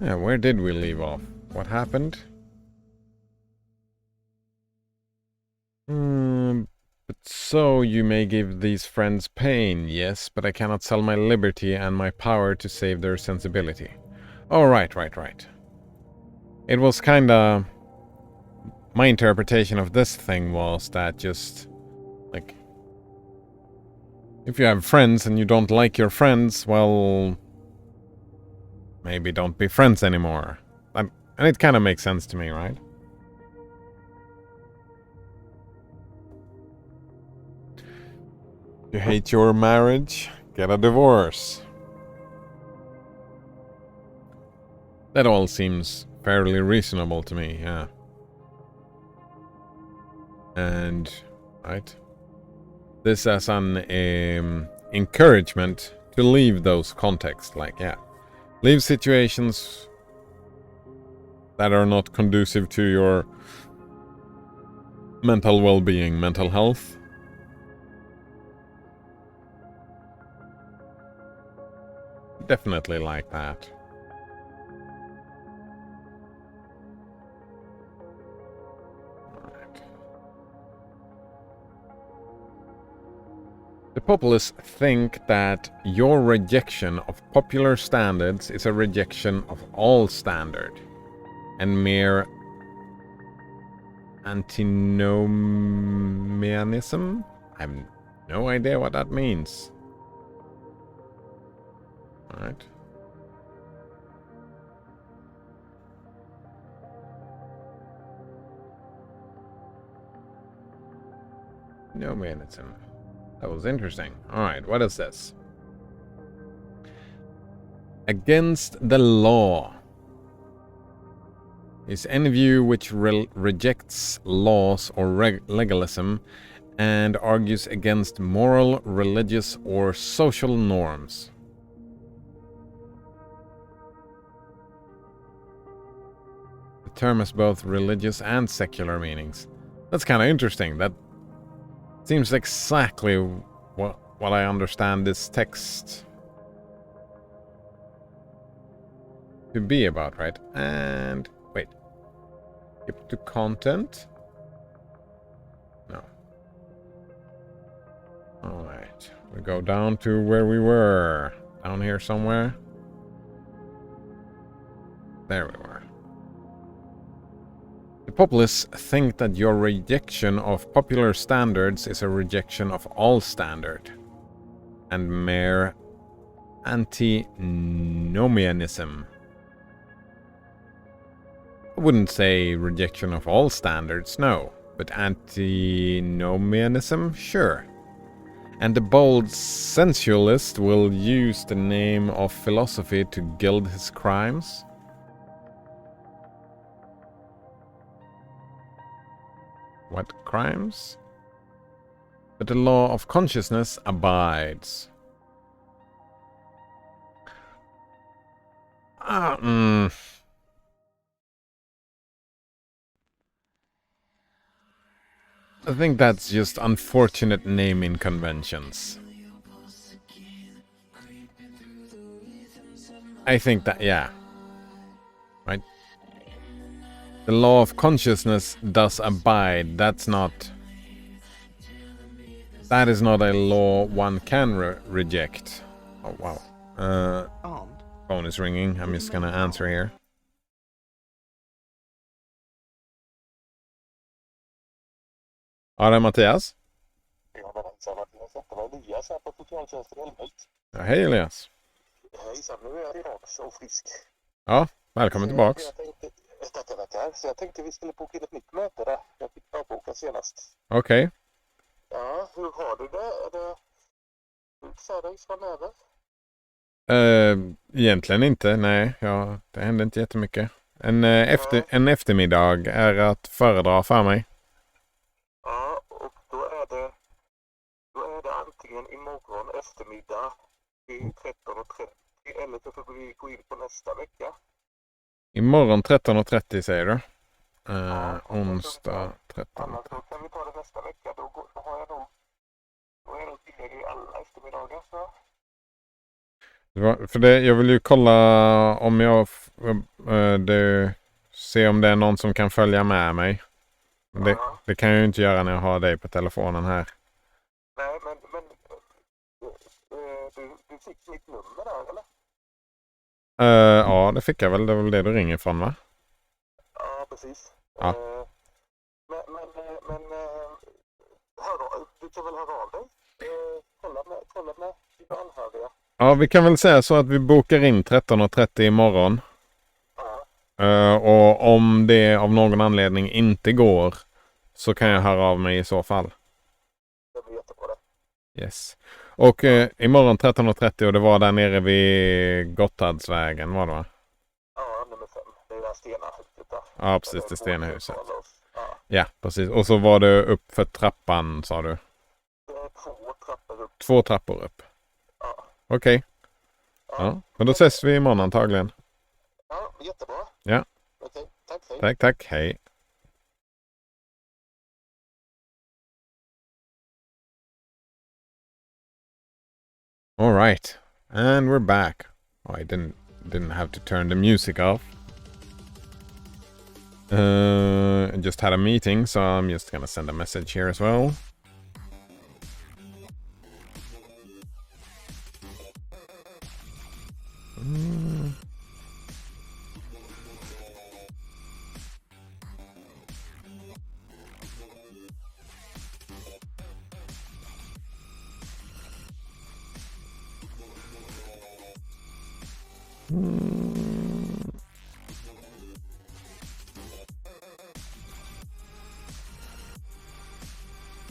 Yeah, where did we leave off? What happened? But so you may give these friends pain, yes, but I cannot sell my liberty and my power to save their sensibility. Oh, right. It was kinda... My interpretation of this thing was that just... like... if you have friends and you don't like your friends, well... maybe don't be friends anymore. And it kinda makes sense to me, right? You hate your marriage? Get a divorce. That all seems fairly reasonable to me, yeah. And, right? This as an encouragement to leave those contexts, like, yeah. Leave situations that are not conducive to your mental well-being, mental health. Definitely like that. Right. The populists think that your rejection of popular standards is a rejection of all standard, and mere antinomianism? I have no idea what that means. Alright. Nomianism. That was interesting. Alright, what is this? Against the law is any view which rejects laws or legalism and argues against moral, religious, or social norms. The term has both religious and secular meanings. That's kind of interesting. That seems exactly what I understand this text to be about, right? And wait. Skip to content? No. Alright. We go down to where we were. Down here somewhere. There we were. The populists think that your rejection of popular standards is a rejection of all standard, and mere antinomianism. I wouldn't say rejection of all standards, no, but antinomianism, sure. And the bold sensualist will use the name of philosophy to gild his crimes. What crimes? But the law of consciousness abides. I think that's just unfortunate naming conventions. I think that, yeah. Right? The law of consciousness does abide. That is not a law one can reject. Oh, wow. Phone is ringing. I'm just gonna answer here. Ja, det är Mattias. Ja, hej Elias. Hejsan, nu är jag tillbaka och frisk. Ja, välkommen tillbaks. Tackar. Så jag tänkte vi skulle boka in ett nytt möte där. Jag fick avboka senast. Okej. Ja, hur har du det? Är det utfärdigt framöver? Egentligen inte, nej. Ja, det hände inte jättemycket. En eftermiddag är att föredra för mig. Ja, och då är det antingen imorgon eftermiddag vid 13:30 eller så får vi gå in på nästa vecka. Imorgon 13:30 säger du? Onsdag 13:30. Annars så kan vi ta det nästa vecka. Då är jag nog tillgänglig alla eftermiddagar. Så. För det, jag vill ju kolla om jag se om det är någon som kan följa med mig. Det kan jag ju inte göra när jag har dig på telefonen här. Nej, men du fick mitt nummer där, eller? Ja, det fick jag väl. Det är väl det du ringer ifrån, va? Ja, precis. Ja. Men du kan väl höra av dig? Kolla med dina anhöriga. Ja, vi kan väl säga så att vi bokar in 13:30 imorgon. Och om det av någon anledning inte går så kan jag höra av mig i så fall. Det blir jättebra det. Yes. Och imorgon 13:30 och det var där nere vid Gottardsvägen, var det, va? Ja, nummer 5. Det är det Stenahuset där. Ja, precis, det Stenahuset. Ja. Ja, precis. Och så var det upp för trappan, sa du? Det är 2 trappor upp. 2 trappor upp? Ja. Okej. Ja, men då ses vi imorgon antagligen. Ja, jättebra. Ja. Okej, tack, hej. Tack, hej. All right, and we're back. Oh, I didn't have to turn the music off. I just had a meeting, so I'm just gonna send a message here as well.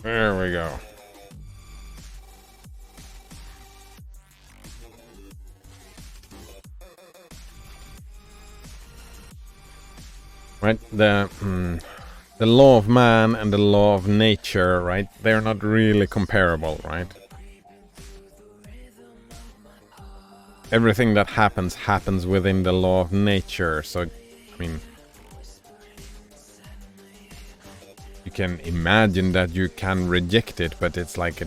There we go. Right, the law of man and the law of nature, right? They're not really comparable, right? Everything that happens within the law of nature. So, I mean, you can imagine that you can reject it, but it's like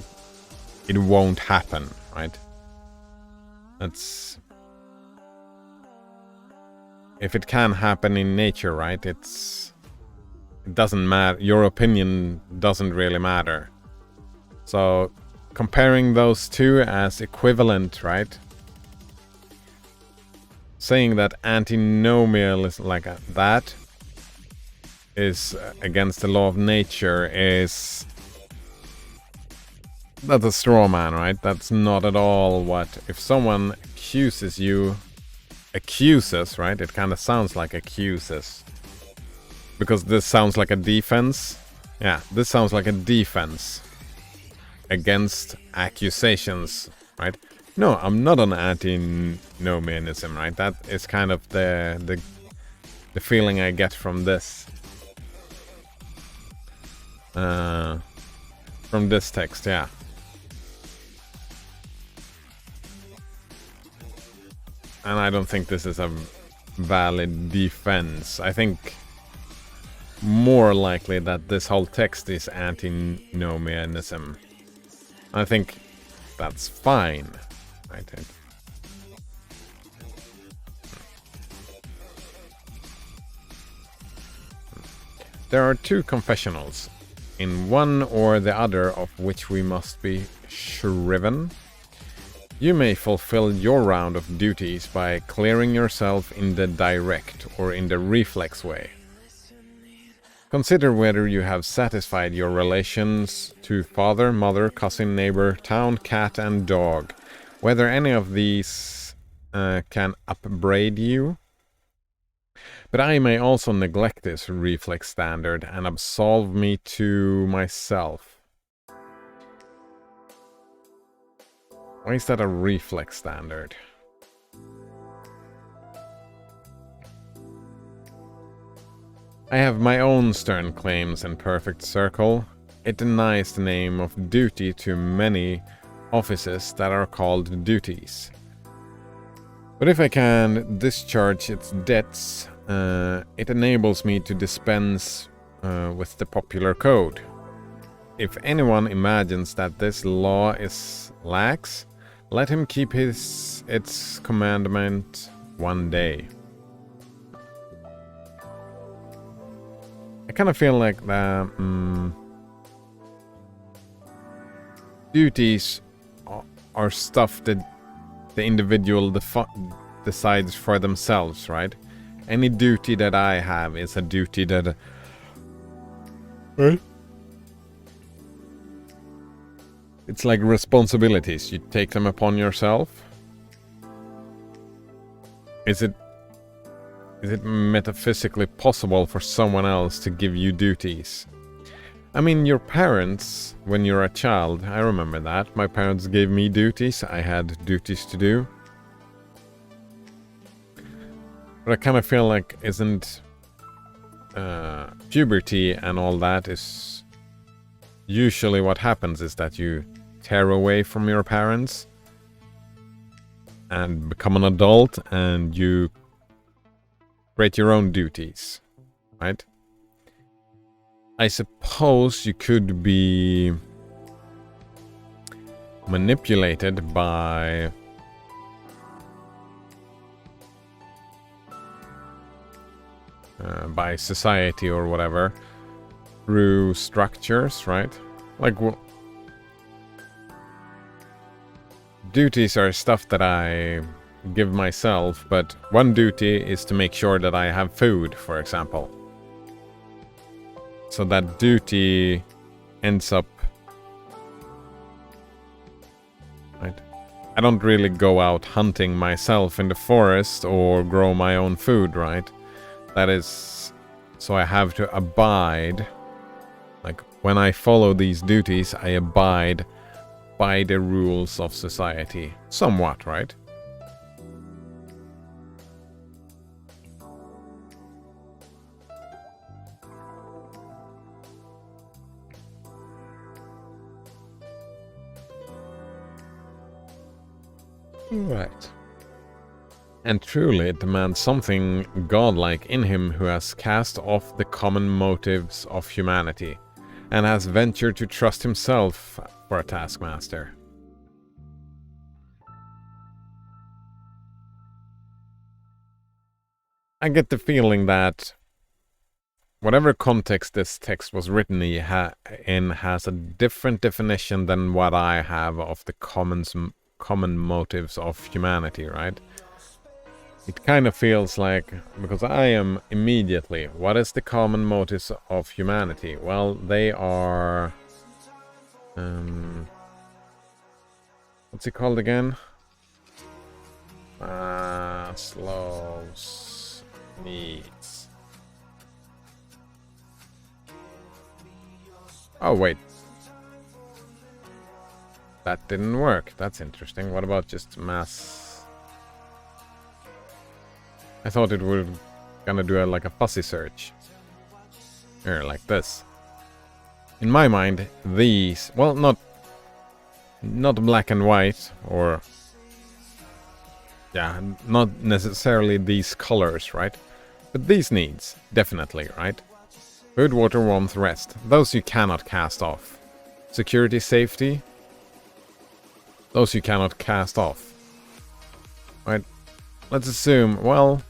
it won't happen, right? That's... If it can happen in nature, right, it doesn't matter. Your opinion doesn't really matter. So, comparing those two as equivalent, right? Saying that antinomial is like that is against the law of nature is... That's a straw man, right? That's not at all what... If someone accuses you... Accuses, right? It kind of sounds like accuses. Because this sounds like a defense. Yeah, this sounds like a defense against accusations, right? No, I'm not an antinomianism, right? That is kind of the feeling I get from this. From this text, yeah. And I don't think this is a valid defense. I think more likely that this whole text is antinomianism. I think that's fine. I think. There are 2 confessionals, in one or the other of which we must be shriven. You may fulfill your round of duties by clearing yourself in the direct or in the reflex way. Consider whether you have satisfied your relations to father, mother, cousin, neighbor, town, cat, and dog. Whether any of these can upbraid you. But I may also neglect this reflex standard and absolve me to myself. Why is that a reflex standard? I have my own stern claims in perfect circle. It denies the name of duty to many offices that are called duties. But if I can discharge its debts, it enables me to dispense with the popular code. If anyone imagines that this law is lax, Let him keep its commandment one day. I kind of feel like the duties are stuff that the individual decides for themselves, right? Any duty that I have is a duty that... Right? It's like responsibilities. You take them upon yourself. Is it metaphysically possible for someone else to give you duties? I mean, your parents, when you're a child, I remember that. My parents gave me duties. I had duties to do. But I kind of feel like isn't puberty and all that is usually what happens is that you tear away from your parents and become an adult and you create your own duties, right? I suppose you could be manipulated by society or whatever through structures, right? Like duties are stuff that I give myself, but one duty is to make sure that I have food, for example. So that duty ends up... Right? I don't really go out hunting myself in the forest or grow my own food, right? That is... So I have to abide. Like, when I follow these duties, I abide by the rules of society. Somewhat, right? Right. And truly it demands something godlike in him who has cast off the common motives of humanity, and has ventured to trust himself for a taskmaster. I get the feeling that whatever context this text was written in has a different definition than what I have of the common motives of humanity, right? It kind of feels like, because I am immediately, what is the common motives of humanity? Well, they are... what's it called again? Maslow's needs. Oh, wait. That didn't work. That's interesting. What about just mass... I thought it would gonna do like a fuzzy search. Here, like this. In my mind, these... Well, not black and white, or... Yeah, not necessarily these colors, right? But these needs, definitely, right? Food, water, warmth, rest. Those you cannot cast off. Security, safety. Those you cannot cast off. Right? Let's assume, well...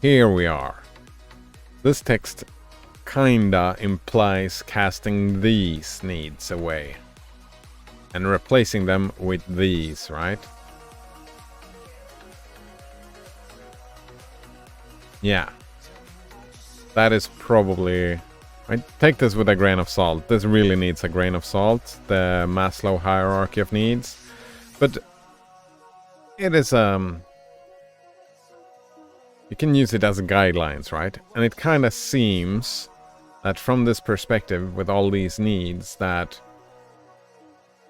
Here we are. This text kinda implies casting these needs away. And replacing them with these, right? Yeah. That is probably... take this with a grain of salt. This really needs a grain of salt. The Maslow hierarchy of needs. But it is... You can use it as guidelines, right? And it kind of seems that from this perspective, with all these needs, that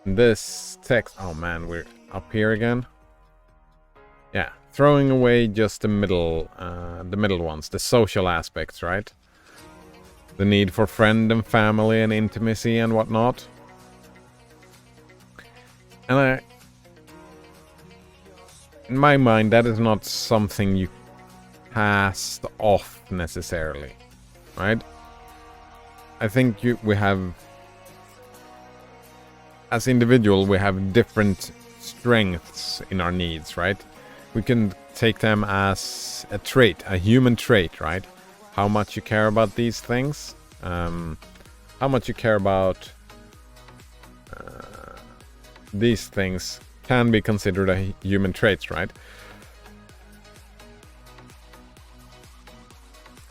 this text... Oh man, we're up here again. Yeah, throwing away just the middle ones, the social aspects, right? The need for friend and family and intimacy and whatnot. And in my mind, that is not something you cast off necessarily, right? I think we have as individual, we have different strengths in our needs, right? We can take them as a trait, a human trait, right? How much you care about these things, how much you care about these things can be considered a human traits, right?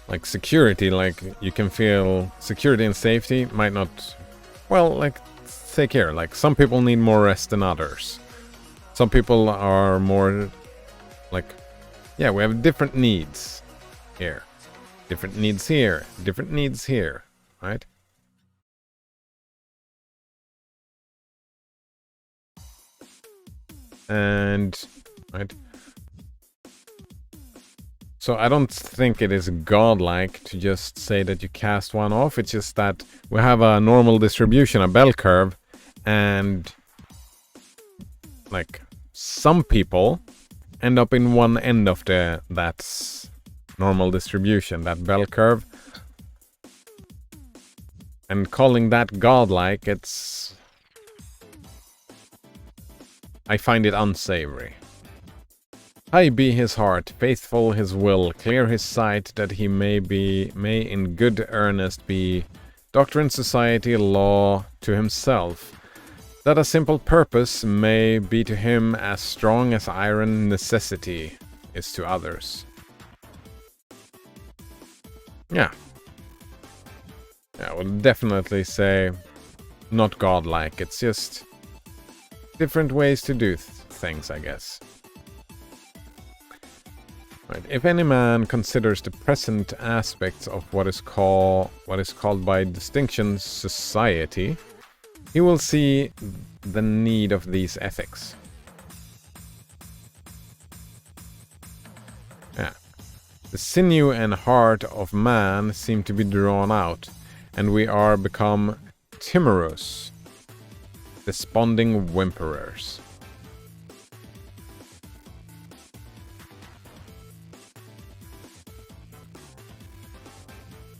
Like security, like you can feel security and safety might not, well, like take care. Like some people need more rest than others. Some people are more like, yeah, we have different needs here. Different needs here. Different needs here, right? And, right? So I don't think it is godlike to just say that you cast one off. It's just that we have a normal distribution, a bell curve, and like some people end up in one end of that normal distribution, that bell curve. And calling that godlike, I find it unsavory. High be his heart, faithful his will, clear his sight, that he may in good earnest be doctrine, society, law to himself, that a simple purpose may be to him as strong as iron necessity is to others. Yeah. I would definitely say not godlike, it's just different ways to do things, I guess. Right. If any man considers the present aspects of what is called by distinction society, he will see the need of these ethics. Yeah. The sinew and heart of man seem to be drawn out, and we are become timorous, desponding whimperers.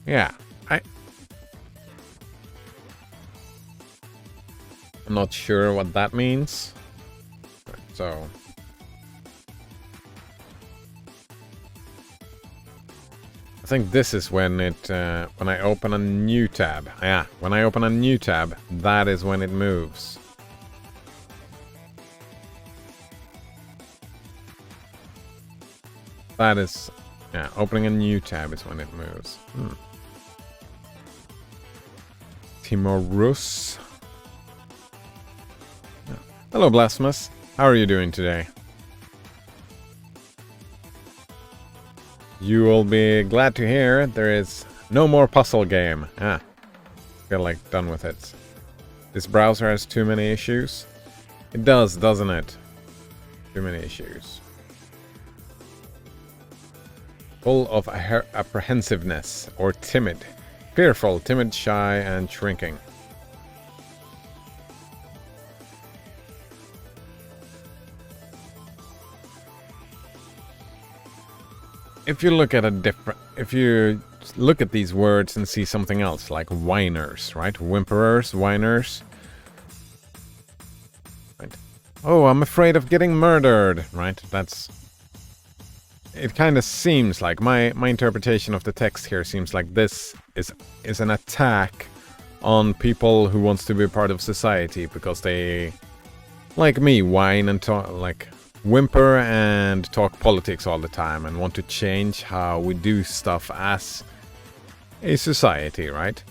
Yeah, I'm not sure what that means. So I think this is when when I open a new tab. Yeah, when I open a new tab, that is when it moves. That is, yeah, opening a new tab is when it moves. Timorous. Yeah. Hello, Blasphemous. How are you doing today? You will be glad to hear there is no more puzzle game. Feel like done with it. This browser has too many issues. It does, doesn't it? Too many issues. Full of apprehensiveness or timid. Fearful, timid, shy, and shrinking. If you look at these words and see something else, like whiners, right? Whimperers, whiners. Right. Oh, I'm afraid of getting murdered, right? It kind of seems like, my interpretation of the text here seems like this is an attack on people who wants to be part of society because they, like me, whine and talk, like whimper and talk politics all the time and want to change how we do stuff as a society, right?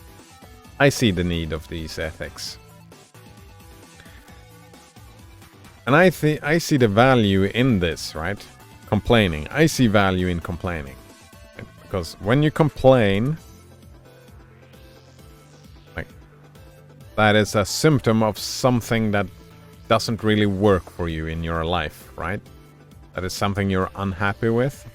I see the need of these ethics. And I see the value in this, right? Complaining. I see value in complaining. Right? Because when you complain, like, that is a symptom of something that doesn't really work for you in your life, right? That is something you're unhappy with.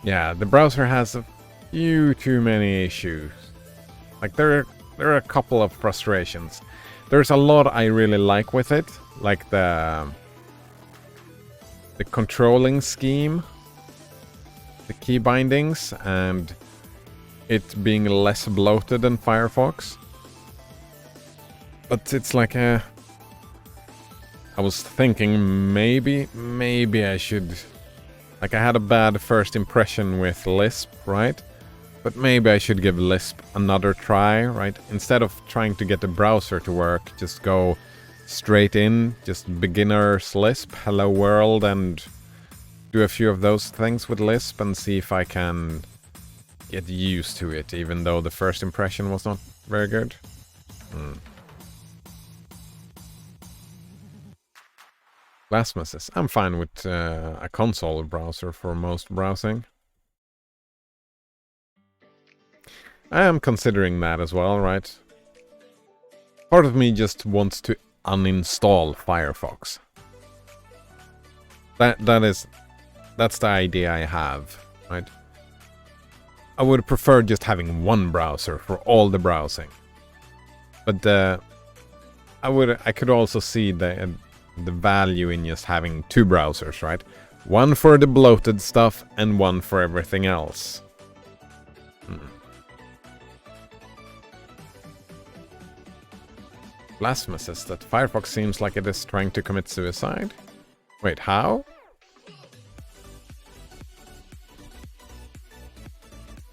Yeah, the browser has a few too many issues. Like there are a couple of frustrations. There's a lot I really like with it, like the controlling scheme, the key bindings, and it being less bloated than Firefox. But it's like I was thinking maybe I should... Like, I had a bad first impression with Lisp, right? But maybe I should give Lisp another try, right? Instead of trying to get the browser to work, just go straight in, just beginner's Lisp, hello world, and do a few of those things with Lisp and see if I can get used to it, even though the first impression was not very good. Blasphemous says, I'm fine with a console browser for most browsing. I am considering that as well, right? Part of me just wants to uninstall Firefox. That's the idea I have, right? I would prefer just having one browser for all the browsing. But I could also see the value in just having two browsers, right? One for the bloated stuff and one for everything else. Blasphemous says that Firefox seems like it is trying to commit suicide. Wait, how?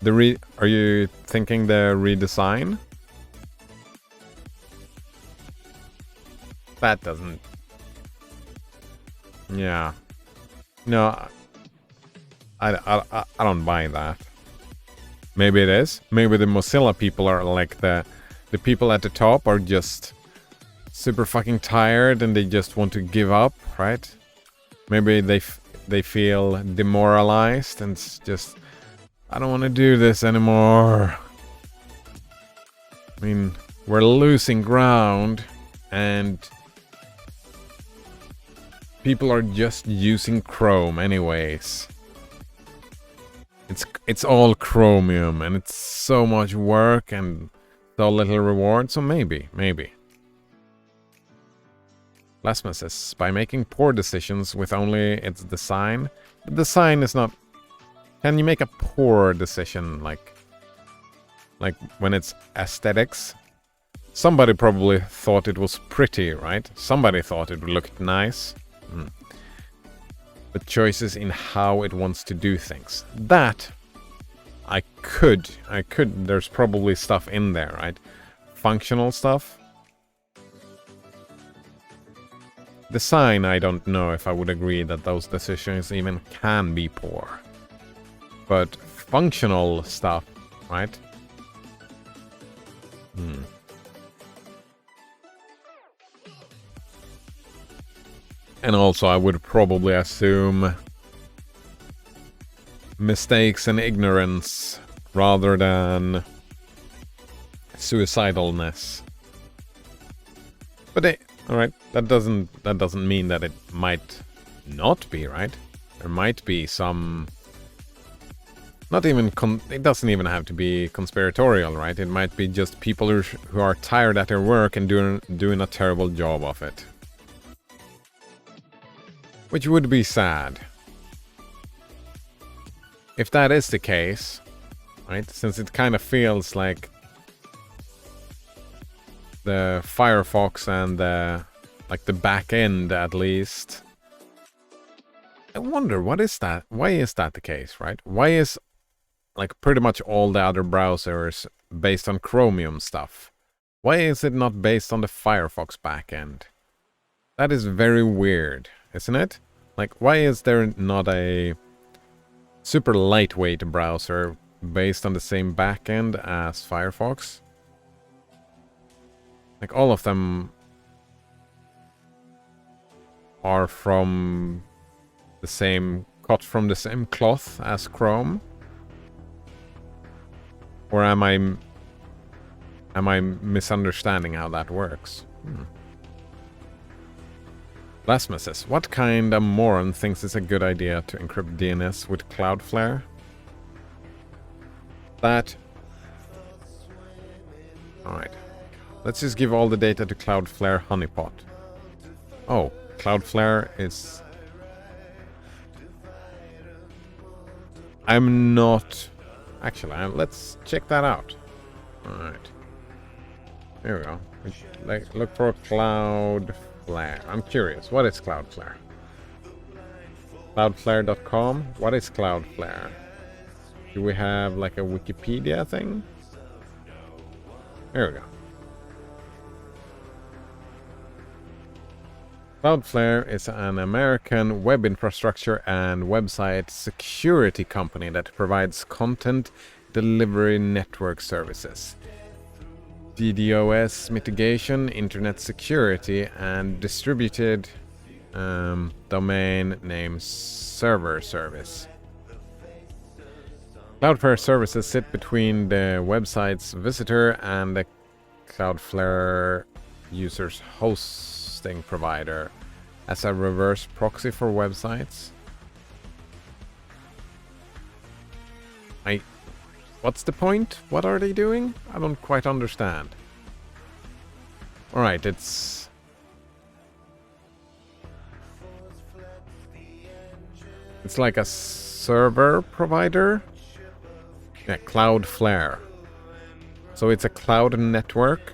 Are you thinking the redesign? That doesn't... Yeah. No, I don't buy that. Maybe it is. Maybe the Mozilla people are like the people at the top are just super fucking tired and they just want to give up, right? Maybe they feel demoralized and it's just, I don't want to do this anymore. I mean, we're losing ground and people are just using Chrome anyways. It's all Chromium and it's so much work and so little reward, so maybe. Lasma says, by making poor decisions with only its design. The design is not... Can you make a poor decision, like when it's aesthetics? Somebody probably thought it was pretty, right? Somebody thought it looked nice. But choices in how it wants to do things. That, I could, there's probably stuff in there, right? Functional stuff. Design, I don't know if I would agree that those decisions even can be poor. But functional stuff, right? And also I would probably assume mistakes and ignorance rather than suicidalness. But alright, that doesn't mean that it might not be, right? There might be some... Not even... it doesn't even have to be conspiratorial, right? It might be just people who are tired at their work and doing a terrible job of it. Which would be sad. If that is the case, right? Since it kind of feels like the Firefox and the back end at least. I wonder, what is that? Why is that the case, right? Why is like pretty much all the other browsers based on Chromium stuff? Why is it not based on the Firefox backend? That is very weird, isn't it? Like, why is there not a super lightweight browser based on the same backend as Firefox? Like, all of them are from the same, cut from the same cloth as Chrome? Or am I misunderstanding how that works? Blasphema says, what kind of moron thinks it's a good idea to encrypt DNS with Cloudflare? That... Alright. Let's just give all the data to Cloudflare honeypot. Oh, Cloudflare is... I'm not Actually, let's check that out. Alright. Here we go. Look for Cloudflare. I'm curious. What is Cloudflare? Cloudflare.com? What is Cloudflare? Do we have like a Wikipedia thing? Here we go. Cloudflare is an American web infrastructure and website security company that provides content delivery network services, DDoS mitigation, internet security, and distributed domain name server service. Cloudflare services sit between the website's visitor and the Cloudflare user's hosting provider as a reverse proxy for websites. What's the point? What are they doing? I don't quite understand. Alright, it's like a server provider. Yeah, Cloudflare. So it's a cloud network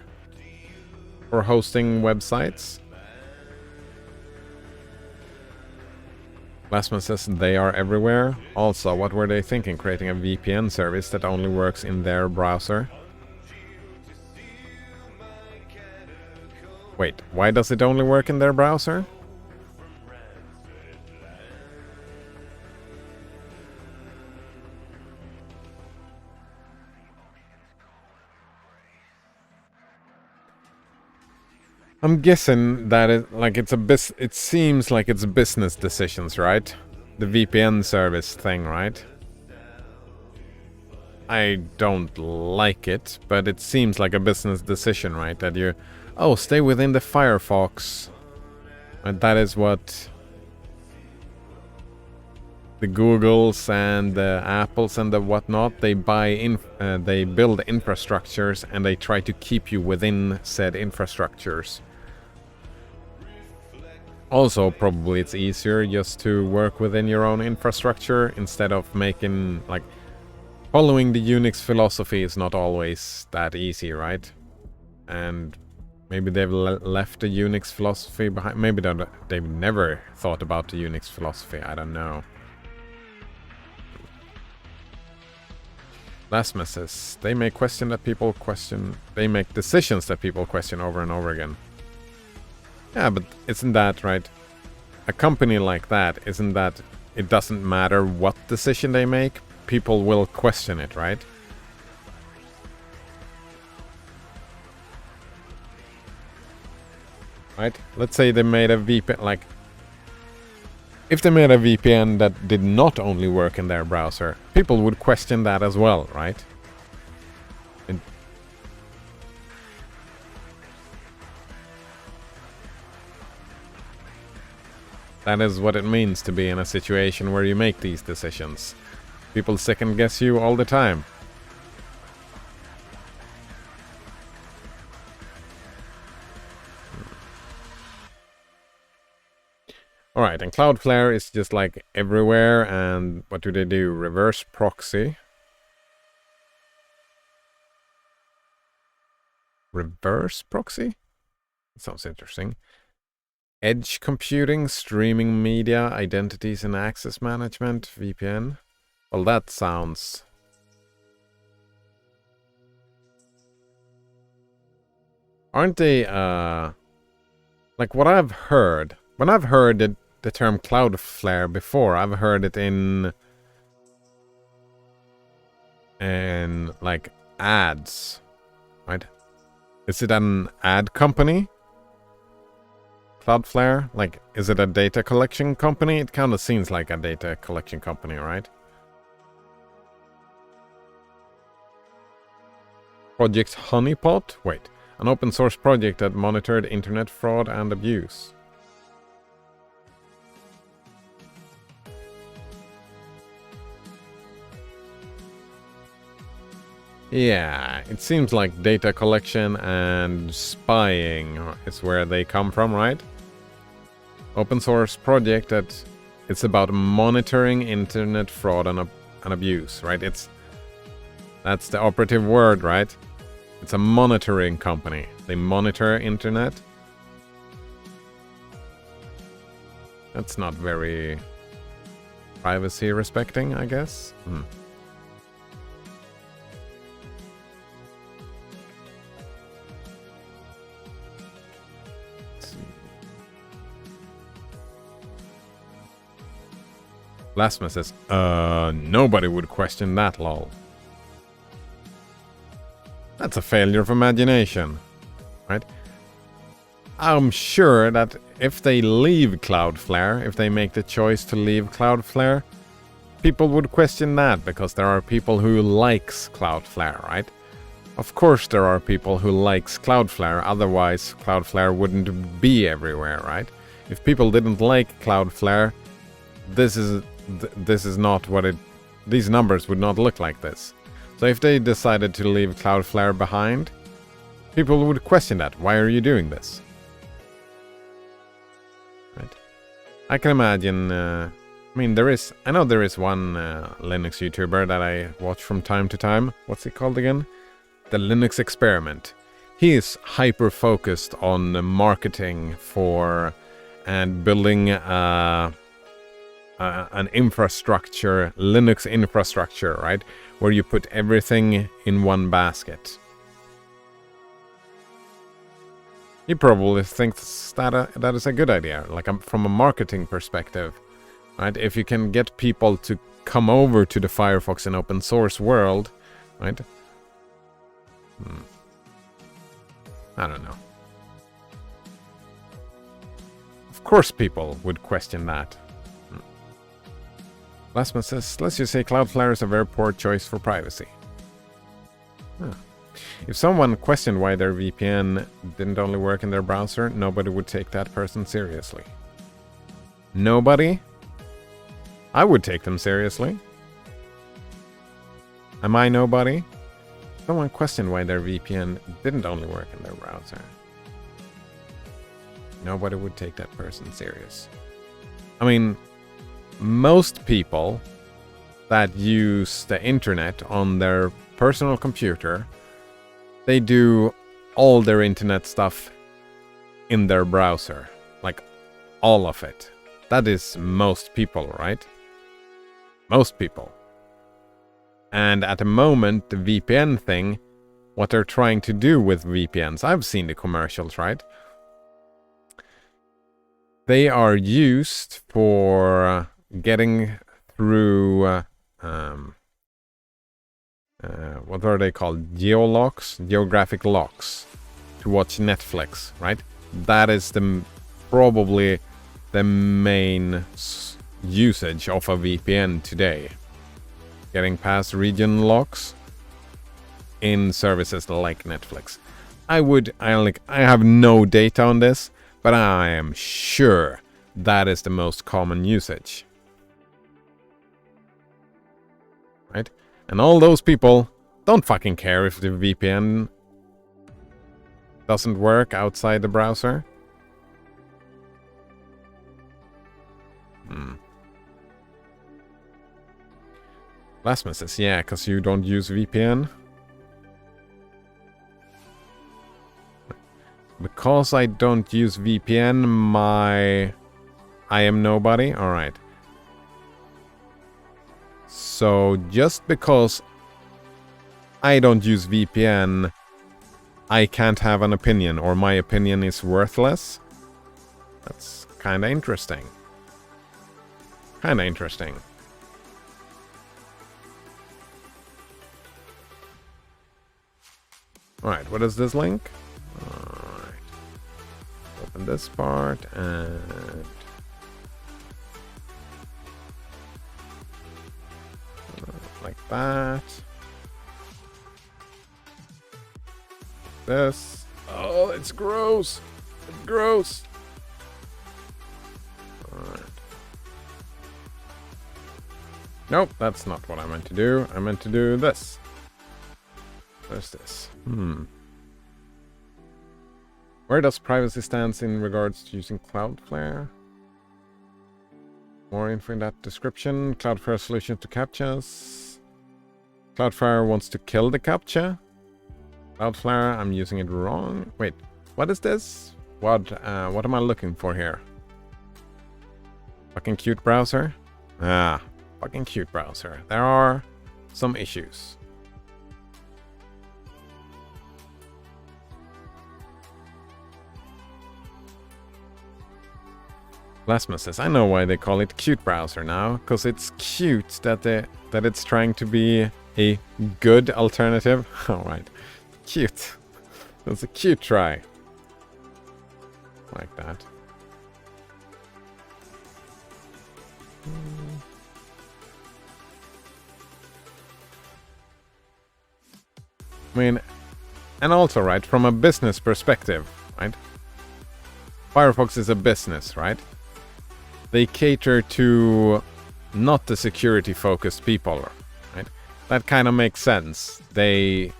for hosting websites. Lastman says they are everywhere. Also, what were they thinking, creating a VPN service that only works in their browser? Wait, why does it only work in their browser? I'm guessing that it seems like it's business decisions, right? The VPN service thing, right? I don't like it, but it seems like a business decision, right? That you, stay within the Firefox. And that is what the Googles and the Apples and the whatnot, they they build infrastructures and they try to keep you within said infrastructures. Also, probably it's easier just to work within your own infrastructure instead of making, like, following the Unix philosophy is not always that easy, right? And maybe they've left the Unix philosophy behind. Maybe they've never thought about the Unix philosophy. I don't know. Last says they make question that people question. They make decisions that people question over and over again. Yeah, but isn't that right? A company like that, isn't that it doesn't matter what decision they make, people will question it, right? Right? Let's say they made a VPN, like, if they made a VPN that did not only work in their browser, people would question that as well, right? That is what it means to be in a situation where you make these decisions. People second guess you all the time. Alright, and Cloudflare is just like everywhere, and what do they do? Reverse proxy. Reverse proxy? That sounds interesting. Edge computing, streaming media, identities and access management, VPN. Well, that sounds... Aren't they, like what I've heard... When I've heard the term Cloudflare before, I've heard it in like ads, right? Is it an ad company? Cloudflare? Like, is it a data collection company? It kind of seems like a data collection company, right? Project Honeypot? Wait, an open source project that monitored internet fraud and abuse. Yeah, it seems like data collection and spying is where they come from, right? Open source project that it's about monitoring internet fraud and abuse, right? It's That's the operative word, right? It's a monitoring company. They monitor internet. That's not very privacy respecting, I guess. Blasphemous says, nobody would question that, lol. That's a failure of imagination, right? I'm sure that if they leave Cloudflare, if they make the choice to leave Cloudflare, people would question that because there are people who likes Cloudflare, right? Of course there are people who likes Cloudflare, otherwise Cloudflare wouldn't be everywhere, right? If people didn't like Cloudflare, this is not what it... These numbers would not look like this. So if they decided to leave Cloudflare behind, people would question that. Why are you doing this? Right. I can imagine... I know there is one Linux YouTuber that I watch from time to time. What's he called again? The Linux Experiment. He is hyper-focused on marketing for... and building... an infrastructure, Linux infrastructure, right? Where you put everything in one basket. He probably thinks that that is a good idea, like from a marketing perspective, right? If you can get people to come over to the Firefox and open source world, right? I don't know. Of course people would question that. Lasman says, let's just say Cloudflare is a very poor choice for privacy. If someone questioned why their VPN didn't only work in their browser, nobody would take that person seriously. Nobody? I would take them seriously. Am I nobody? Someone questioned why their VPN didn't only work in their browser. Nobody would take that person serious. I mean... Most people that use the internet on their personal computer, they do all their internet stuff in their browser. Like, all of it. That is most people, right? Most people. And at the moment, the VPN thing, what they're trying to do with VPNs, I've seen the commercials, right? They are used for... getting through what are they called? Geographic locks to watch Netflix, right? That is probably the main usage of a VPN today. Getting past region locks in services like Netflix. I have no data on this, but I am sure that is the most common usage. Right? And all those people don't fucking care if the VPN doesn't work outside the browser. Lasman says, yeah, because you don't use VPN. Because I don't use VPN, I am nobody? Alright. So, just because I don't use VPN, I can't have an opinion, or my opinion is worthless? That's kinda interesting. Kinda interesting. Alright, what is this link? Alright. Open this part, and... like that. This. Oh, it's gross. It's gross. Alright. Nope, that's not what I meant to do. I meant to do this. Where's this? Where does privacy stand in regards to using Cloudflare? More info in that description. Cloudflare solution to CAPTCHAs. Cloudflare wants to kill the CAPTCHA. Cloudflare, I'm using it wrong. Wait, what is this? What am I looking for here? Fucking cute browser? Ah, fucking cute browser. There are some issues. Blasphemous says, I know why they call it cute browser now, because it's cute that it's trying to be a good alternative. Alright. Cute. That's a cute try. Like that. I mean, and also, right, from a business perspective, right? Firefox is a business, right? They cater to not the security-focused people, right? That kind of makes sense. They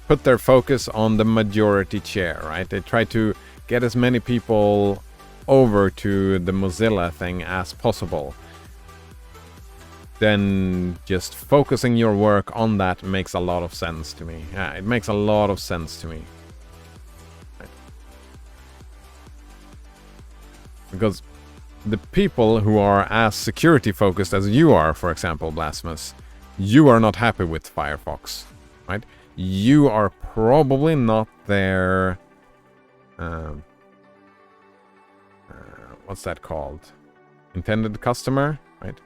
put their focus on the majority chair, right? They try to get as many people over to the Mozilla thing as possible. Then just focusing your work on that makes a lot of sense to me. Yeah, it makes a lot of sense to me. Right. Because the people who are as security focused as you are, for example, Blasphemous, you are not happy with Firefox, right? You are probably not their... what's that called? Intended customer, right?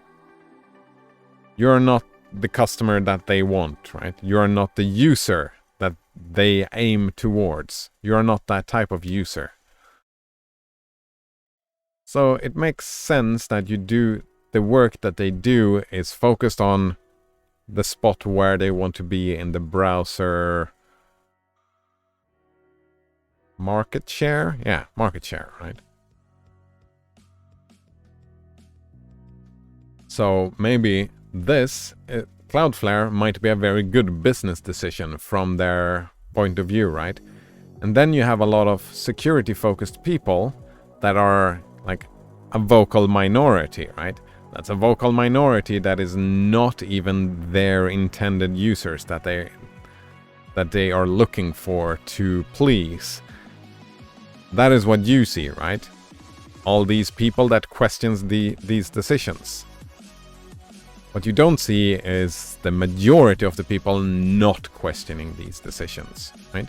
You're not the customer that they want, right? You're not the user that they aim towards. You're not that type of user. So it makes sense that you do the work that they do is focused on the spot where they want to be in the browser market share. Yeah, market share, right? So maybe this Cloudflare might be a very good business decision from their point of view, right? And then you have a lot of security focused people that are like a vocal minority, right? That's a vocal minority that is not even their intended users that they are looking for to please. That is what you see, right? All these people that questions these decisions. What you don't see is the majority of the people not questioning these decisions, right?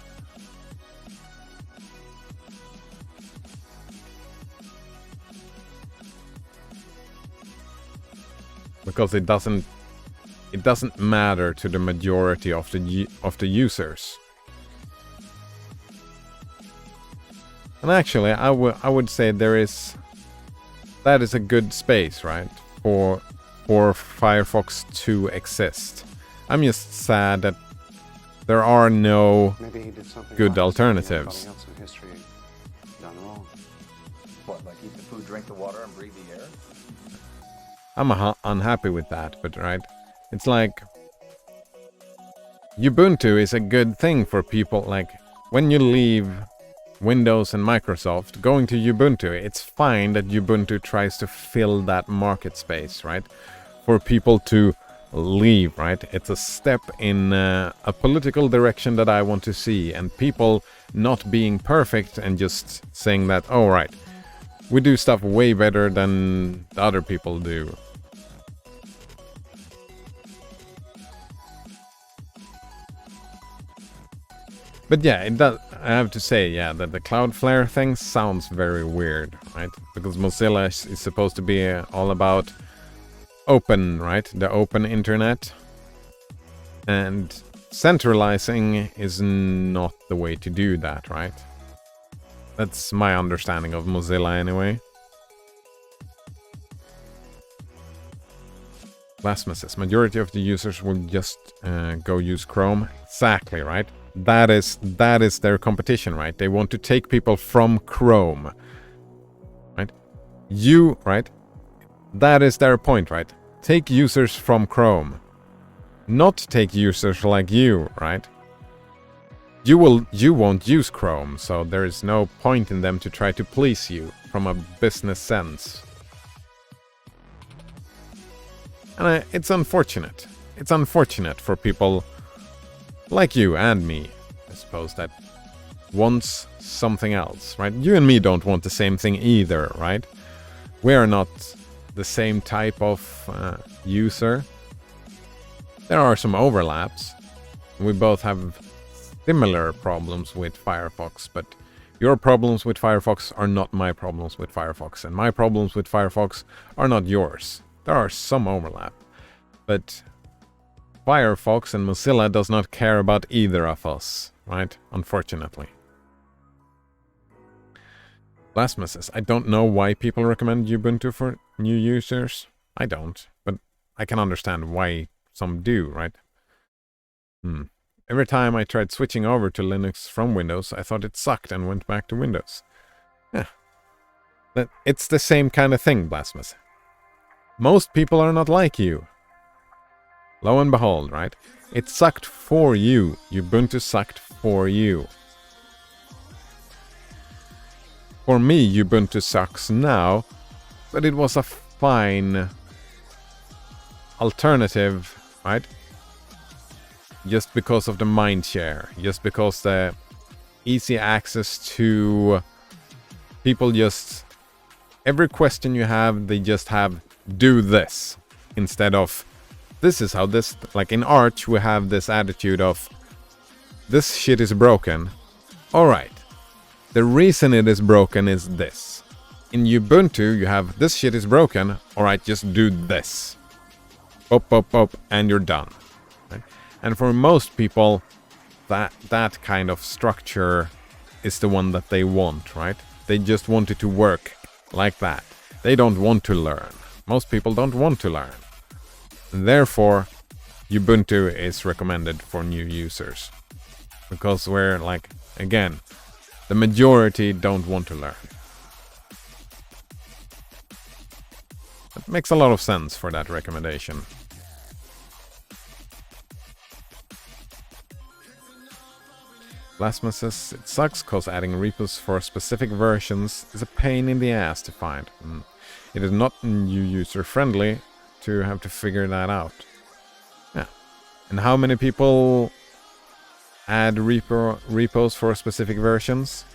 Because it doesn't matter to the majority of the users. And actually, I would say that is a good space, right, for Firefox to exist. I'm just sad that there are no good alternatives. What, like eat the food, drink the water, and breathe the air? I'm unhappy with that, but right, it's like Ubuntu is a good thing for people. Like when you leave Windows and Microsoft, going to Ubuntu, it's fine that Ubuntu tries to fill that market space, right? For people to leave, right? It's a step in a political direction that I want to see, and people not being perfect and just saying that, oh, right, we do stuff way better than the other people do. But yeah, it does. I have to say, yeah, that the Cloudflare thing sounds very weird, right? Because Mozilla is supposed to be all about open, right? The open internet. And centralizing is not the way to do that, right? That's my understanding of Mozilla anyway. Blasphemous says, majority of the users will just go use Chrome. Exactly, right? That is their competition, right? They want to take people from Chrome, right? Right? That is their point, right? Take users from Chrome, not take users like you, right? You won't use Chrome, so there is no point in them to try to please you from a business sense. And it's unfortunate. it's unfortunate for people like you and me, I suppose, that wants something else, right? You and me don't want the same thing either, right? We are not the same type of user. There are some overlaps. We both have similar problems with Firefox, but your problems with Firefox are not my problems with Firefox, and my problems with Firefox are not yours. There are some overlap, but Firefox and Mozilla does not care about either of us, right? Unfortunately. Blasphemous says, I don't know why people recommend Ubuntu for new users. I don't, but I can understand why some do, right? Every time I tried switching over to Linux from Windows, I thought it sucked and went back to Windows. Yeah. But it's the same kind of thing, Blasphemous. Most people are not like you. Lo and behold, right? It sucked for you. Ubuntu sucked for you. For me, Ubuntu sucks now, but it was a fine alternative, right? Just because of the mindshare, just because the easy access to people, just every question you have, they just have do this instead of this is how this, like in Arch we have this attitude of this shit is broken. Alright, the reason it is broken is this. In Ubuntu you have this shit is broken, alright, just do this. Pop, and you're done. Right? And for most people, that kind of structure is the one that they want, right? They just want it to work like that. They don't want to learn. Most people don't want to learn. Therefore, Ubuntu is recommended for new users. Because we're like, again, the majority don't want to learn. It makes a lot of sense for that recommendation. Blasphemous says, it sucks cause adding repos for specific versions is a pain in the ass to find. It is not new user friendly to have to figure that out. Yeah. And how many people add repos for specific versions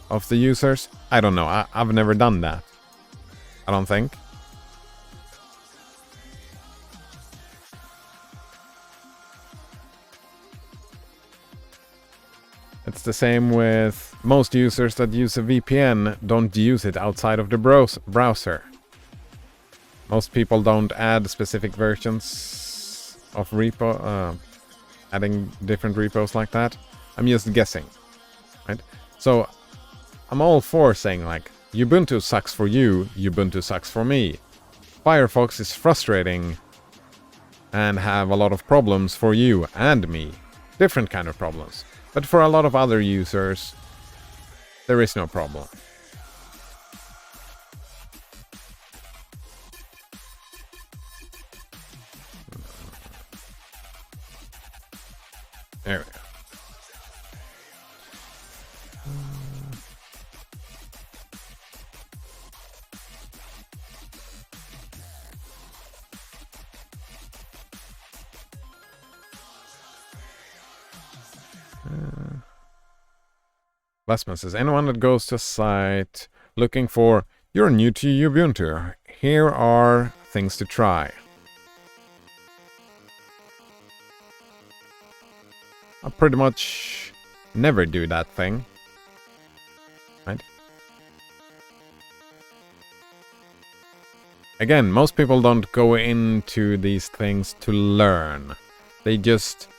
of the users? I don't know. I've never done that. I don't think. It's the same with most users that use a VPN don't use it outside of the browser. Most people don't add specific versions of repo, adding different repos like that. I'm just guessing, right? So I'm all for saying like, Ubuntu sucks for you, Ubuntu sucks for me. Firefox is frustrating and have a lot of problems for you and me. Different kind of problems. But for a lot of other users, there is no problem. There we go. Lastman says, anyone that goes to a site looking for, you're new to Ubuntu, here are things to try. I pretty much never do that thing. Right? Again, most people don't go into these things to learn. They just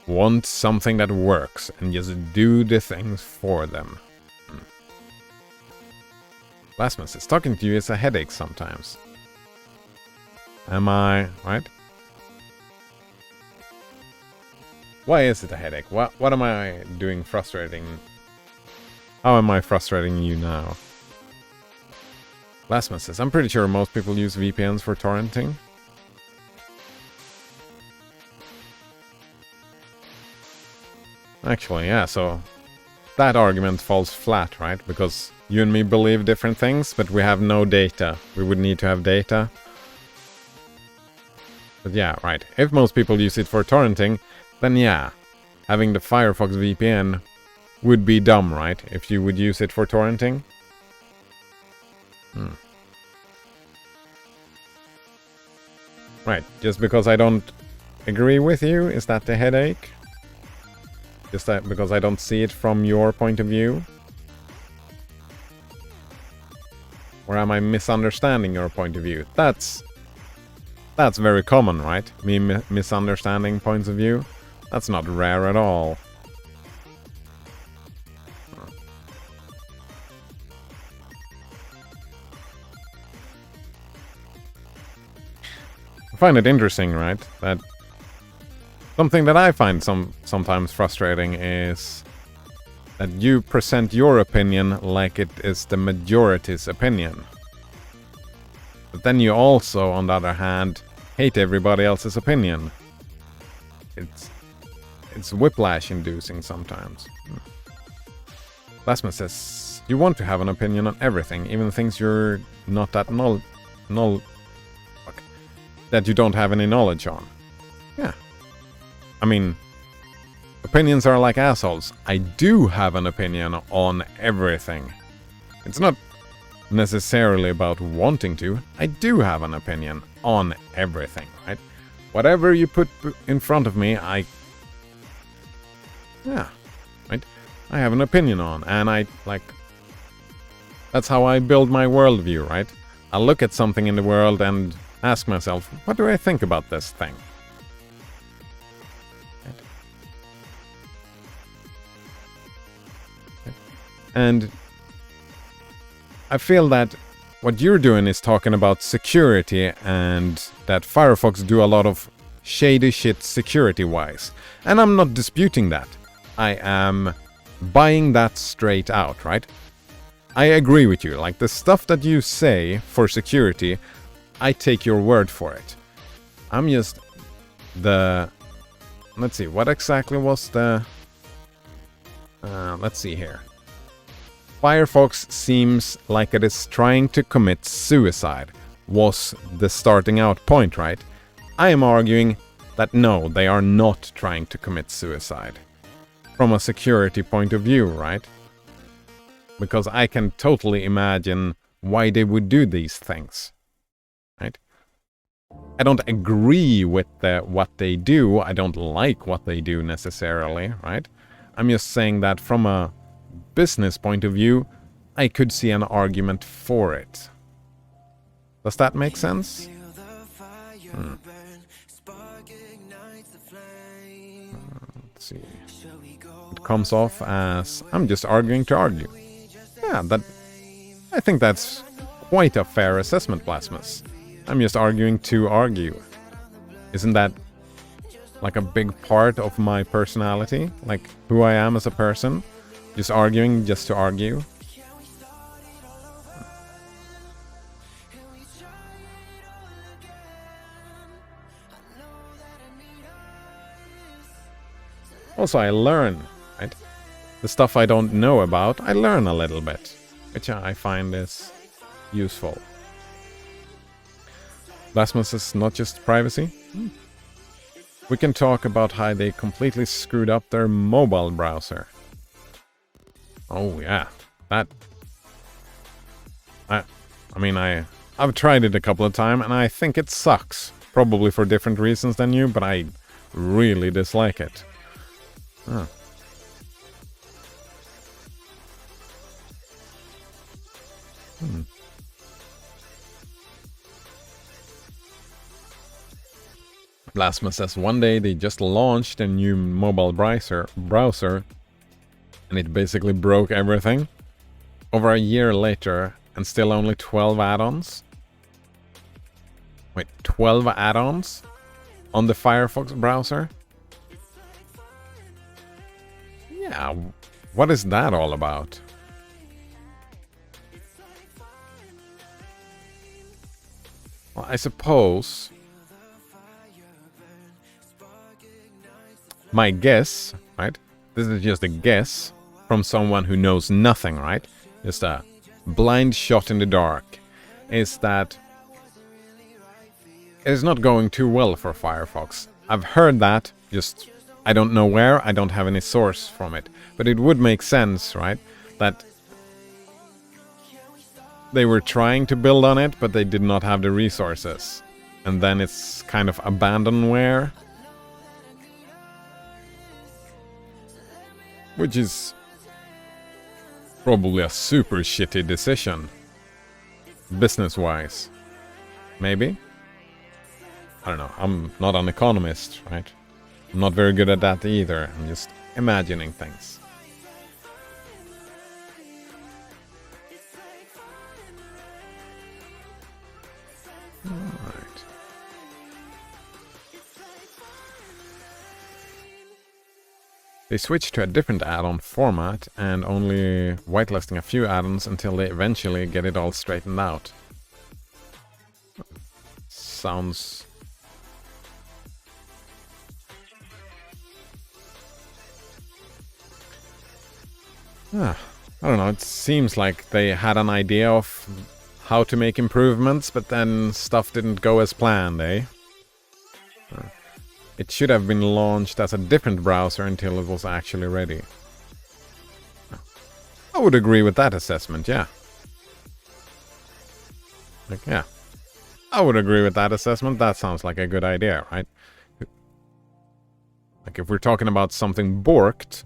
want something that works and just do the things for them. Lastman says, talking to you is a headache sometimes. Am I right? Why is it a headache? What am I doing frustrating? How am I frustrating you now? Lastman says, I'm pretty sure most people use VPNs for torrenting. Actually, yeah, so that argument falls flat, right? Because you and me believe different things, but we have no data. We would need to have data. But yeah, right. If most people use it for torrenting, then yeah, having the Firefox VPN would be dumb, right? If you would use it for torrenting. Right, just because I don't agree with you, is that the headache? Just that because I don't see it from your point of view? Or am I misunderstanding your point of view? That's very common, right? Me misunderstanding points of view. That's not rare at all. I find it interesting, right? That something that I find sometimes frustrating is that you present your opinion like it is the majority's opinion. But then you also, on the other hand, hate everybody else's opinion. It's whiplash-inducing sometimes. Lasma says, you want to have an opinion on everything, even things you're not that that you don't have any knowledge on. Yeah. I mean, opinions are like assholes. I do have an opinion on everything. It's not necessarily about wanting to. I do have an opinion on everything, right? Whatever you put in front of me, yeah, right? I have an opinion on, and that's how I build my worldview, right? I look at something in the world and ask myself, what do I think about this thing? And I feel that what you're doing is talking about security, and that Firefox do a lot of shady shit security-wise. And I'm not disputing that. I am buying that straight out, right? I agree with you. Like, the stuff that you say for security, I take your word for it. I'm just let's see, what exactly was let's see here. Firefox seems like it is trying to commit suicide, was the starting out point, right? I am arguing that no, they are not trying to commit suicide. From a security point of view, right? Because I can totally imagine why they would do these things. Right? I don't agree with what they do. I don't like what they do necessarily, right? I'm just saying that from a business point of view, I could see an argument for it. Does that make sense? Let's see. It comes off as I'm just arguing to argue. Yeah, I think that's quite a fair assessment, Blasmus. I'm just arguing to argue. Isn't that like a big part of my personality? Like who I am as a person? Just arguing just to argue? Also, I learn, right? The stuff I don't know about, I learn a little bit, which I find is useful. Blasmus is not just privacy. We can talk about how they completely screwed up their mobile browser. Oh yeah, that... I mean, I've tried it a couple of times, and I think it sucks. Probably for different reasons than you, but I really dislike it. Huh. Blasmus says one day they just launched a new mobile browser, and it basically broke everything. Over a year later, and still only 12 add-ons? Wait, 12 add-ons? On the Firefox browser? Yeah, what is that all about? Well, I suppose... my guess, right? This is just a guess from someone who knows nothing, right? Just a blind shot in the dark. Is that It is not going too well for Firefox. I've heard that, just I don't know where, I don't have any source from it. But it would make sense, right? That they were trying to build on it, but they did not have the resources. And then it's kind of abandonware. Which is probably a super shitty decision. Business-wise. Maybe? I don't know. I'm not an economist, right? I'm not very good at that either. I'm just imagining things. Alright. They switched to a different add-on format and only whitelisting a few add-ons until they eventually get it all straightened out. Sounds... I don't know, it seems like they had an idea of how to make improvements, but then stuff didn't go as planned, eh? It should have been launched as a different browser until it was actually ready. I would agree with that assessment, yeah. Like, yeah. I would agree with that assessment. That sounds like a good idea, right? Like, if we're talking about something borked,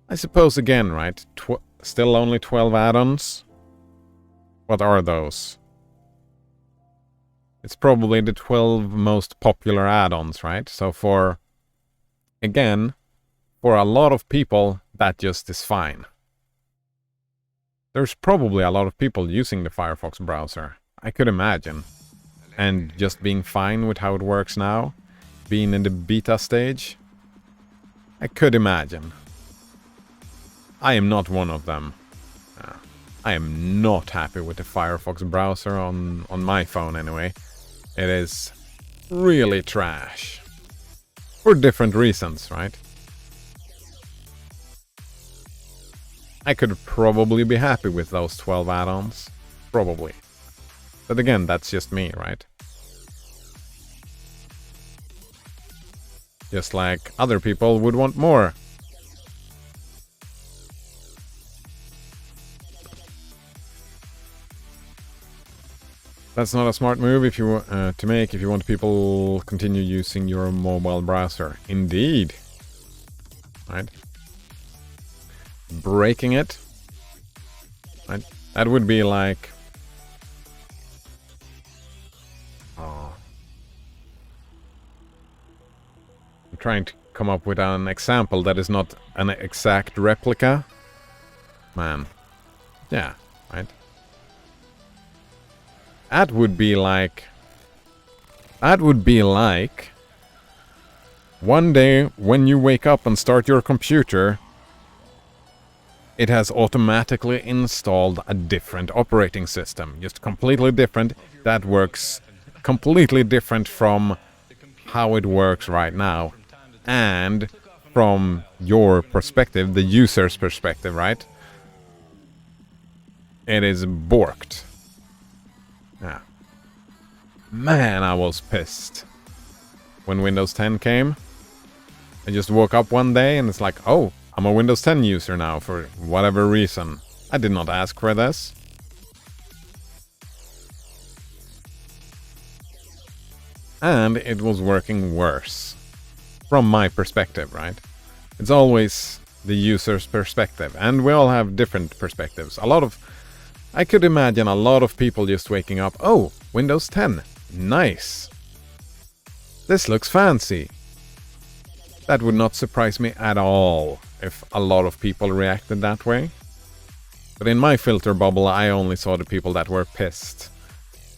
I suppose again, right? Still only 12 add-ons? What are those? It's probably the 12 most popular add-ons, right? So for a lot of people, that just is fine. There's probably a lot of people using the Firefox browser, I could imagine. And just being fine with how it works now, being in the beta stage, I could imagine. I am not one of them. I am not happy with the Firefox browser on my phone anyway. It is really trash. For different reasons, right? I could probably be happy with those 12 add-ons. Probably. But again, that's just me, right? Just like other people would want more. That's not a smart move if you to make if you want people continue using your mobile browser. Indeed. Right? Breaking it. Right? That would be like... Oh. I'm trying to come up with an example that is not an exact replica. Man. Yeah, right? That would be like one day when you wake up and start your computer, it has automatically installed a different operating system, just completely different, that works completely different from how it works right now, and from your perspective, the user's perspective, right? It is borked. Yeah. Man, I was pissed when Windows 10 came. I just woke up one day and it's like, oh, I'm a Windows 10 user now for whatever reason. I did not ask for this. And it was working worse. From my perspective, right? It's always the user's perspective. And we all have different perspectives. I could imagine a lot of people just waking up, oh, Windows 10, nice. This looks fancy. That would not surprise me at all if a lot of people reacted that way. But in my filter bubble, I only saw the people that were pissed.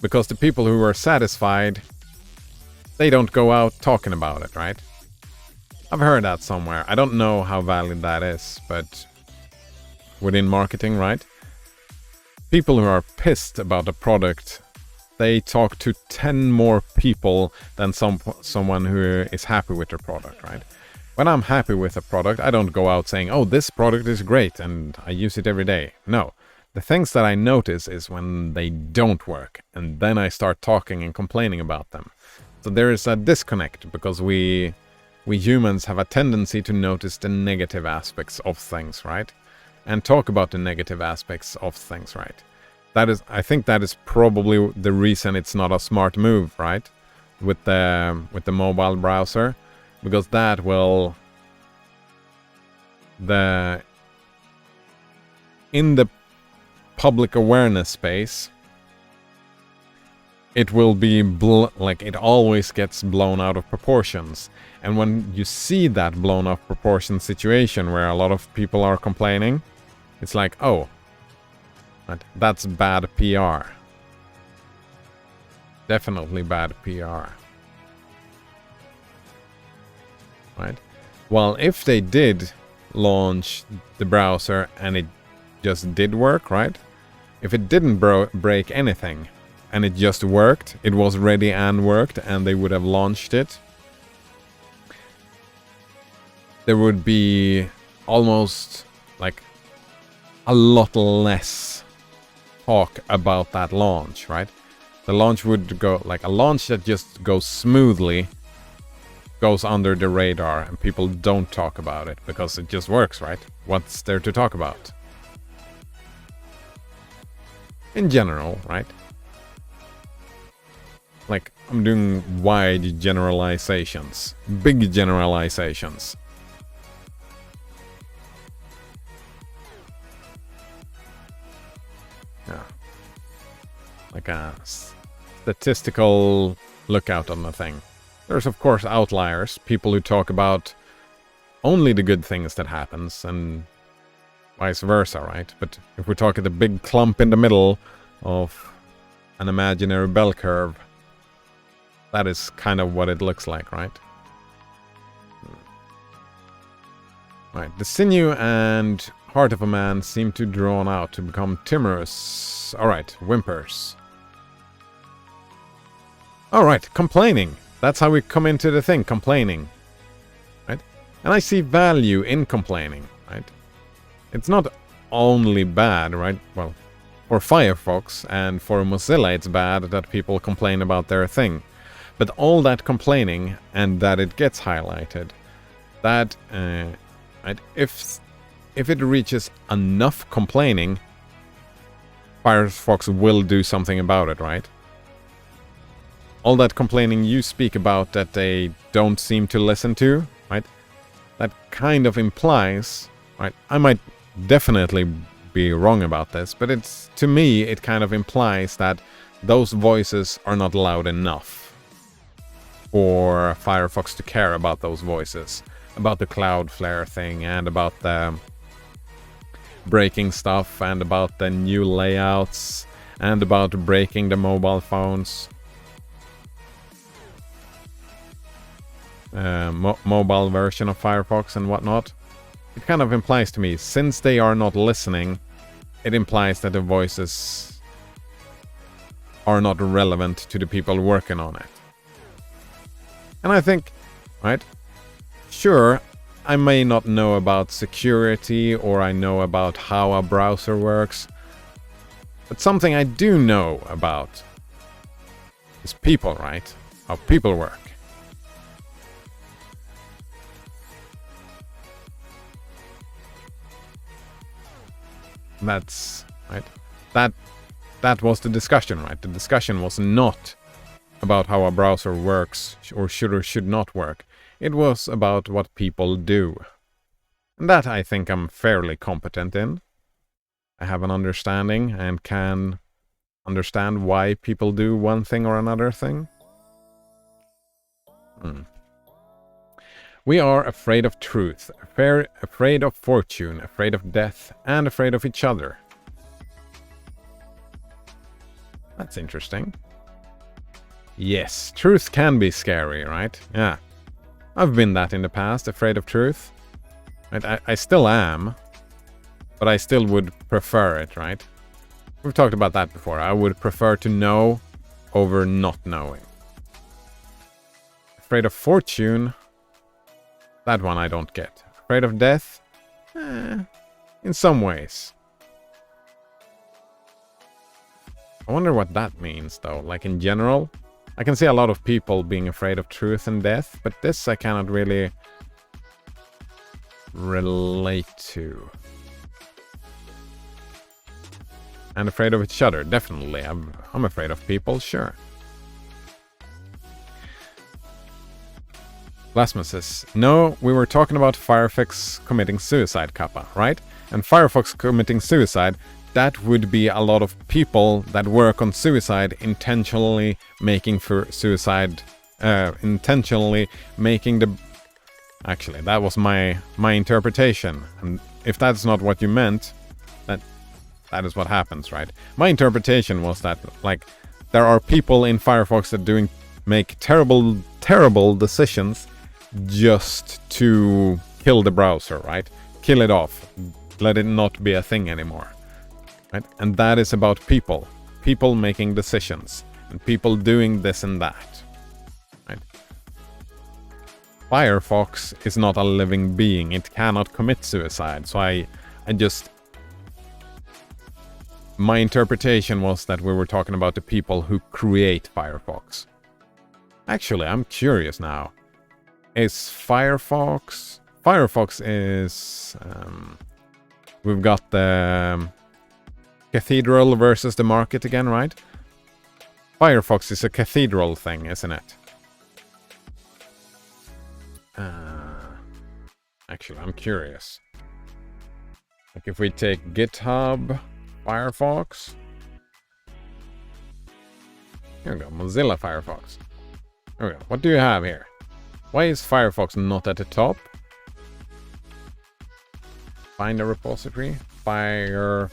Because the people who were satisfied, they don't go out talking about it, right? I've heard that somewhere. I don't know how valid that is, but within marketing, right? People who are pissed about a product, they talk to 10 more people than someone who is happy with their product, right? When I'm happy with a product, I don't go out saying, oh, this product is great and I use it every day. No. The things that I notice is when they don't work, and then I start talking and complaining about them. So there is a disconnect, because we humans have a tendency to notice the negative aspects of things, right? And talk about the negative aspects of things, right? I think that is probably the reason it's not a smart move, right? With the mobile browser, because that will in the public awareness space, it will be like it always gets blown out of proportions. And when you see that blown out proportion situation where a lot of people are complaining, it's like, oh, that's bad PR. Definitely bad PR. Right? Well, if they did launch the browser and it just did work, right? If it didn't break anything and it just worked, it was ready and worked, and they would have launched it, there would be almost like a lot less talk about that launch, right? The launch would go like a launch that just goes smoothly, goes under the radar, and people don't talk about it because it just works, right? What's there to talk about? In general, right? Like, I'm doing wide generalizations, big generalizations. Yeah. Like a statistical lookout on the thing. There's of course outliers, people who talk about only the good things that happens and vice versa, right? But if we talk at the big clump in the middle of an imaginary bell curve, that is kind of what it looks like, right? Right, the sinew and heart of a man seem to drawn out to become timorous. Alright, whimpers. Alright, complaining. That's how we come into the thing, complaining. Right? And I see value in complaining, right? It's not only bad, right? Well, for Firefox and for Mozilla it's bad that people complain about their thing. But all that complaining and that it gets highlighted, that, right, if it reaches enough complaining, Firefox will do something about it, right? All that complaining you speak about that they don't seem to listen to, right? That kind of implies, right? I might definitely be wrong about this, but it's, to me, it kind of implies that those voices are not loud enough for Firefox to care about those voices, about the Cloudflare thing, and about the breaking stuff, and about the new layouts, and about breaking the mobile phones. Mobile version of Firefox and whatnot. It kind of implies to me, since they are not listening, it implies that the voices are not relevant to the people working on it. And I think, right, sure, I may not know about security or I know about how a browser works, but something I do know about is people, right? How people work. That's right. That was the discussion, right? The discussion was not about how a browser works or should not work. It was about what people do. And that I think I'm fairly competent in. I have an understanding and can understand why people do one thing or another thing. We are afraid of truth, afraid of fortune, afraid of death, and afraid of each other. That's interesting. Yes, truth can be scary, right? Yeah. I've been that in the past, afraid of truth. Right? I still am, but I still would prefer it, right? We've talked about that before. I would prefer to know over not knowing. Afraid of fortune, that one I don't get. Afraid of death? In some ways. I wonder what that means, though. Like, in general, I can see a lot of people being afraid of truth and death, but this I cannot really relate to. And afraid of each other, definitely. I'm afraid of people, sure. Plasma says, no, we were talking about Firefox committing suicide, Kappa, right? And Firefox committing suicide, that would be a lot of people that work on suicide intentionally making for suicide, intentionally making the... Actually, that was my interpretation. And if that's not what you meant, that is what happens, right? My interpretation was that, like, there are people in Firefox that make terrible decisions just to kill the browser, right? Kill it off. Let it not be a thing anymore. Right? And that is about people. People making decisions. And people doing this and that. Right? Firefox is not a living being. It cannot commit suicide. So I just... My interpretation was that we were talking about the people who create Firefox. Actually, I'm curious now. Is Firefox... Firefox is... we've got the cathedral versus the market again, right? Firefox is a cathedral thing, isn't it? Actually, I'm curious. Like if we take GitHub, Firefox. Here we go, Mozilla Firefox. Here we go. What do you have here? Why is Firefox not at the top? Find a repository. Firefox.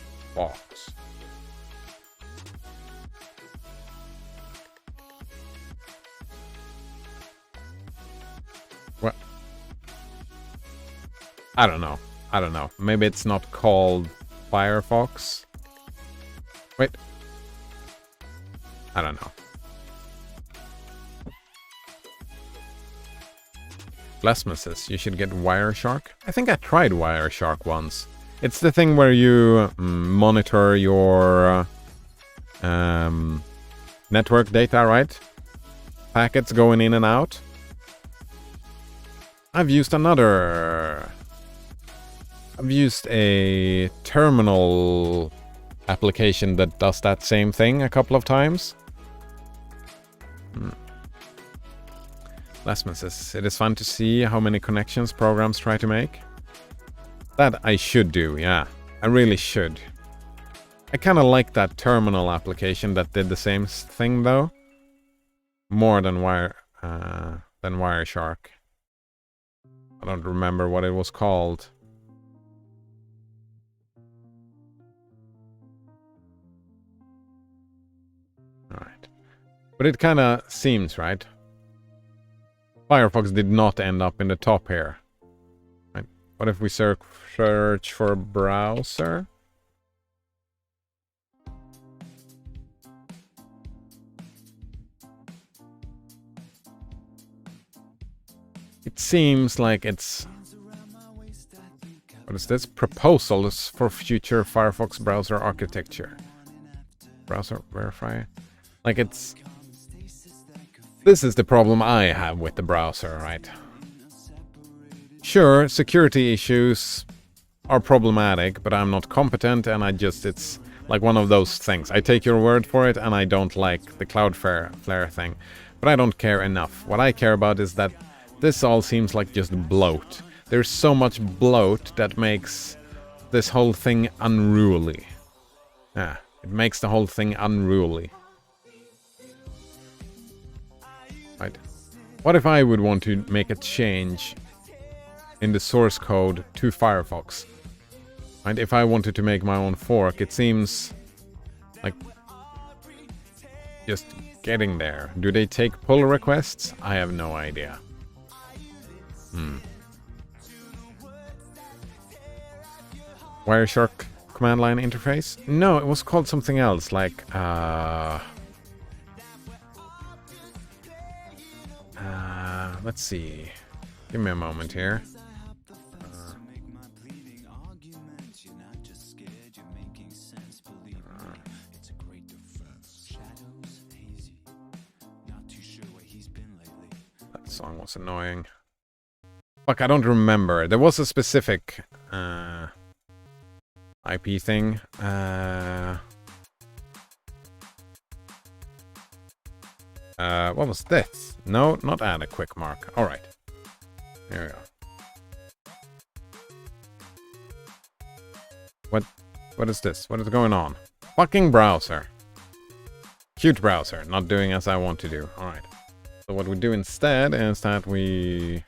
What? I don't know. Maybe it's not called Firefox. Wait. I don't know. Plasma says you should get Wireshark. I think I tried Wireshark once. It's the thing where you monitor your network data, right? Packets going in and out. I've used a terminal application that does that same thing a couple of times. Lastman says, it is fun to see how many connections programs try to make. That I should do, yeah. I really should. I kind of like that terminal application that did the same thing, though. More than Wireshark. I don't remember what it was called. Alright. But it kind of seems, right? Firefox did not end up in the top here. Right. What if we search for browser? It seems like it's... What is this? Proposals for future Firefox browser architecture. Browser verify. Like it's... This is the problem I have with the browser, right? Sure, security issues are problematic, but I'm not competent and it's like one of those things. I take your word for it and I don't like the Cloudflare thing. But I don't care enough. What I care about is that this all seems like just bloat. There's so much bloat that makes this whole thing unruly. Yeah, it makes the whole thing unruly. Right. What if I would want to make a change in the source code to Firefox? Right? If I wanted to make my own fork, it seems like just getting there. Do they take pull requests? I have no idea. Wireshark command line interface? No, it was called something else, like let's see. Give me a moment here. song was annoying. Fuck, I don't remember. There was a specific IP thing. What was this? No, not add a quick mark. Alright. There we go. What is this? What is going on? Fucking browser. Cute browser. Not doing as I want to do. Alright. So what we do instead is that we...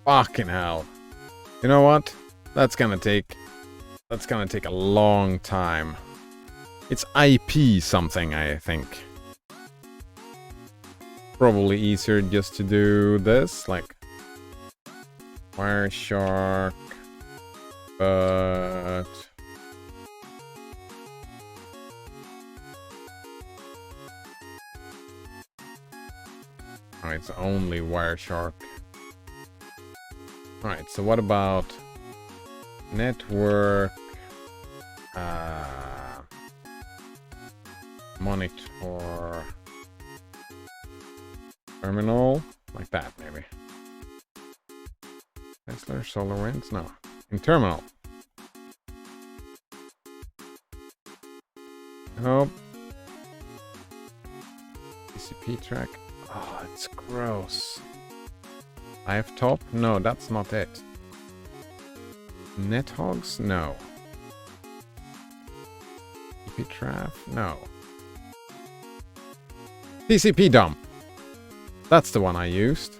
Fucking hell. You know what? That's gonna take a long time. It's IP something, I think. Probably easier just to do this, like Wireshark, but oh, it's only Wireshark. Alright, so what about network monitor terminal? Like that, maybe. Tesla, SolarWinds? No. In terminal. Nope. TCP track. Oh, it's gross. Live top? No, that's not it. NetHogs? No. TCP trap? No. TCP dump. That's the one I used.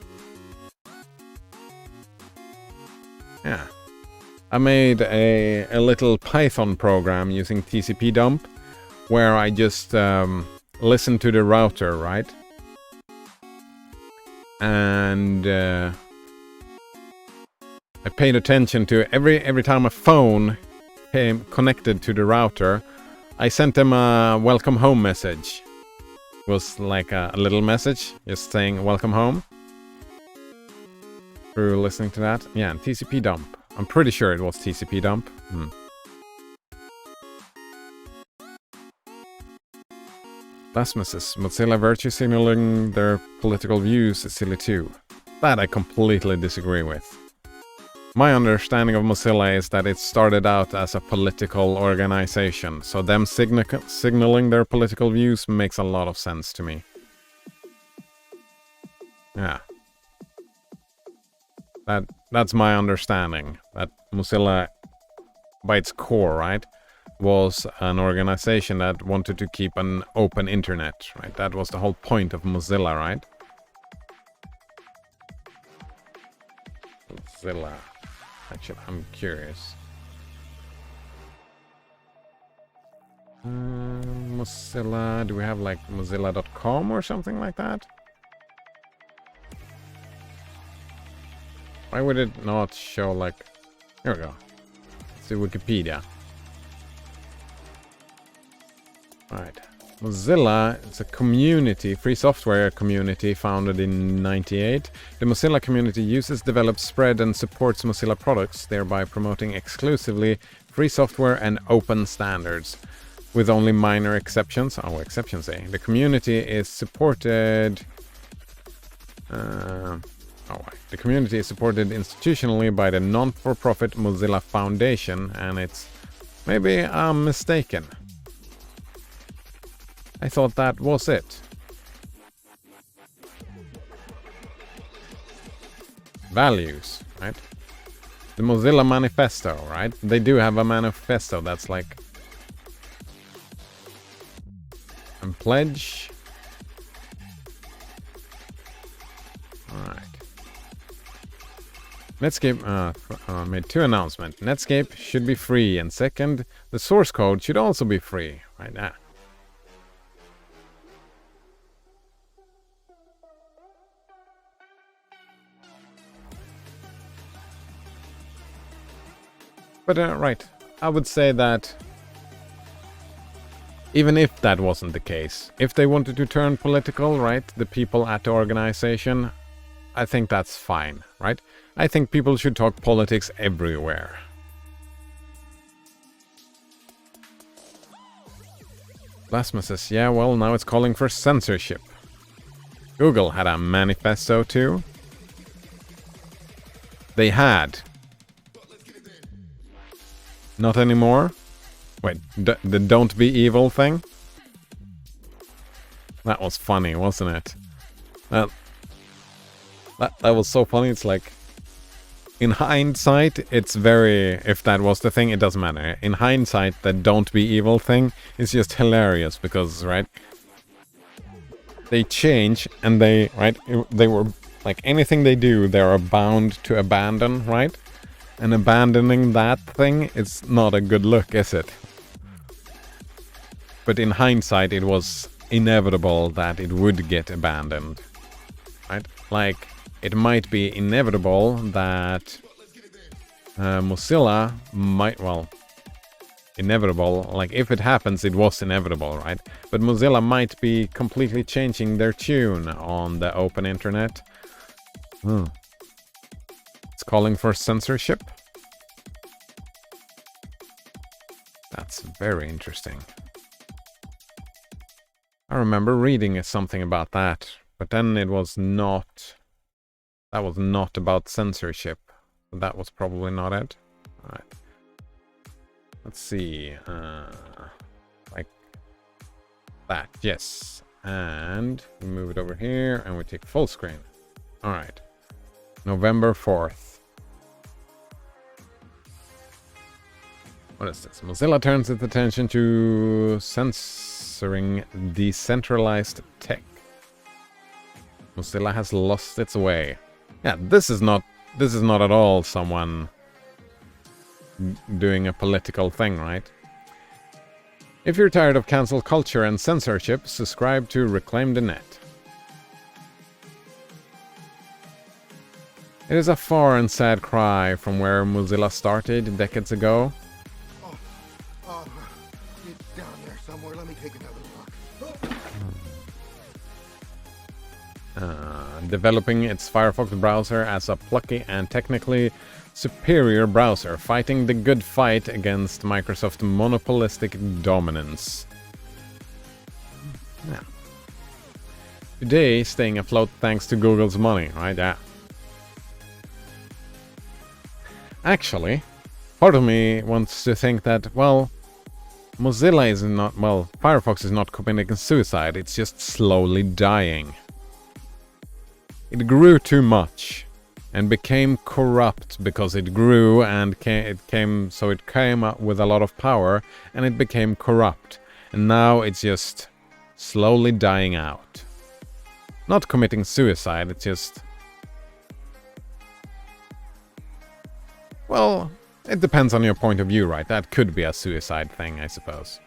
Yeah. I made a little Python program using TCP dump where I just listen to the router, right? And I paid attention to every time a phone came connected to the router, I sent them a welcome home message. It was like a little message just saying welcome home. Through listening to that. Yeah, and TCP dump. I'm pretty sure it was TCP dump. Blasphemous. Mozilla virtue signaling their political views is silly too. That I completely disagree with. My understanding of Mozilla is that it started out as a political organization, so them signaling their political views makes a lot of sense to me. Yeah. That's my understanding. That Mozilla, by its core, right, was an organization that wanted to keep an open internet, right? That was the whole point of Mozilla, right? Mozilla. Actually, I'm curious. Mozilla, do we have like Mozilla.com or something like that? Why would it not show like... Here we go. Let's see Wikipedia. Alright. Mozilla is a community, free software community founded in 1998. The Mozilla community uses, develops, spreads and supports Mozilla products, thereby promoting exclusively free software and open standards. With only minor exceptions. Oh, exceptions, eh? The community is supported... The community is supported institutionally by the non-for-profit Mozilla Foundation, and it's... Maybe I'm mistaken. I thought that was it. Values, right? The Mozilla Manifesto, right? They do have a manifesto that's like... And pledge. Alright. Netscape made two announcements. Netscape should be free, and second, the source code should also be free. Right now. But right, I would say that even if that wasn't the case, if they wanted to turn political, right, the people at the organization, I think that's fine, right? I think people should talk politics everywhere. Blasphemous says, yeah, well, now it's calling for censorship. Google had a manifesto too. They had. Not anymore? Wait, the don't be evil thing? That was funny, wasn't it? That was so funny. It's like, in hindsight, it's very... If that was the thing, it doesn't matter. In hindsight, the don't be evil thing is just hilarious because, right? They change and they, right? They were... Like, anything they do, they are bound to abandon, right? And abandoning that thing is not a good look, is it? But in hindsight, it was inevitable that it would get abandoned, right? Like, it might be inevitable that Mozilla might, well, inevitable, like if it happens, it was inevitable, right? But Mozilla might be completely changing their tune on the open internet. It's calling for censorship. That's very interesting. I remember reading something about that, but then it was not... That was not about censorship. That was probably not it. Alright. Let's see. Like that, yes. And we move it over here and we take full screen. Alright. November 4th. What is this? Mozilla turns its attention to censoring decentralized tech. Mozilla has lost its way. Yeah, this is not at all someone doing a political thing, right? If you're tired of cancel culture and censorship, subscribe to Reclaim the Net. It is a far and sad cry from where Mozilla started decades ago. It's down there somewhere. Let me take another look. Developing its Firefox browser as a plucky and technically superior browser, fighting the good fight against Microsoft's monopolistic dominance. Yeah. Today, staying afloat thanks to Google's money, right? Yeah. Actually, part of me wants to think that, well, Mozilla is not, well, Firefox is not committing suicide, it's just slowly dying. It grew too much and became corrupt because it grew and it came up with a lot of power and it became corrupt. And now it's just slowly dying out. Not committing suicide, it's just... Well, it depends on your point of view, right? That could be a suicide thing, I suppose.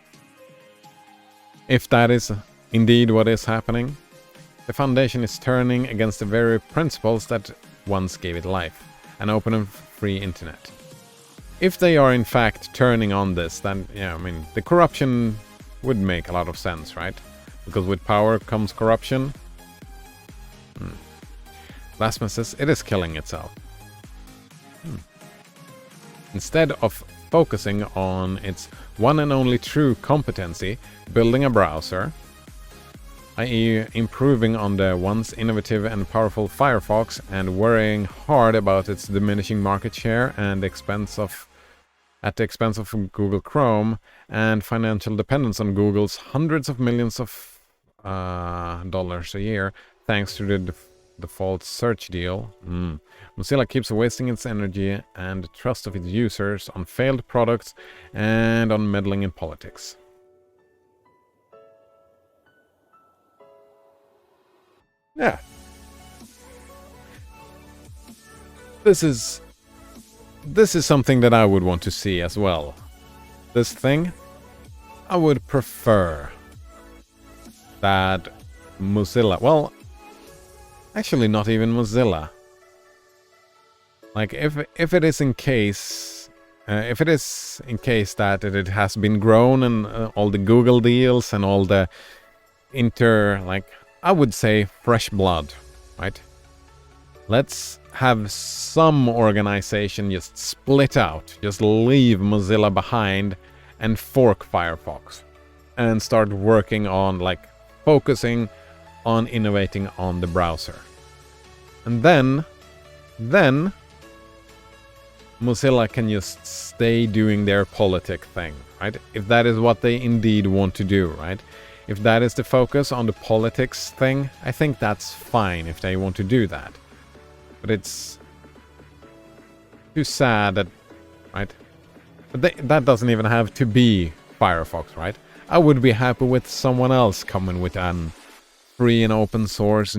If that is indeed what is happening, the Foundation is turning against the very principles that once gave it life, an open and free internet. If they are in fact turning on this, then, yeah, I mean, the corruption would make a lot of sense, right? Because with power comes corruption. Blasphemous says it is killing itself. Instead of focusing on its one and only true competency, building a browser, i.e. improving on the once innovative and powerful Firefox and worrying hard about its diminishing market share and at the expense of Google Chrome and financial dependence on Google's hundreds of millions of dollars a year thanks to the default search deal. Mozilla keeps wasting its energy and the trust of its users on failed products and on meddling in politics. Yeah. This is something that I would want to see as well. This thing, I would prefer that Mozilla, well, actually not even Mozilla. Like if it is in case if it is in case that it has been grown and all the Google deals and all the I would say fresh blood, right? Let's have some organization just split out, just leave Mozilla behind and fork Firefox and start working on focusing on innovating on the browser. And then Mozilla can just stay doing their politic thing, right? If that is what they indeed want to do, right? If that is the focus on the politics thing, I think that's fine if they want to do that. But it's too sad that, right? But that doesn't even have to be Firefox, right? I would be happy with someone else coming with an free and open source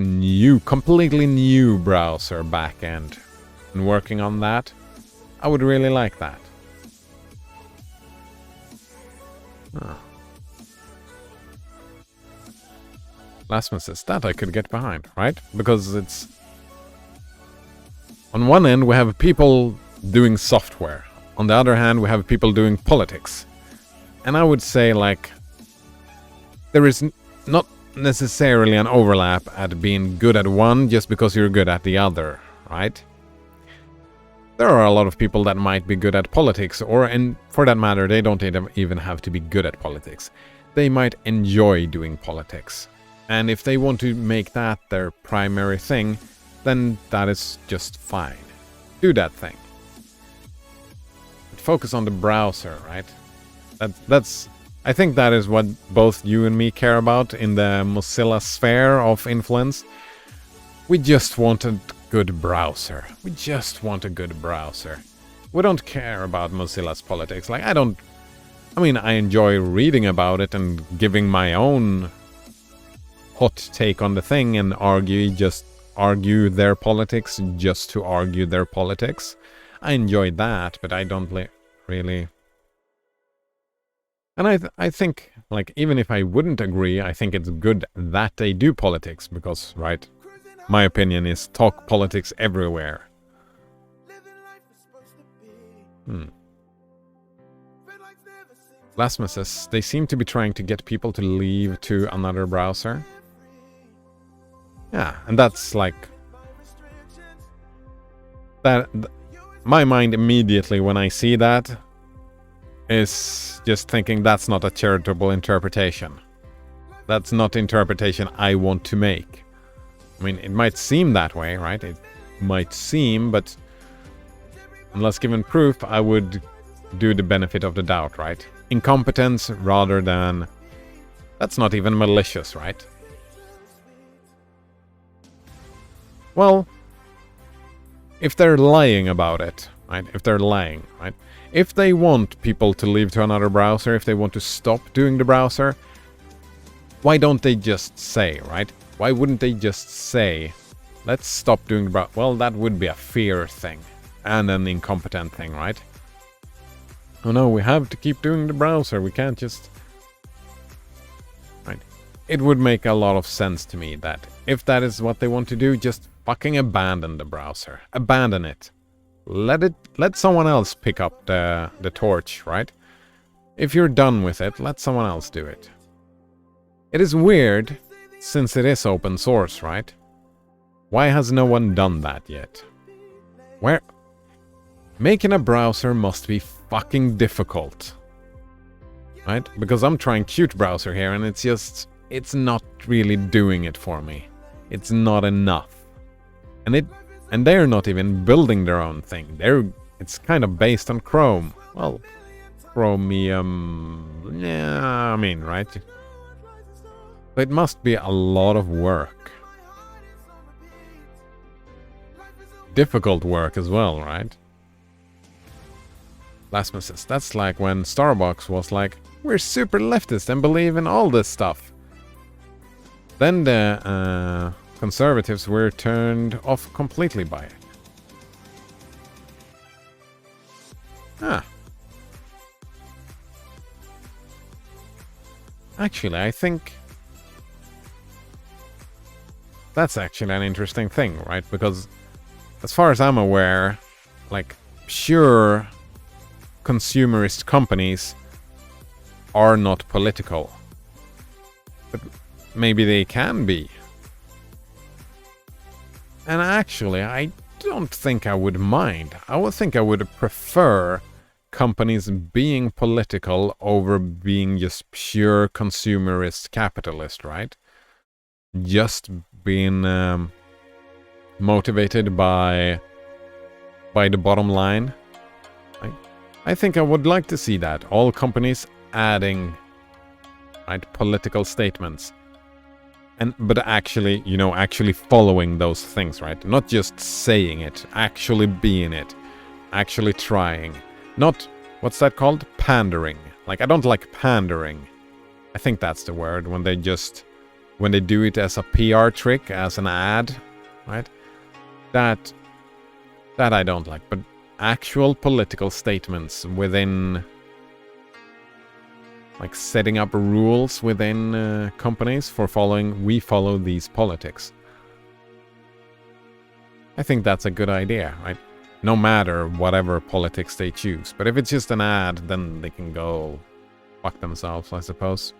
completely new browser backend and working on that. I would really like that. Oh. Lastman says that I could get behind, right? Because it's... On one end, we have people doing software. On the other hand, we have people doing politics. And I would say, there is not necessarily an overlap at being good at one just because you're good at the other, right? There are a lot of people that might be good at politics, and for that matter, they don't even have to be good at politics. They might enjoy doing politics. And if they want to make that their primary thing, then that is just fine. Do that thing. But focus on the browser, right? I think that is what both you and me care about in the Mozilla sphere of influence. We just want a good browser. We just want a good browser. We don't care about Mozilla's politics. I enjoy reading about it and giving my own hot take on the thing and argue their politics just to argue their politics. I enjoy that, but I don't really... And I think, even if I wouldn't agree, I think it's good that they do politics, because, right, my opinion is talk politics everywhere. Lasma says, they seem to be trying to get people to leave to another browser. Yeah, and that's my mind immediately when I see that is just thinking that's not a charitable interpretation. That's not the interpretation I want to make. I mean, it might seem that way, right? It might seem, but unless given proof, I would do the benefit of the doubt, right? Incompetence rather than... That's not even malicious, right? Well, if they're lying about it, right? If they're lying, right? If they want people to leave to another browser, if they want to stop doing the browser, why don't they just say, right? Why wouldn't they just say, let's stop doing the browser? Well, that would be a fear thing and an incompetent thing, right? Oh no, we have to keep doing the browser. We can't just... Right? It would make a lot of sense to me that if that is what they want to do, just fucking abandon the browser. Abandon it. Let someone else pick up the torch, right? If you're done with it, let someone else do it. It is weird, since it is open source, right? Why has no one done that yet? Making a browser must be fucking difficult. Right? Because I'm trying Qt browser here and it's not really doing it for me. It's not enough. And they're not even building their own thing. It's kind of based on Chrome. Well, Chromium... Yeah, I mean, right? It must be a lot of work. Difficult work as well, right? Lasmus says, that's like when Starbucks was like, we're super leftist and believe in all this stuff. Then the conservatives were turned off completely by it. Actually, I think that's actually an interesting thing, right? Because as far as I'm aware, like pure consumerist companies are not political. But maybe they can be. And actually, I don't think I would mind. I would think I would prefer companies being political over being just pure consumerist capitalist, right? Just being motivated by the bottom line. I think I would like to see that. All companies adding, right, political statements. But actually, actually following those things, right? Not just saying it, actually being it, actually trying. Not, what's that called? Pandering. Like, I don't like pandering. I think that's the word, when they do it as a PR trick, as an ad, right? That I don't like. But actual political statements within, like, setting up rules within companies for we follow these politics. I think that's a good idea, right? No matter whatever politics they choose. But if it's just an ad, then they can go fuck themselves, I suppose.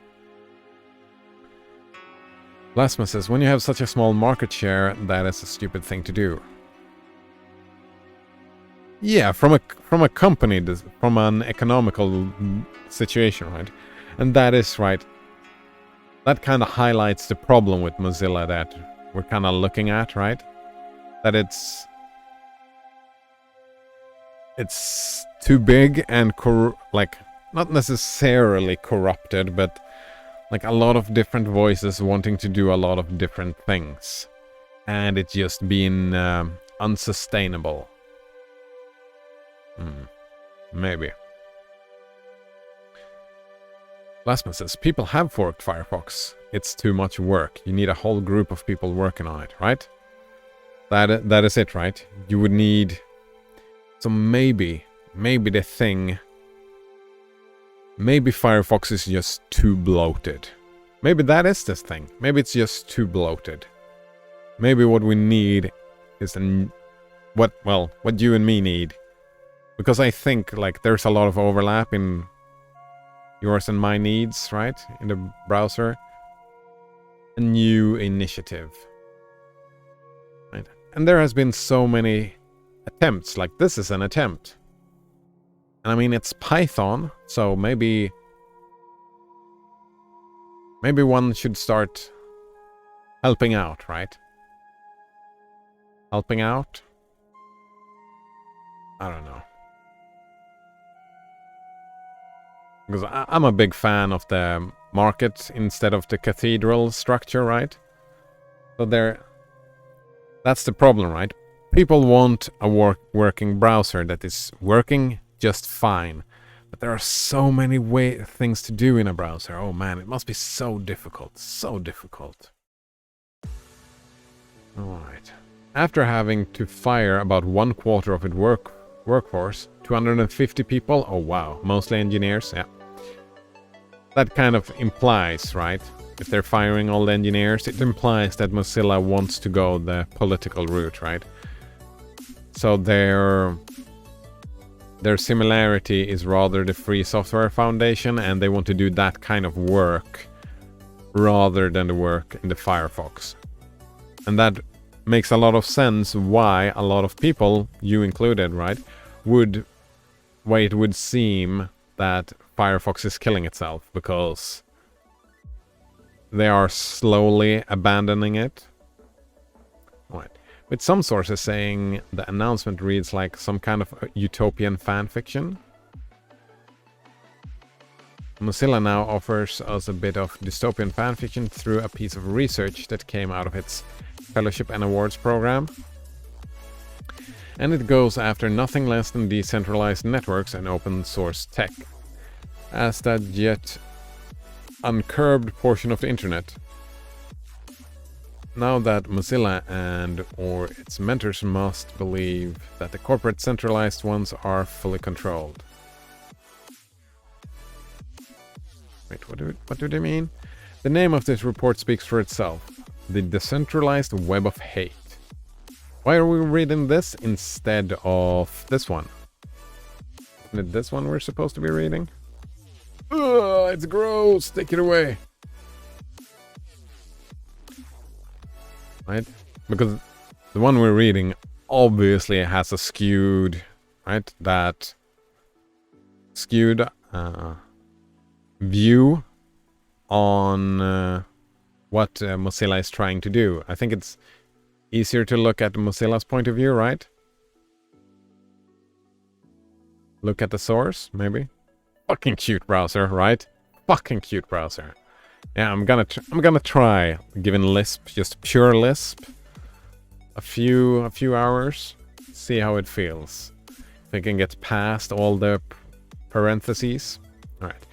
Lasma says, when you have such a small market share, that is a stupid thing to do. Yeah, from a company, from an economical situation, right? And that is right. That kind of highlights the problem with Mozilla that we're kind of looking at, right? That it's too big and like, not necessarily corrupted, but like a lot of different voices wanting to do a lot of different things, and it's just being unsustainable. Maybe. Lasma says, people have forked Firefox. It's too much work. You need a whole group of people working on it, right? That is it, right? You would need... So maybe the thing... Maybe Firefox is just too bloated. Maybe that is this thing. Maybe it's just too bloated. Maybe what we need is what you and me need. Because I think, like, there's a lot of overlap in yours and my needs, right? In the browser. A new initiative. Right? And there has been so many attempts. Like, this is an attempt. And I mean, it's Python, so maybe one should start helping out, right? Helping out? I don't know. Because I'm a big fan of the market instead of the cathedral structure, right? So that's the problem, right? People want a working browser that is working just fine. But there are so many things to do in a browser. Oh man, it must be so difficult. So difficult. Alright. After having to fire about 1/4 of its workforce, 250 people, oh wow, mostly engineers, yeah. That kind of implies, right? If they're firing all the engineers, it implies that Mozilla wants to go the political route, right? So their similarity is rather the Free Software Foundation, and they want to do that kind of work rather than the work in the Firefox. And that makes a lot of sense why a lot of people, you included, right, why it would seem that Firefox is killing itself, because they are slowly abandoning it. Right. With some sources saying the announcement reads like some kind of utopian fan fiction. Mozilla now offers us a bit of dystopian fan fiction through a piece of research that came out of its Fellowship and Awards program. And it goes after nothing less than decentralized networks and open source tech, as that yet uncurbed portion of the internet. Now that Mozilla or its mentors must believe that the corporate centralized ones are fully controlled. Wait, what do they mean? The name of this report speaks for itself. The Decentralized Web of Hate. Why are we reading this instead of this one? Isn't it this one we're supposed to be reading? Ugh, it's gross. Take it away. Right? Because the one we're reading obviously has a skewed, right? That skewed view on what Mozilla is trying to do. I think it's easier to look at Mozilla's point of view, right? Look at the source, maybe. Fucking cute browser, right? Fucking cute browser. Yeah, I'm gonna try giving Lisp, just pure Lisp, a few hours. See how it feels. If I can get past all the parentheses. All right.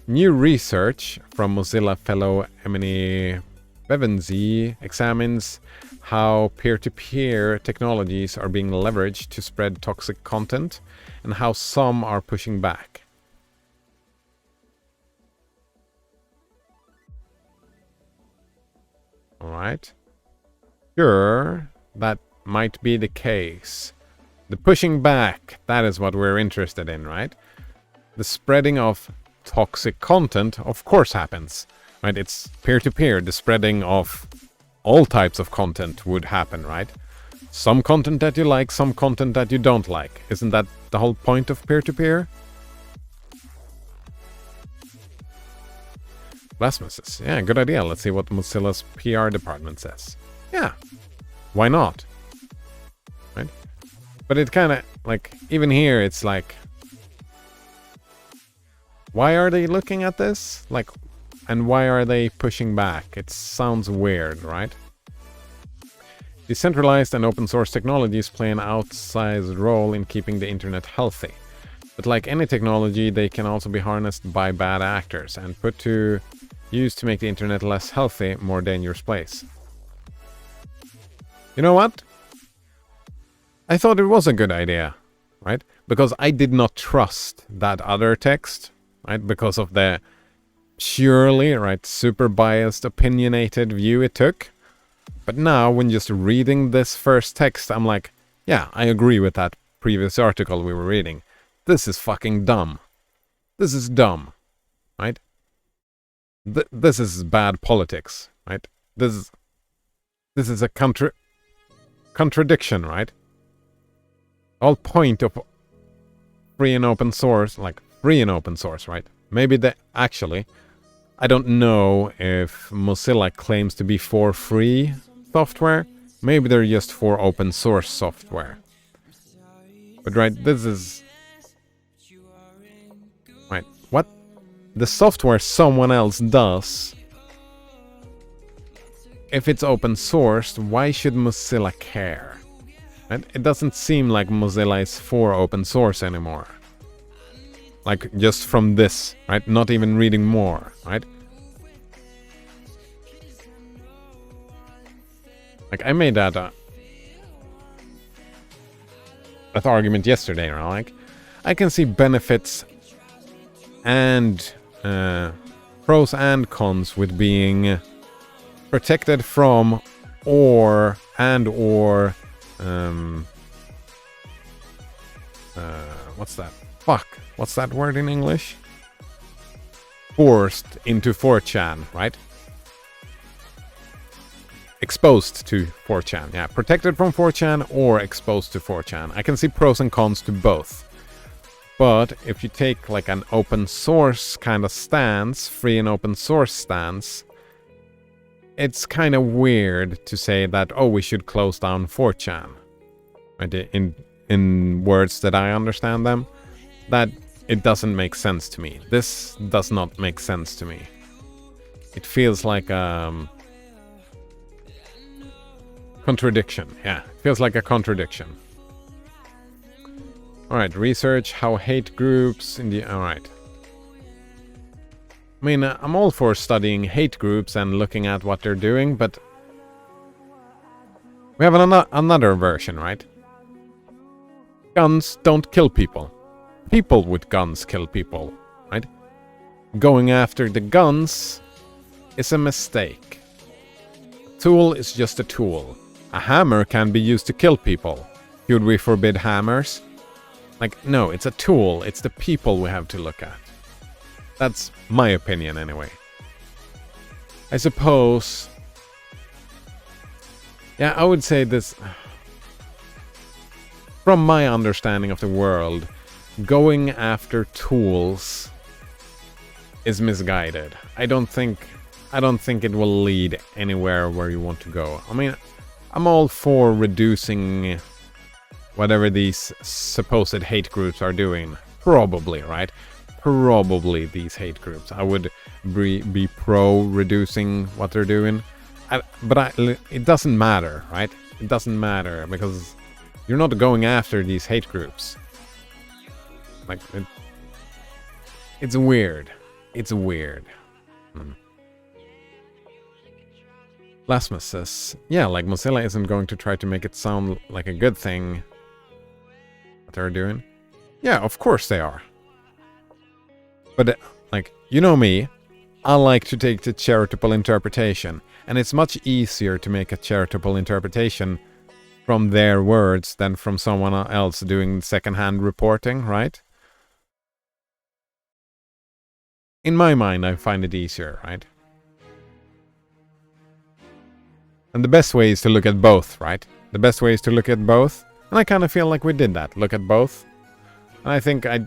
New research from Mozilla fellow Emily Bevenzi examines how peer-to-peer technologies are being leveraged to spread toxic content and how some are pushing back. All right. Sure, that might be the case. The pushing back, that is what we're interested in, right? The spreading of toxic content, of course, happens, right? It's peer-to-peer. The spreading of all types of content would happen, right? Some content that you like, some content that you don't like. Isn't that the whole point of peer-to-peer? Blasphemous. Yeah, good idea. Let's see what Mozilla's PR department says. Yeah, why not? Right? But it kind of, like, even here, it's like, why are they looking at this? Like, and why are they pushing back? It sounds weird, right? Decentralized and open source technologies play an outsized role in keeping the internet healthy. But like any technology, they can also be harnessed by bad actors and put to use to make the internet less healthy, more dangerous place. You know what? I thought it was a good idea, right? Because I did not trust that other text, right? Because of the purely, right, super biased, opinionated view it took. But now, when just reading this first text, I'm like, yeah, I agree with that previous article we were reading. This is fucking dumb. This is dumb, right? This is bad politics, right? This is a contradiction, right? Whole point of free and open source, like free and open source, right? Maybe actually, I don't know if Mozilla claims to be for free software. Maybe they're just for open source software. But right, this is... Right, what? The software someone else does, if it's open sourced, why should Mozilla care? Right? It doesn't seem like Mozilla is for open source anymore. Like, just from this, right? Not even reading more, right? Like, I made that argument yesterday, right? Like, I can see benefits and pros and cons with being protected from or what's that? Fuck. What's that word in English? Forced into 4chan, right? Exposed to 4chan. Yeah, protected from 4chan or exposed to 4chan. I can see pros and cons to both. But if you take like an open source kind of stance, free and open source stance, it's kind of weird to say that, oh, we should close down 4chan. Right? In words that I understand them, that it doesn't make sense to me. This does not make sense to me. It feels like contradiction. Yeah, it feels like a contradiction. Alright, research how hate groups in the... Alright. I mean, I'm all for studying hate groups and looking at what they're doing, but... we have another version, right? Guns don't kill people. People with guns kill people, right? Going after the guns is a mistake. A tool is just a tool. A hammer can be used to kill people. Should we forbid hammers? Like, no, it's a tool. It's the people we have to look at. That's my opinion, anyway. I suppose... Yeah, I would say this... From my understanding of the world, going after tools is misguided. I don't think it will lead anywhere where you want to go. I mean, I'm all for reducing whatever these supposed hate groups are doing. Probably, right? Probably these hate groups. I would be pro reducing what they're doing. But it doesn't matter, right? It doesn't matter because you're not going after these hate groups. Like, it's weird. It's weird. Blasmus says, yeah, like Mozilla isn't going to try to make it sound like a good thing. What they're doing? Yeah, of course they are. But, like, you know me, I like to take the charitable interpretation. And it's much easier to make a charitable interpretation from their words than from someone else doing second-hand reporting, right? In my mind, I find it easier, right? And the best way is to look at both, right? The best way is to look at both. And I kind of feel like we did that. Look at both. And I think I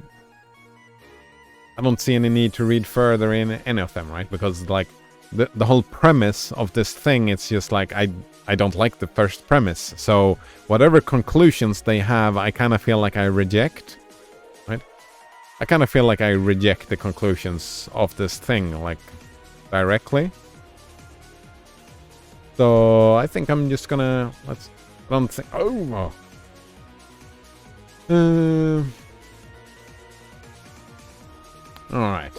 don't see any need to read further in any of them, right? Because, like, the whole premise of this thing, it's just like, I don't like the first premise. So whatever conclusions they have, I kind of feel like I reject, right? I kind of feel like I reject the conclusions of this thing, like, directly. So I think I'm just gonna, alright.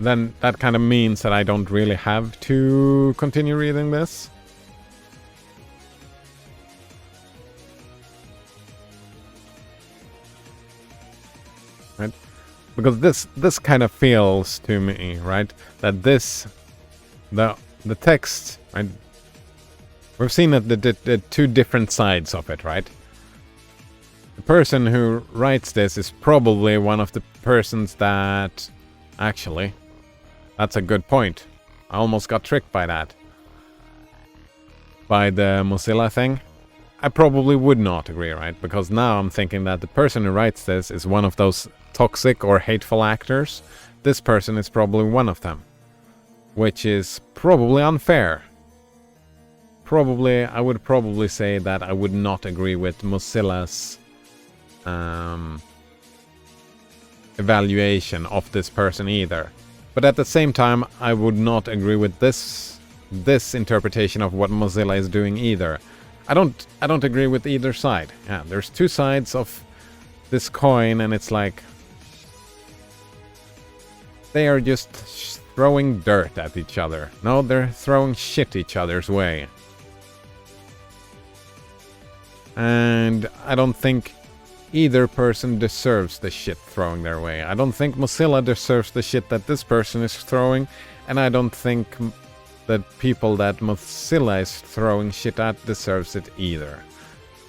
Then that kind of means that I don't really have to continue reading this. Right? Because this kind of feels to me, right, that the text, right, we've seen that the two different sides of it, right? The person who writes this is probably one of the persons that... Actually, that's a good point. I almost got tricked by that. By the Mozilla thing. I probably would not agree, right? Because now I'm thinking that the person who writes this is one of those toxic or hateful actors. This person is probably one of them. Which is probably unfair. I would probably say that I would not agree with Mozilla's evaluation of this person either. But at the same time, I would not agree with this interpretation of what Mozilla is doing either. I don't agree with either side. Yeah, there's two sides of this coin, and it's like they are just throwing dirt at each other. No, they're throwing shit each other's way. And I don't think either person deserves the shit thrown their way. I don't think Mozilla deserves the shit that this person is throwing, and I don't think the people that Mozilla is throwing shit at deserves it either.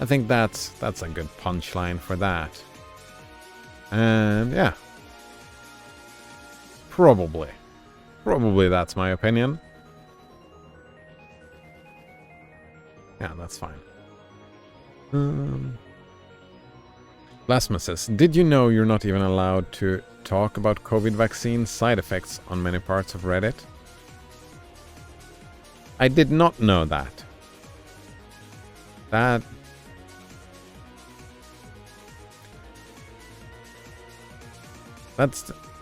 I think that's a good punchline for that. And yeah. Probably that's my opinion. Yeah, that's fine. Blasmus says, did you know you're not even allowed to talk about COVID vaccine side effects on many parts of Reddit? I did not know that.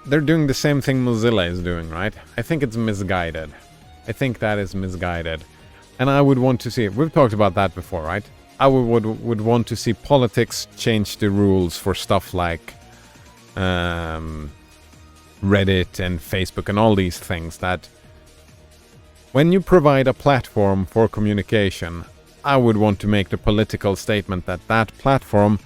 They're doing the same thing Mozilla is doing, right? I think it's misguided. I think that is misguided. And I would want to see, we've talked about that before, right? I would want to see politics change the rules for stuff like Reddit and Facebook and all these things, that when you provide a platform for communication, I would want to make the political statement that that platform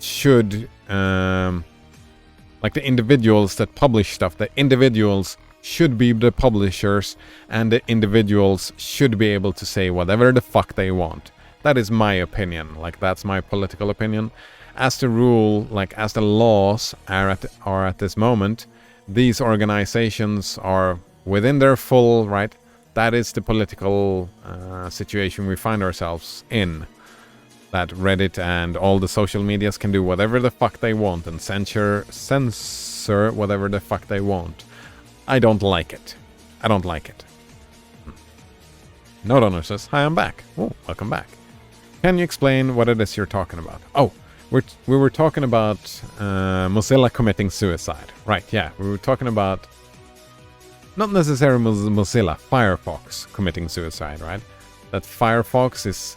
should, like the individuals that publish stuff, the individuals should be the publishers, and the individuals should be able to say whatever the fuck they want. That is my opinion. Like, that's my political opinion. As the rule, like, as the laws are at this moment, these organizations are within their full, right? That is the political situation we find ourselves in. That Reddit and all the social medias can do whatever the fuck they want and censor whatever the fuck they want. I don't like it. I don't like it. No Donor says, hi, I'm back. Oh, welcome back. Can you explain what it is you're talking about? Oh, we were talking about Mozilla committing suicide. Right, yeah. We were talking about not necessarily Mozilla, Firefox committing suicide, right? That Firefox is...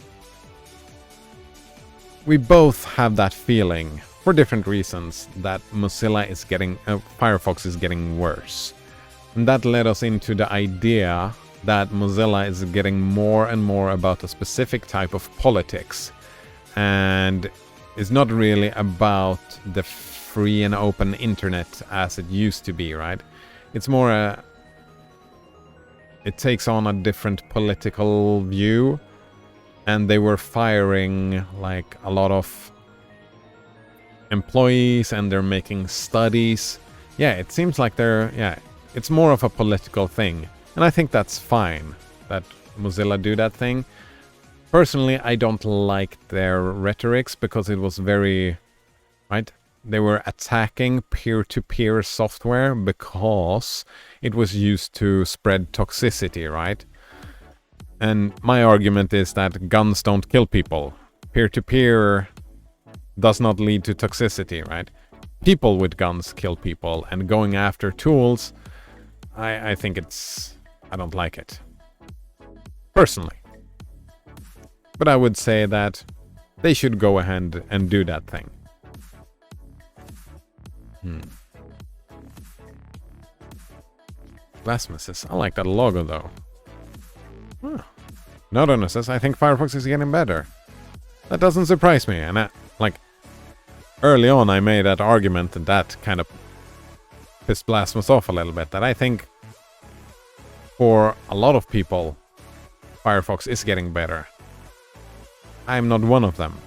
We both have that feeling, for different reasons, that Mozilla is getting... Firefox is getting worse. And that led us into the idea that Mozilla is getting more and more about a specific type of politics. And is not really about the free and open internet as it used to be, right? It's more it takes on a different political view, and they were firing like a lot of employees, and they're making studies. Yeah, it seems like it's more of a political thing, and I think that's fine that Mozilla do that thing. Personally, I don't like their rhetorics because it was very, right? They were attacking peer-to-peer software because it was used to spread toxicity, right? And my argument is that guns don't kill people. Peer-to-peer does not lead to toxicity, right? People with guns kill people, and going after tools, I think I don't like it. Personally. But I would say that they should go ahead and do that thing. Blasphemous says, I like that logo though. Huh. No Donor says, I think Firefox is getting better. That doesn't surprise me. And early on I made that argument, and that kind of pissed Blasphemous off a little bit. That I think for a lot of people, Firefox is getting better. I'm not one of them.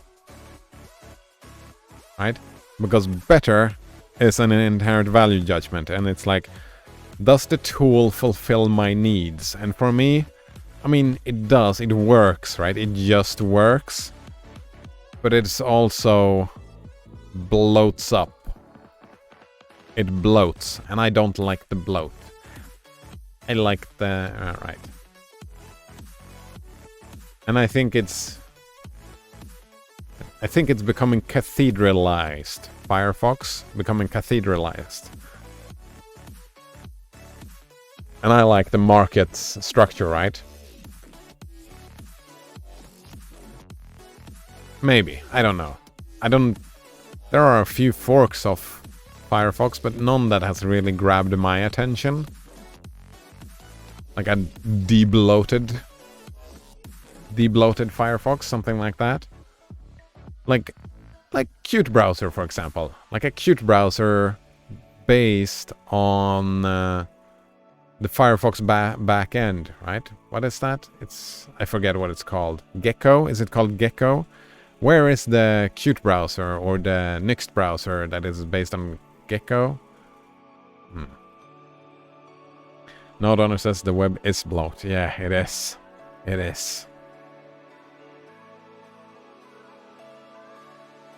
Right? Because better is an inherent value judgment, and it's like, does the tool fulfill my needs? And for me, I mean, it does, it works, right? It just works. But it's also bloats up. It bloats, and I don't like the bloat. I like the... right. And I think it's becoming cathedralized. Firefox becoming cathedralized. And I like the market structure, right? Maybe. I don't know. There are a few forks of Firefox, but none that has really grabbed my attention. Like a debloated Firefox, something like that. Like Qt browser, for example. Like a Qt browser based on the Firefox backend, right? What is that? I forget what it's called. Gecko? Is it called Gecko? Where is the Qt browser or the Next browser that is based on Gecko? No Donor says the web is blocked. Yeah, it is. It is.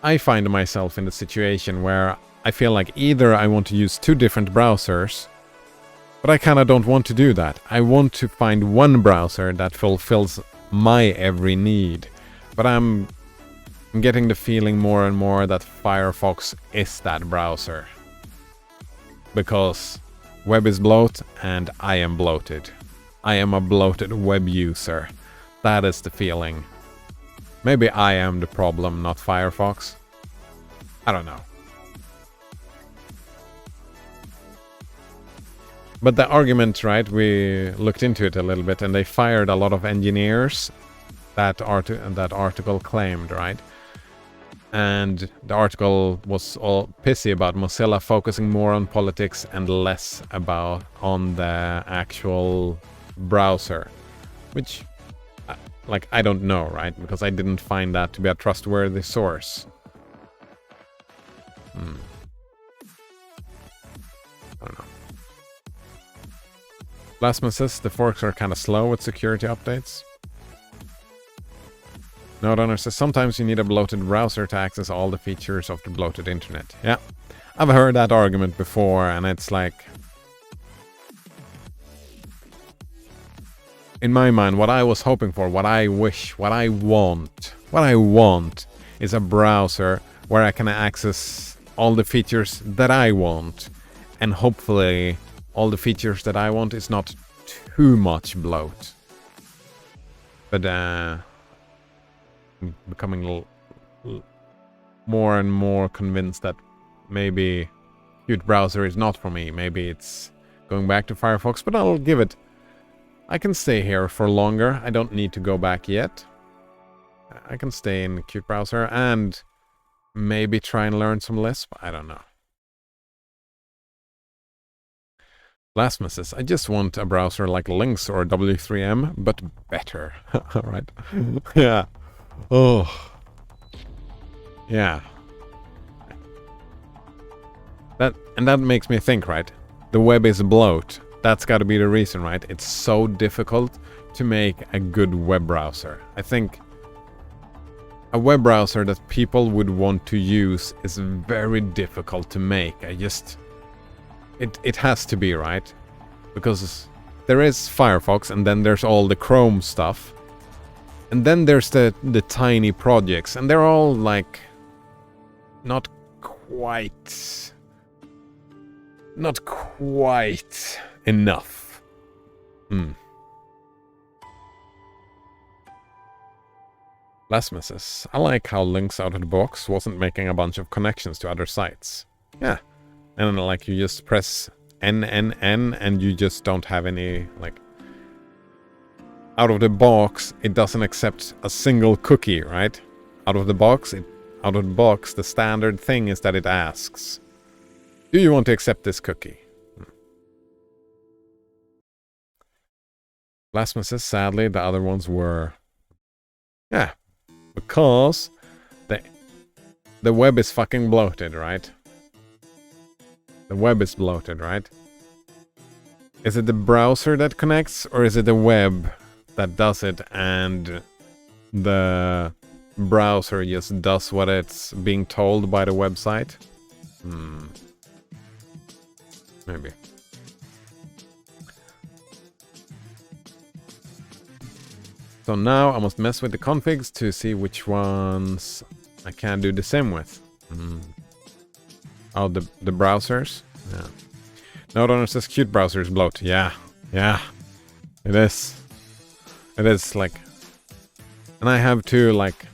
I find myself in the situation where I feel like either I want to use two different browsers, but I kind of don't want to do that. I want to find one browser that fulfills my every need. But I'm getting the feeling more and more that Firefox is that browser. Because web is bloat and I am bloated. I am a bloated web user. That is the feeling. Maybe I am the problem, not Firefox. I don't know. But the argument, right, we looked into it a little bit, and they fired a lot of engineers, that article claimed, right? And the article was all pissy about Mozilla focusing more on politics and less on the actual browser. Which like, I don't know, right? Because I didn't find that to be a trustworthy source. I don't know. Plasma says the forks are kind of slow with security updates. NodeOwner says sometimes you need a bloated browser to access all the features of the bloated internet. Yeah, I've heard that argument before, and it's like... In my mind, what I was hoping for, what I wish, what I want is a browser where I can access all the features that I want. And hopefully, all the features that I want is not too much bloat. But, I'm becoming more and more convinced that maybe Qt browser is not for me. Maybe it's going back to Firefox, but I'll give it... I can stay here for longer. I don't need to go back yet. I can stay in Qt browser and maybe try and learn some Lisp. I don't know. Blasphemous says, I just want a browser like Lynx or W3M, but better. Alright. Yeah. Oh. Yeah. That makes me think, right? The web is bloat. That's got to be the reason, right? It's so difficult to make a good web browser. I think a web browser that people would want to use is very difficult to make. It has to be, right? Because there is Firefox, and then there's all the Chrome stuff. And then there's the tiny projects, and they're all like not quite enough. Blasphemous says, I like how Lynx out of the box wasn't making a bunch of connections to other sites. Yeah. And like you just press N and you just don't have any, like, out of the box it doesn't accept a single cookie, right? Out of the box, the standard thing is that it asks, do you want to accept this cookie? Blasphemous says, sadly the other ones were... Yeah. Because the web is fucking bloated, right? The web is bloated, right? Is it the browser that connects, or is it the web that does it and the browser just does what it's being told by the website? Maybe. So now I must mess with the configs to see which ones I can do the same with. Oh, the browsers? Yeah. NodeOwner says Qt browser is bloat. Yeah. It is. It is, like... And I have to, like...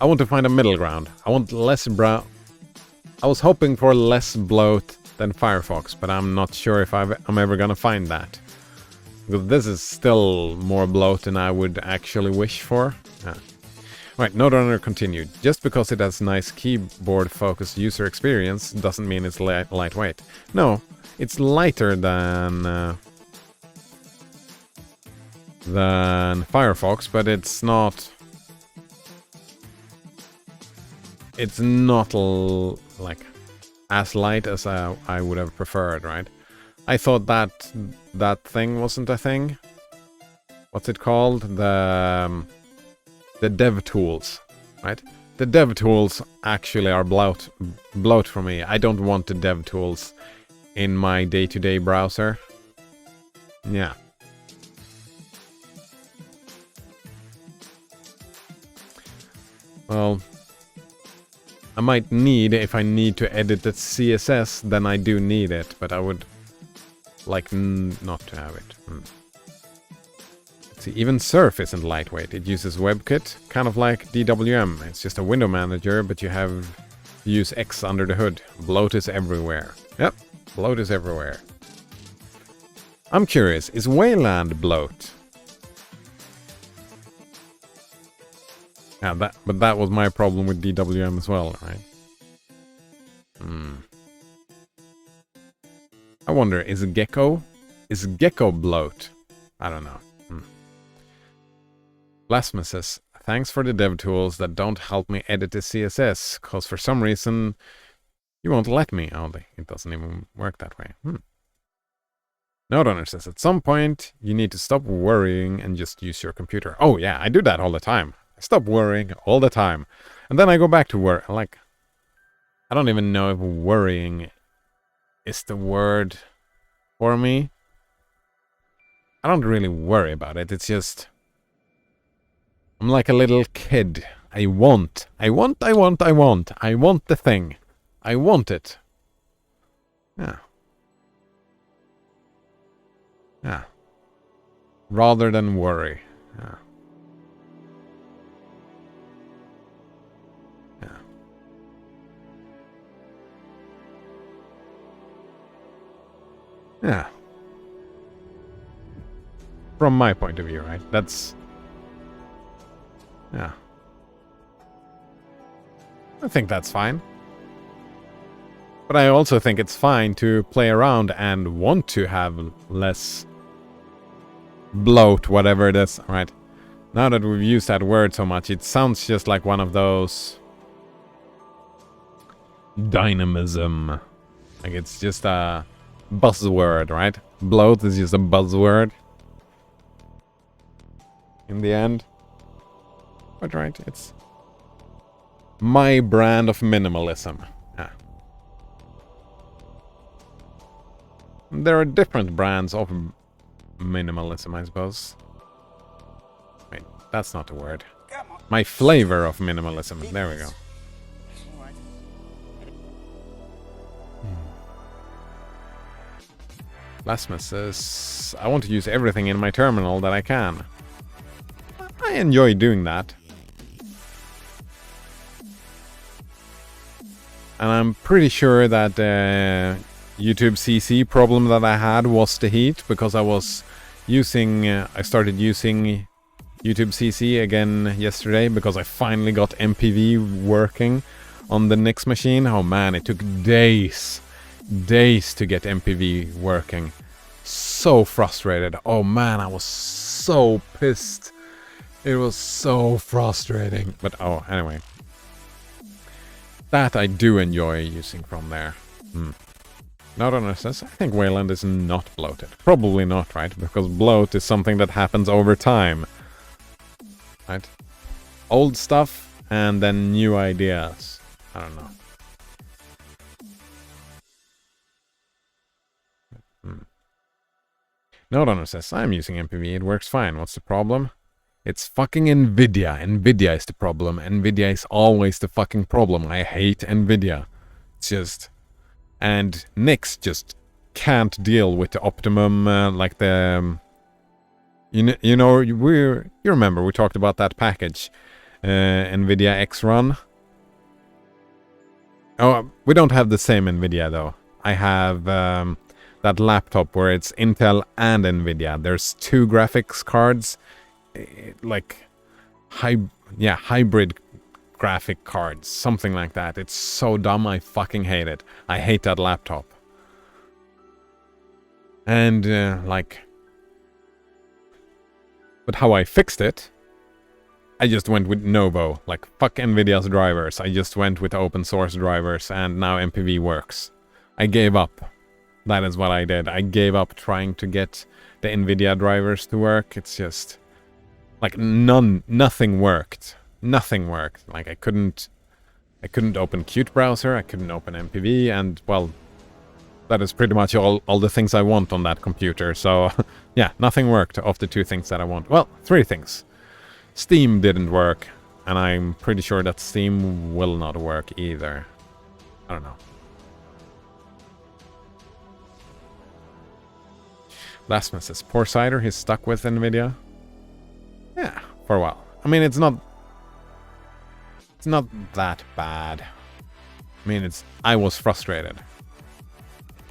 I want to find a middle ground. I want less I was hoping for less bloat than Firefox, but I'm not sure if I'm ever gonna find that. Because this is still more bloat than I would actually wish for. Yeah. Right, NodeOwner continued. Just because it has nice keyboard-focused user experience doesn't mean it's lightweight. No, it's lighter than Firefox, but it's not... It's not like as light as I would have preferred, right? I thought that thing wasn't a thing. What's it called? The dev tools, right? The dev tools actually are bloat for me. I don't want the dev tools in my day-to-day browser. Yeah. Well, I might need, if I need to edit the CSS, then I do need it, but I would like not to have it. See, even Surf isn't lightweight. It uses WebKit, kind of like DWM. It's just a window manager, but you have to use X under the hood. Bloat is everywhere. Yep, bloat is everywhere. I'm curious, is Wayland bloat? Yeah, but that was my problem with DWM as well, right? I wonder, is Gecko bloat? I don't know. Blasphemous says, thanks for the dev tools that don't help me edit the CSS, cause for some reason you won't let me. Oh, it doesn't even work that way. Node owner says, at some point you need to stop worrying and just use your computer. Oh yeah, I do that all the time. I stop worrying all the time. And then I go back to work. Like, I don't even know if worrying is the word for me. I don't really worry about it. It's just, I'm like a little kid. I want the thing. I want it. Yeah. Yeah. Rather than worry. Yeah. Yeah. Yeah. From my point of view, right? That's... Yeah. I think that's fine. But I also think it's fine to play around and want to have less bloat, whatever it is, right? Now that we've used that word so much, it sounds just like one of those... dynamism. Like it's just a buzzword, right? Bloat is just a buzzword. In the end. But right, it's my brand of minimalism. Yeah. There are different brands of minimalism, I suppose. Wait, that's not the word. My flavor of minimalism. There we go. Blasphemous says, I want to use everything in my terminal that I can. I enjoy doing that. And I'm pretty sure that the YouTube CC problem that I had was the heat, because I was using, I started using YouTube CC again yesterday because I finally got MPV working on the Nix machine. Oh man, it took days to get MPV working. So frustrated. Oh man, I was so pissed. It was so frustrating. But oh, anyway. That I do enjoy using from there. Not on SS. I think Wayland is not bloated. Probably not, right? Because bloat is something that happens over time. Right? Old stuff and then new ideas. I don't know. Node owner says, I'm using MPV, it works fine. What's the problem? It's fucking Nvidia. Nvidia is the problem. Nvidia is always the fucking problem. I hate Nvidia. It's just... And Nix just can't deal with the optimum, like the... You know, you remember we talked about that package. Nvidia X-Run. Oh, we don't have the same Nvidia though. I have that laptop where it's Intel and Nvidia. There's two graphics cards. Like hybrid graphic cards, something like that. It's so dumb, I fucking hate it. I hate that laptop. And but how I fixed it, I just went with Novo. Like, fuck Nvidia's drivers. I just went with open source drivers, and now MPV works. I gave up. That is what I did. I gave up trying to get the Nvidia drivers to work. It's just... Like, nothing worked. Nothing worked. Like, I couldn't open Qt browser, I couldn't open MPV, and, well, that is pretty much all the things I want on that computer. So, yeah, nothing worked of the two things that I want. Well, three things. Steam didn't work, and I'm pretty sure that Steam will not work either. I don't know. Blasphemous says, poor Cider, he's stuck with Nvidia. Yeah, for a while. I mean, it's not that bad. I mean, I was frustrated.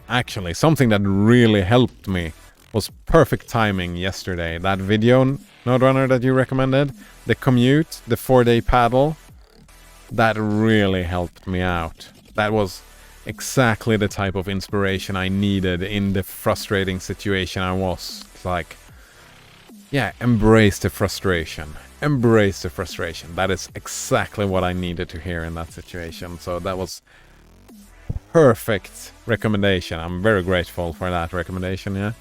Actually, something that really helped me was perfect timing yesterday. That video, Node Runner, that you recommended, the commute, the 4-day paddle, that really helped me out. That was exactly the type of inspiration I needed in the frustrating situation I was. It's like, yeah, embrace the frustration. Embrace the frustration. That is exactly what I needed to hear in that situation. So that was perfect recommendation. I'm very grateful for that recommendation, yeah.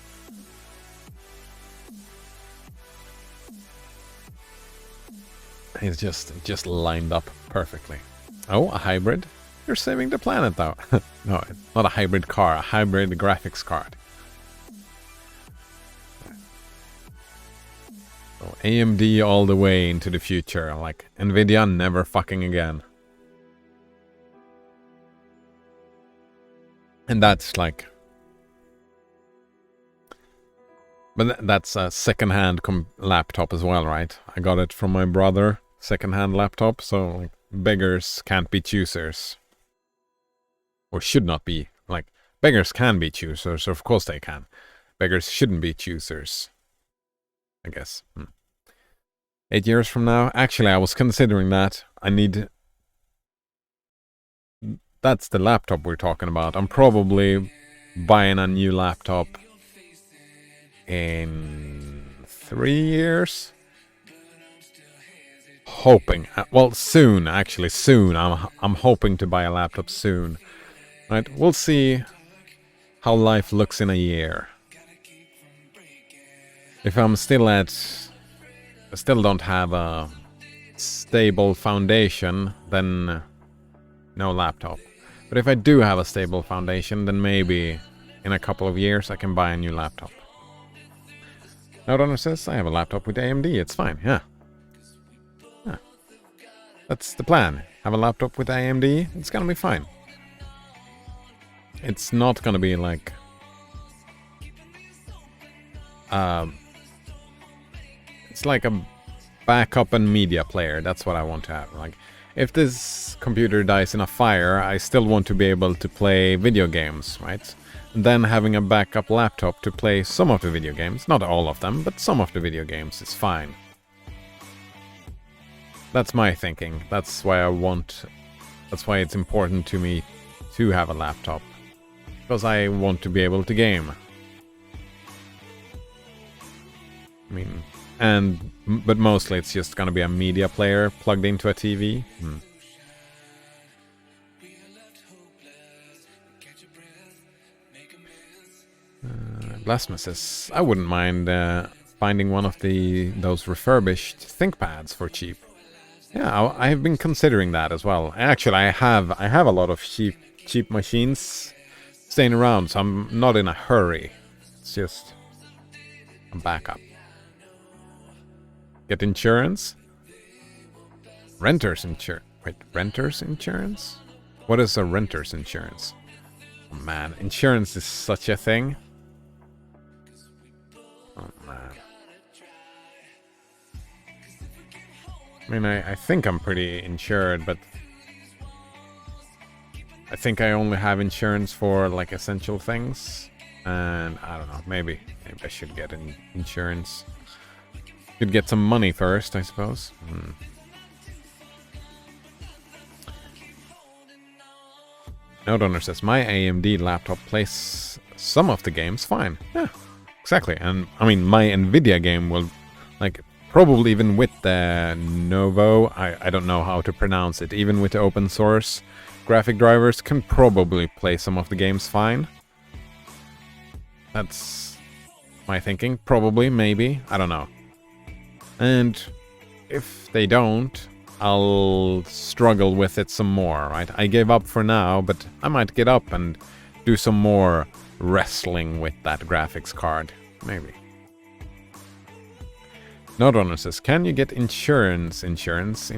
It's just lined up perfectly. Oh, a hybrid? You're saving the planet though. No, it's not a hybrid car, a hybrid graphics card. So AMD all the way into the future, like Nvidia never fucking again. And that's like... But that's a second-hand laptop as well, right? I got it from my brother, second-hand laptop, so like, beggars can't be choosers. Or should not be. Like, beggars can be choosers, of course they can. Beggars shouldn't be choosers, I guess. 8 years from now? Actually, I was considering that. I need... That's the laptop we're talking about. I'm probably buying a new laptop in 3 years. Hoping. Well, soon, actually, soon. I'm hoping to buy a laptop soon. Right, we'll see how life looks in a year. If I'm still I still don't have a stable foundation, then no laptop. But if I do have a stable foundation, then maybe in a couple of years I can buy a new laptop. Note says I have a laptop with AMD, it's fine, yeah. That's the plan. Have a laptop with AMD, it's gonna be fine. It's not gonna be like... it's like a backup and media player, that's what I want to have. Like, if this computer dies in a fire, I still want to be able to play video games, right? And then having a backup laptop to play some of the video games, not all of them, but some of the video games is fine. That's my thinking. That's why it's important to me to have a laptop. Because I want to be able to game. I mean, but mostly it's just gonna be a media player plugged into a TV. Blasphemous says, I wouldn't mind finding one of those refurbished ThinkPads for cheap. Yeah, I have been considering that as well. Actually, I have a lot of cheap machines staying around, so I'm not in a hurry. It's just a backup. Get insurance? Renter's insurance. Wait, renter's insurance? What is a renter's insurance? Oh, man, insurance is such a thing. Oh, man. I mean, I think I'm pretty insured, but I think I only have insurance for, like, essential things. And, I don't know, maybe I should get insurance. Could get some money first, I suppose. Note says, my AMD laptop plays some of the games fine. Yeah, exactly. And, I mean, my NVIDIA game will, like... Probably even with the Novo, I don't know how to pronounce it, even with the open source graphic drivers, can probably play some of the games fine. That's my thinking. Probably, maybe, I don't know. And if they don't, I'll struggle with it some more, right? I gave up for now, but I might get up and do some more wrestling with that graphics card, maybe. Note says, can you get insurance in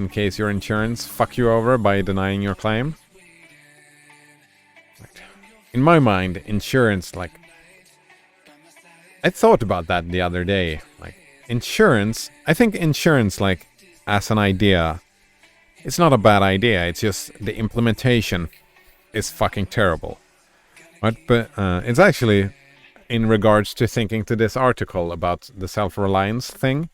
case your insurance fuck you over by denying your claim? In my mind, insurance, like... I thought about that the other day. Like, insurance... I think insurance, like, as an idea, it's not a bad idea. It's just the implementation is fucking terrible. Right? But it's actually in regards to thinking to this article about the self-reliance thing.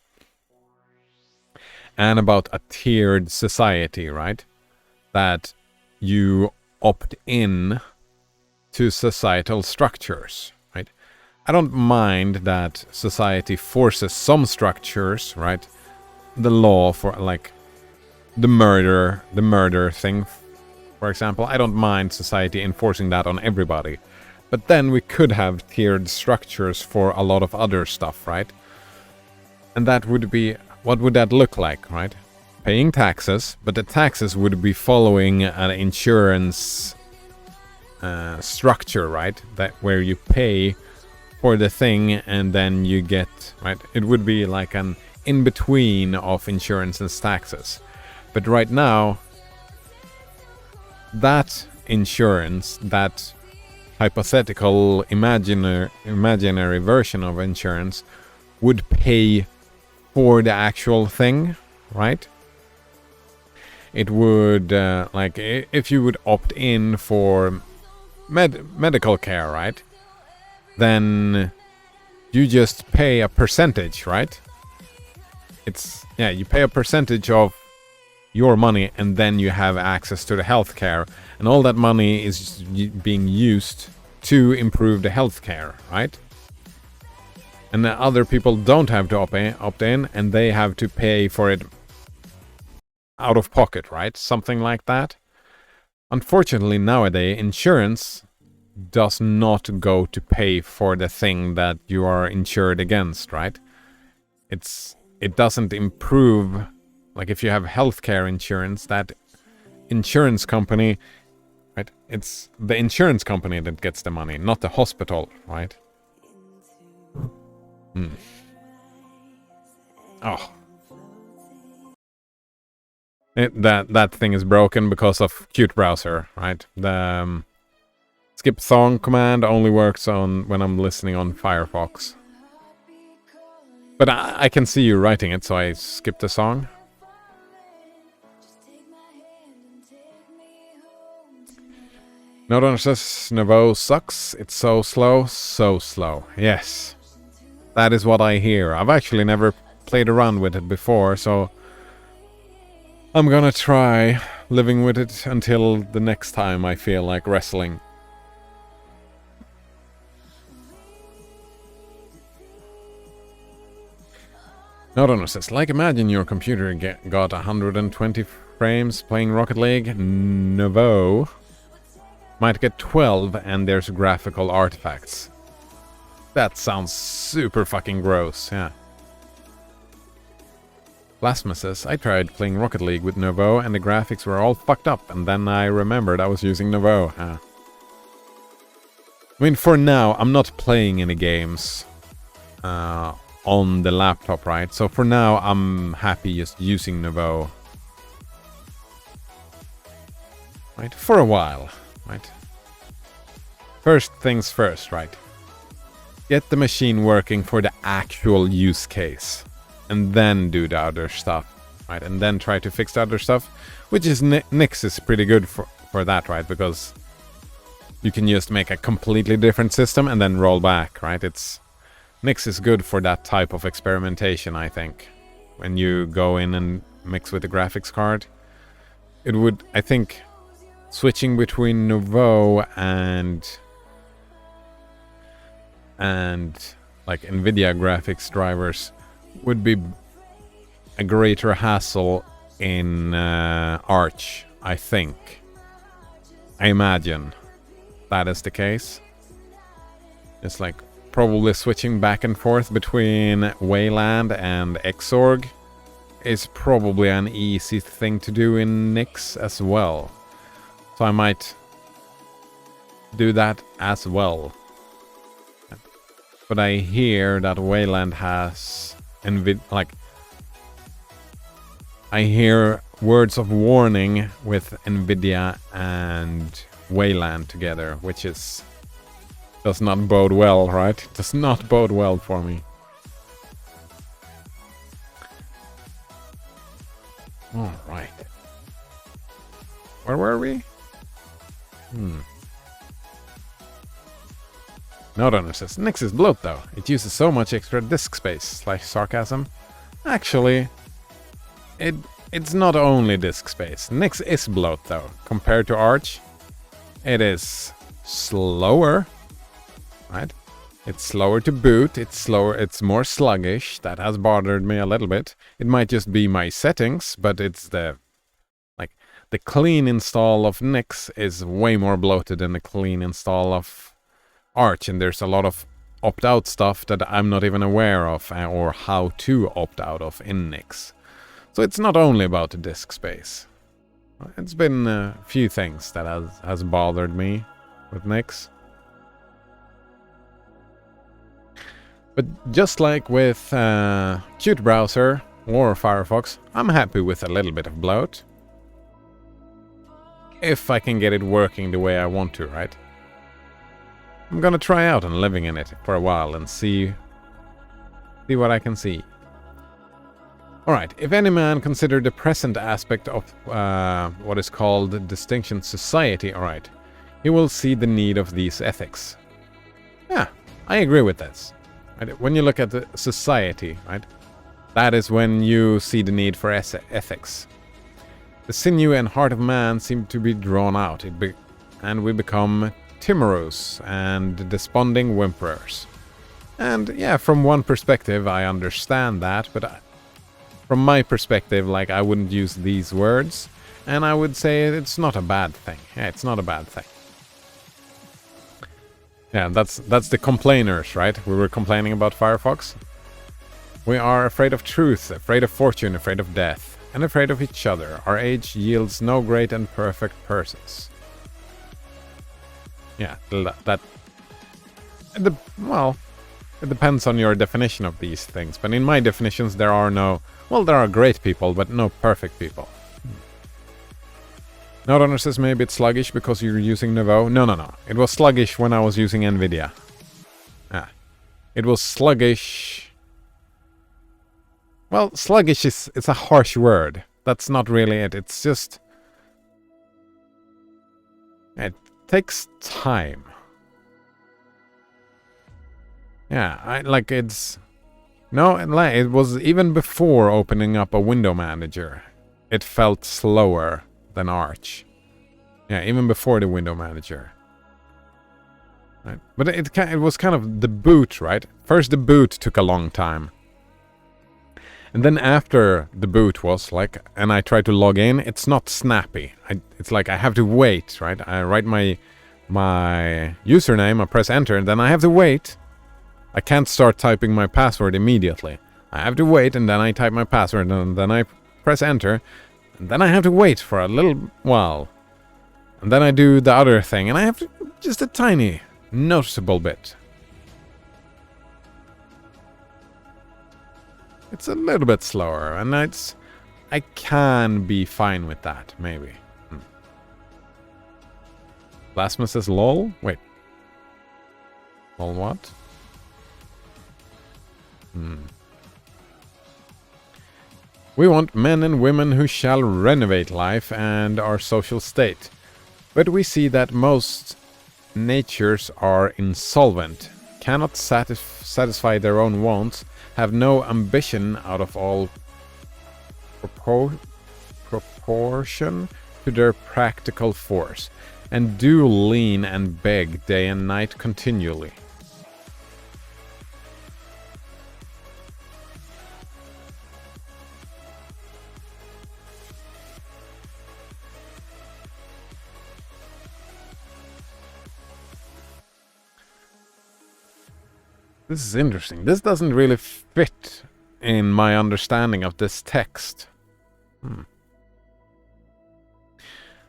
And about a tiered society, right? That you opt in to societal structures, right? I don't mind that society forces some structures, right? the law for like the murder thing, for example. I don't mind society enforcing that on everybody. But then we could have tiered structures for a lot of other stuff, right? And that would be, what would that look like, right? Paying taxes, but the taxes would be following an insurance structure, right? That where you pay for the thing and then you get, right? It would be like an in-between of insurance and taxes. But right now, that insurance, that hypothetical imaginary version of insurance would pay for the actual thing, right? It would, like, if you would opt in for medical care, right? Then you just pay a percentage, right? You pay a percentage of your money and then you have access to the healthcare, and all that money is being used to improve the healthcare, right? And the other people don't have to opt in and they have to pay for it out of pocket, right? Something like that. Unfortunately, nowadays, insurance does not go to pay for the thing that you are insured against, right? It doesn't improve. Like if you have healthcare insurance, that insurance company, right? It's the insurance company that gets the money, not the hospital, right? Oh. That thing is broken because of Qt browser, right? The skip song command only works on when I'm listening on Firefox. But I can see you writing it, so I skipped the song. Nodon says Nouveau sucks. It's so slow, so slow. Yes. That is what I hear. I've actually never played around with it before, so I'm gonna try living with it until the next time I feel like wrestling. Nodon says, like imagine your computer got 120 frames playing Rocket League. Nouveau might get 12 and there's graphical artifacts. That sounds super fucking gross, yeah. Plasma says, I tried playing Rocket League with Nouveau and the graphics were all fucked up, and then I remembered I was using Nouveau. I mean, for now, I'm not playing any games on the laptop, right? So for now, I'm happy just using Nouveau. Right? For a while, right? First things first, right? Get the machine working for the actual use case. And then do the other stuff, right? And then try to fix the other stuff, which is Nix is pretty good for that, right? Because you can just make a completely different system and then roll back, right? Nix is good for that type of experimentation, I think. When you go in and mix with the graphics card, it would, I think, switching between Nouveau and like NVIDIA graphics drivers would be a greater hassle in Arch, I think. I imagine that is the case. It's like probably switching back and forth between Wayland and Xorg is probably an easy thing to do in Nix as well. So I might do that as well. But I hear that Wayland has I hear words of warning with NVIDIA and Wayland together, which does not bode well, right? It does not bode well for me. All right. Where were we? Nodon says, Nix is bloat though. It uses so much extra disk space. / sarcasm. Actually, it's not only disk space. Nix is bloat though. Compared to Arch, it is slower, right? It's slower to boot. It's slower. It's more sluggish. That has bothered me a little bit. It might just be my settings, but it's the clean install of Nix is way more bloated than the clean install of Arch, and there's a lot of opt-out stuff that I'm not even aware of or how to opt out of in Nix. So it's not only about the disk space. It's been a few things that has bothered me with Nix. But just like with Qt Browser or Firefox, I'm happy with a little bit of bloat. If I can get it working the way I want to, right? I'm gonna try out and living in it for a while and see what I can see. Alright, if any man consider the present aspect of what is called distinction society, alright, he will see the need of these ethics. Yeah, I agree with this. Right? When you look at the society, right, that is when you see the need for ethics. The sinew and heart of man seem to be drawn out, and we become timorous and desponding whimperers. And yeah, from one perspective, I understand that, but from my perspective, like, I wouldn't use these words, and I would say it's not a bad thing. Yeah, it's not a bad thing. Yeah, that's the complainers, right? We were complaining about Firefox. We are afraid of truth, afraid of fortune, afraid of death, and afraid of each other. Our age yields no great and perfect persons. Yeah, well, it depends on your definition of these things. But in my definitions, there are great people, but no perfect people. Node says maybe it's sluggish because you're using Nouveau. No. It was sluggish when I was using NVIDIA. Ah. It was sluggish. Well, sluggish it's a harsh word. That's not really it. It's just... it takes time. Yeah, it was even before opening up a window manager. It felt slower than Arch. Yeah, even before the window manager. Right. But it was kind of the boot, right? First the boot took a long time. And then after the boot was like, and I tried to log in, it's not snappy. It's like I have to wait, right? I write my username, I press enter, and then I have to wait. I can't start typing my password immediately. I have to wait, and then I type my password, and then I press enter, and then I have to wait for a little while. And then I do the other thing, and I have to just a tiny, noticeable bit. It's a little bit slower, and I can be fine with that, maybe. Blasphemous says lol? Wait. Lol what? We want men and women who shall renovate life and our social state. But we see that most natures are insolvent, cannot satisfy their own wants, have no ambition out of all proportion to their practical force, and do lean and beg day and night continually. This is interesting. This doesn't really fit in my understanding of this text.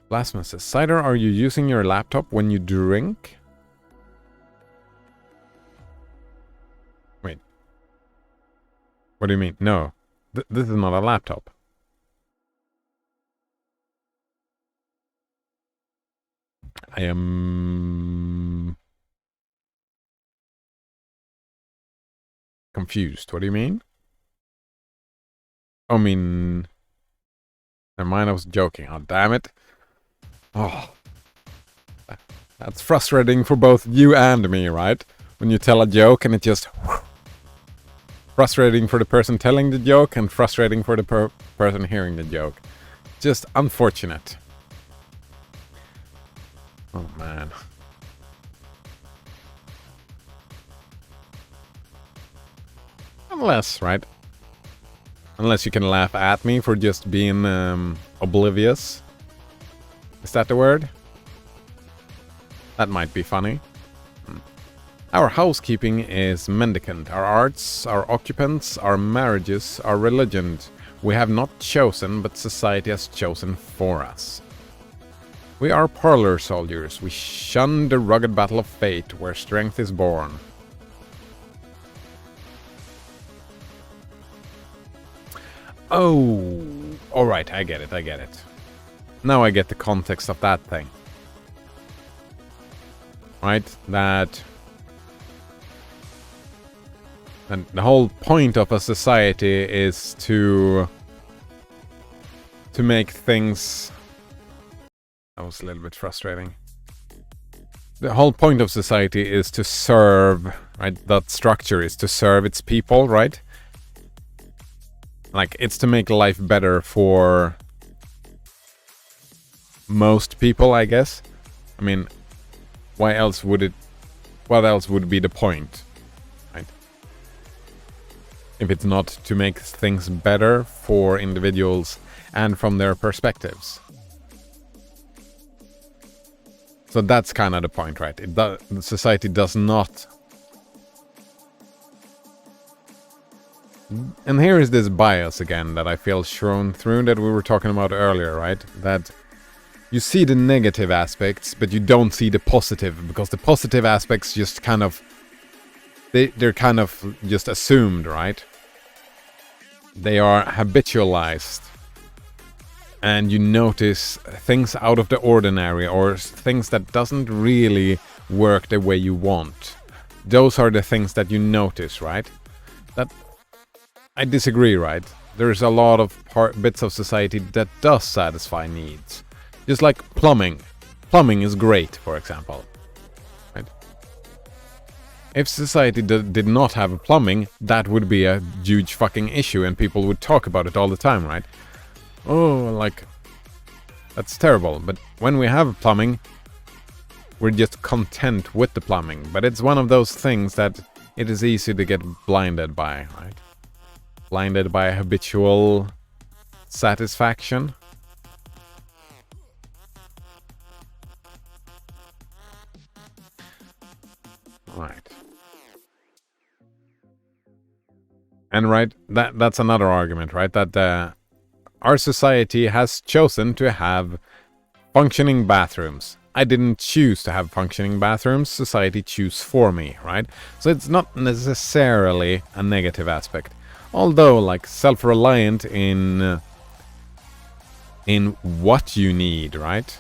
Blasphemous says, Cider, are you using your laptop when you drink? Wait. What do you mean? No. This is not a laptop. I am... confused. What do you mean? I mean... Never mind, I was joking. Oh, damn it. Oh. That's frustrating for both you and me, right? When you tell a joke and it just... frustrating for the person telling the joke and frustrating for the person hearing the joke. Just unfortunate. Oh, man. Unless, right? Unless you can laugh at me for just being oblivious. Is that the word? That might be funny. Our housekeeping is mendicant. Our arts, our occupants, our marriages, our religion. We have not chosen, but society has chosen for us. We are parlor soldiers. We shun the rugged battle of fate, where strength is born. Oh, alright, I get it. Now I get the context of that thing. Right, that... And the whole point of a society is to make things... That was a little bit frustrating. The whole point of society is to serve, right? That structure is to serve its people, right? Like, it's to make life better for most people, I guess. I mean, what else would be the point, right? If it's not to make things better for individuals and from their perspectives. So that's kind of the point, right? Society does not... And here is this bias again that I feel shown through that we were talking about earlier, right? That you see the negative aspects, but you don't see the positive, because the positive aspects just kind of... They're kind of just assumed, right? They are habitualized. And you notice things out of the ordinary, or things that doesn't really work the way you want. Those are the things that you notice, right? That... I disagree, right? There's a lot of bits of society that does satisfy needs. Just like plumbing. Plumbing is great, for example. Right? If society did not have plumbing, that would be a huge fucking issue and people would talk about it all the time, right? Oh, like... That's terrible. But when we have plumbing, we're just content with the plumbing. But it's one of those things that it is easy to get blinded by, right? Blinded by habitual satisfaction. Right. And right, that's another argument, right? That our society has chosen to have functioning bathrooms. I didn't choose to have functioning bathrooms, society chose for me, right? So it's not necessarily a negative aspect. Although, like, self-reliant in what you need, right?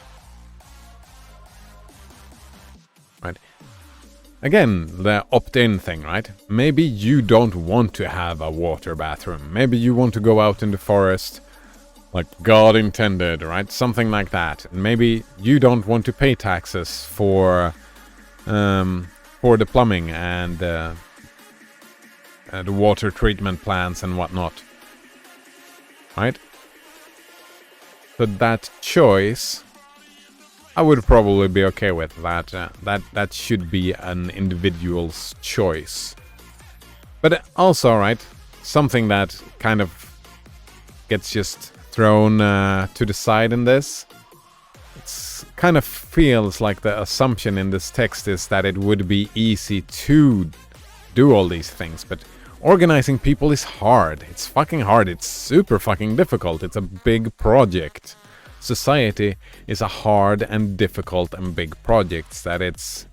Right. Again, the opt-in thing, right? Maybe you don't want to have a water bathroom. Maybe you want to go out in the forest, like God intended, right? Something like that. Maybe you don't want to pay taxes for the plumbing and the water treatment plants and whatnot, right? So that choice, I would probably be okay with that. That should be an individual's choice. But also, right, something that kind of gets just thrown to the side in this. It's kind of feels like the assumption in this text is that it would be easy to do all these things, but organizing people is hard. It's fucking hard. It's super fucking difficult. It's a big project. Society is a hard and difficult and big project that it's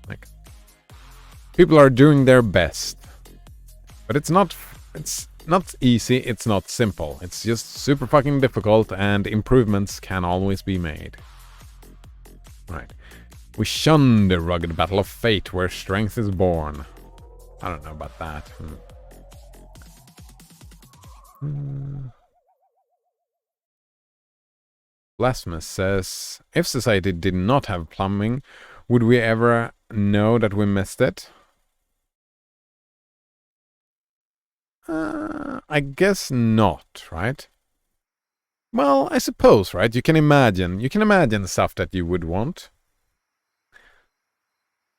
like people are doing their best, but it's not easy, it's not simple. It's just super fucking difficult and improvements can always be made. Right. We shun the rugged battle of fate where strength is born. I don't know about that. Blasphemous says, if society did not have plumbing, would we ever know that we missed it? I guess not, right? Well, I suppose, right? You can imagine stuff that you would want.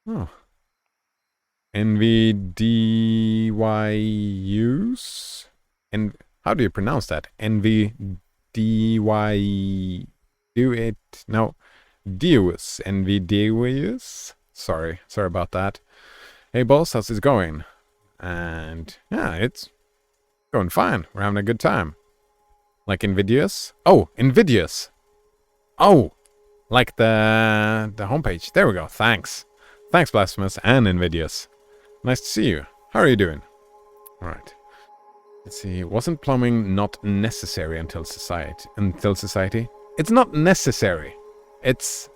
Oh. NVDYUs? And how do you pronounce that? NVDY. Do it. No. Deus. NVDeus. Sorry about that. Hey boss, how's it going? And yeah, it's going fine. We're having a good time. Like Invidious? Oh, Invidious. Oh, like the homepage. There we go. Thanks. Thanks, Blasphemous and Invidious. Nice to see you. How are you doing? All right. Let's see. Wasn't plumbing not necessary until society? It's not necessary. It's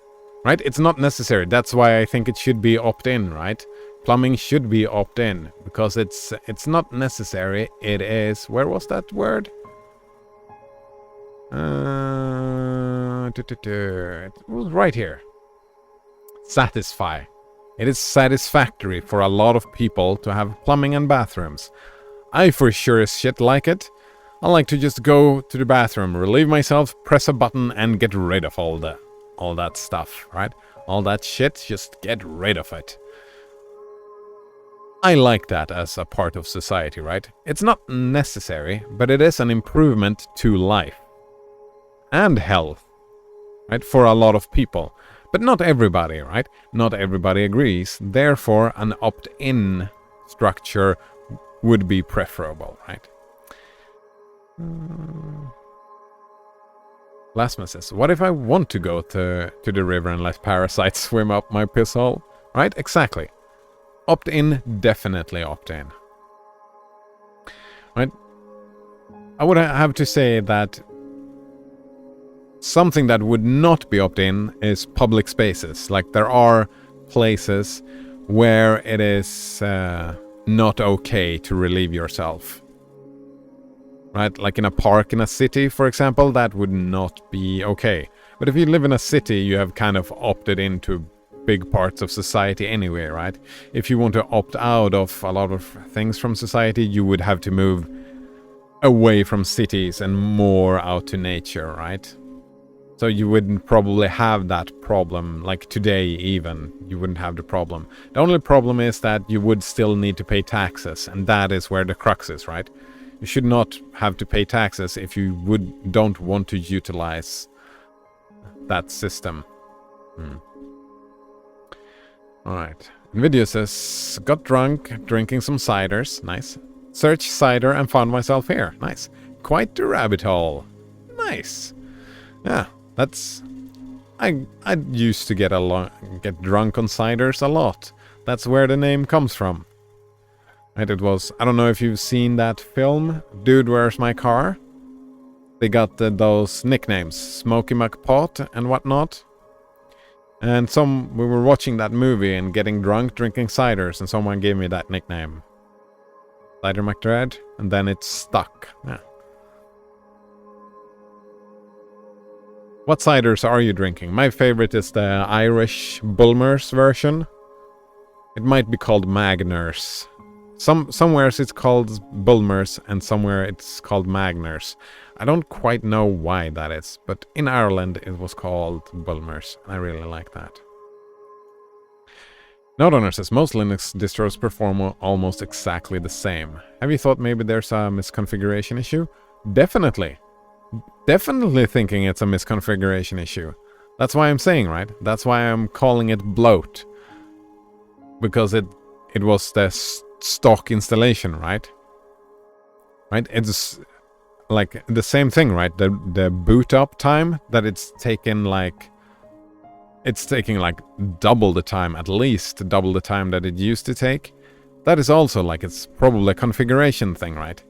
right. It's not necessary. That's why I think it should be opt-in, right? Plumbing should be opt-in because it's not necessary. It is. Where was that word? It was right here. Satisfy. It is satisfactory for a lot of people to have plumbing and bathrooms. I for sure as shit like it. I like to just go to the bathroom, relieve myself, press a button, and get rid of all that stuff, right? All that shit, just get rid of it. I like that as a part of society, right? It's not necessary, but it is an improvement to life. And health, right? For a lot of people. But not everybody, right? Not everybody agrees. Therefore, an opt-in structure would be preferable, right? Lasma says, what if I want to go to the river and let parasites swim up my piss hole? Right? Exactly. Opt-in, definitely opt-in. Right? I would have to say that something that would not be opt-in is public spaces. Like there are places where it is not okay to relieve yourself. Right? Like in a park in a city, for example, that would not be okay. But if you live in a city, you have kind of opted into big parts of society anyway, right? If you want to opt out of a lot of things from society, you would have to move away from cities and more out to nature, right? So you wouldn't probably have that problem, like today even, you wouldn't have the problem. The only problem is that you would still need to pay taxes, and that is where the crux is, right? You should not have to pay taxes if you don't want to utilize that system. Alright. Nvidia says, got drunk, drinking some ciders. Nice. Searched cider and found myself here. Nice. Quite the rabbit hole. Nice. Yeah, that's... I used to get drunk on ciders a lot. That's where the name comes from. Right, it was... I don't know if you've seen that film, Dude, Where's My Car? They got those nicknames, Smokey McPot and whatnot. And we were watching that movie and getting drunk, drinking ciders, and someone gave me that nickname. Cider McDread, and then it stuck. Yeah. What ciders are you drinking? My favorite is the Irish Bulmers version. It might be called Magners. Somewhere it's called Bulmers, and somewhere it's called Magners. I don't quite know why that is, but in Ireland it was called Bulmers. I really like that. NodeOwner says, most Linux distros perform almost exactly the same. Have you thought maybe there's a misconfiguration issue? Definitely. Definitely thinking it's a misconfiguration issue. That's why I'm saying, right? That's why I'm calling it bloat. Because it was the stock installation, right? Right? It's like the same thing, right? The boot up time that it's taking like double the time, at least double the time that it used to take. That is also like, it's probably a configuration thing, right?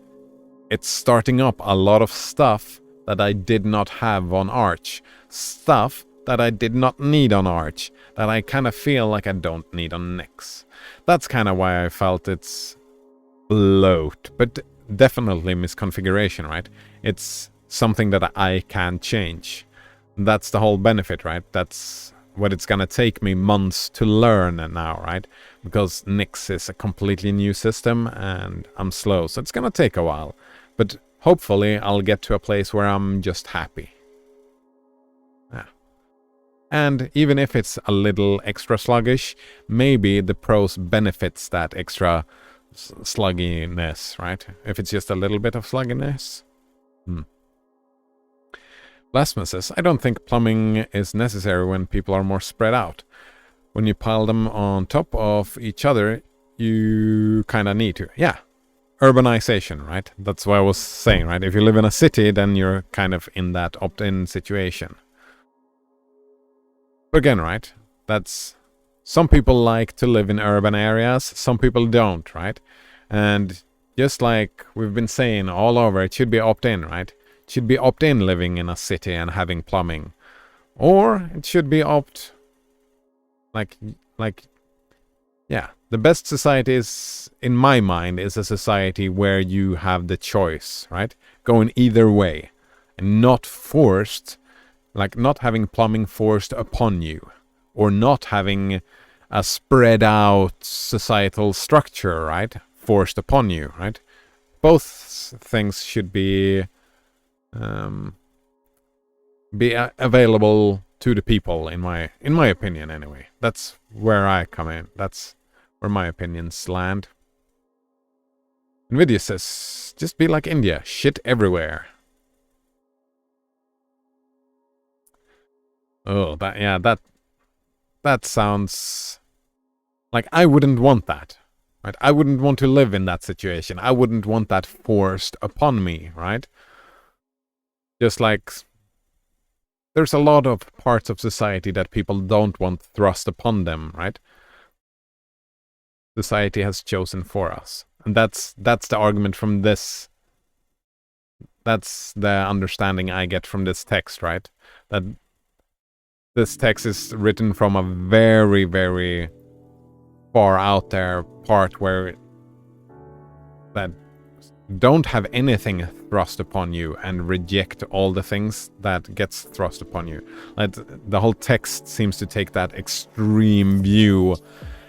It's starting up a lot of stuff that I did not have on Arch. Stuff that I did not need on Arch. That I kind of feel like I don't need on Nix. That's kind of why I felt it's bloat. But definitely misconfiguration, right? It's something that I can change. That's the whole benefit, right? That's what it's gonna take me months to learn now, right? Because Nix is a completely new system and I'm slow, so it's gonna take a while. But hopefully I'll get to a place where I'm just happy. Yeah. And even if it's a little extra sluggish, maybe the pros benefits that extra slugginess, right? If it's just a little bit of slugginess. Blasphemous says, I don't think plumbing is necessary when people are more spread out. When you pile them on top of each other, you kind of need to. Yeah. Urbanization, right? That's what I was saying, right? If you live in a city, then you're kind of in that opt-in situation. But again, right? That's... Some people like to live in urban areas, some people don't, right? And just like we've been saying all over, it should be opt-in, right? It should be opt-in living in a city and having plumbing. Or it should be yeah. The best society is, in my mind, is a society where you have the choice, right? Going either way. And not forced, like not having plumbing forced upon you. Or not having a spread out societal structure, right? Forced upon you, right? Both things should be available to the people, in my opinion, anyway. That's where I come in. That's where my opinions land. Nvidia says, just be like India, shit everywhere. Oh, that sounds like I wouldn't want that, right? I wouldn't want to live in that situation. I wouldn't want that forced upon me, right? Just like there's a lot of parts of society that people don't want thrust upon them, right? Society has chosen for us. And that's the argument from this. That's the understanding I get from this text, right? That this text is written from a very, very far out there part where that don't have anything thrust upon you and reject all the things that gets thrust upon you. Like the whole text seems to take that extreme view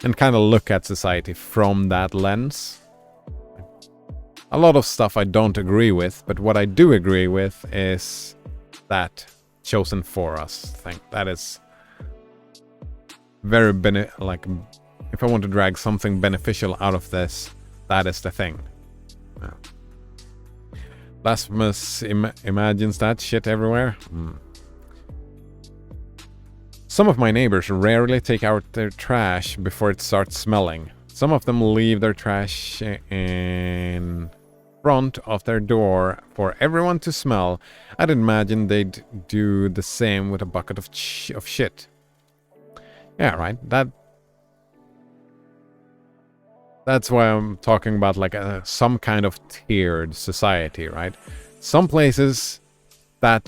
and kind of look at society from that lens. A lot of stuff I don't agree with, but what I do agree with is that chosen for us thing. That is very like if I want to drag something beneficial out of this, that is the thing. Yeah. Blasphemous imagines that shit everywhere. Some of my neighbors rarely take out their trash before it starts smelling. Some of them leave their trash in front of their door for everyone to smell. I'd imagine they'd do the same with a bucket of shit. Yeah, right. That's why I'm talking about like some kind of tiered society, right? Some places that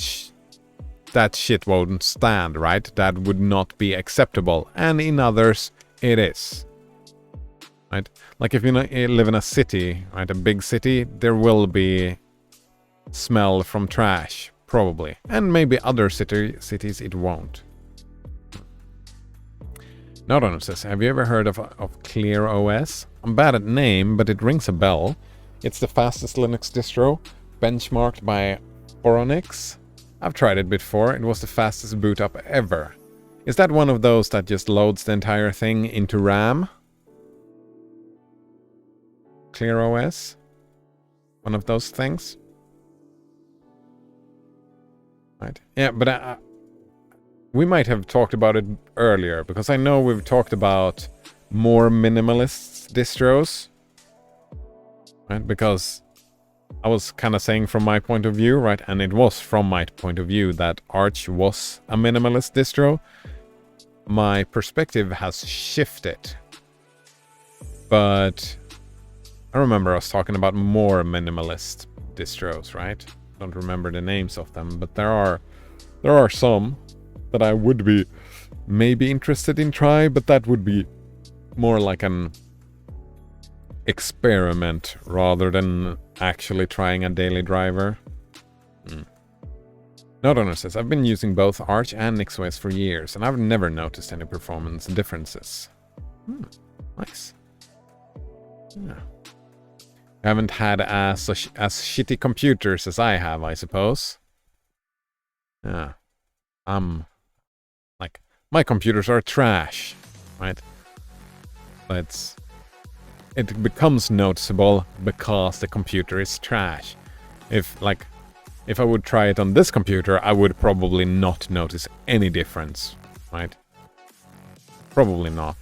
shit won't stand, right? That would not be acceptable, and in others it is. Right? Like if you live in a city, right, a big city, there will be smell from trash, probably. And maybe other cities it won't. Nodon says, have you ever heard of Clear OS? I'm bad at name, but it rings a bell. It's the fastest Linux distro, benchmarked by Oronix. I've tried it before, it was the fastest boot up ever. Is that one of those that just loads the entire thing into RAM? Clear OS? One of those things? Right. Yeah, but we might have talked about it earlier, because I know we've talked about more minimalist distros. Right? Because I was kind of saying from my point of view, right? And it was from my point of view that Arch was a minimalist distro. My perspective has shifted. But I remember us talking about more minimalist distros, right? I don't remember the names of them, but there are some that I would be maybe interested in try, but that would be more like an experiment rather than actually trying a daily driver. Nodonor says, I've been using both Arch and NixOS for years, and I've never noticed any performance differences. Nice. Yeah. You haven't had as shitty computers as I have, I suppose. Yeah. Like, my computers are trash, right? But it becomes noticeable because the computer is trash. If I would try it on this computer, I would probably not notice any difference, right? Probably not.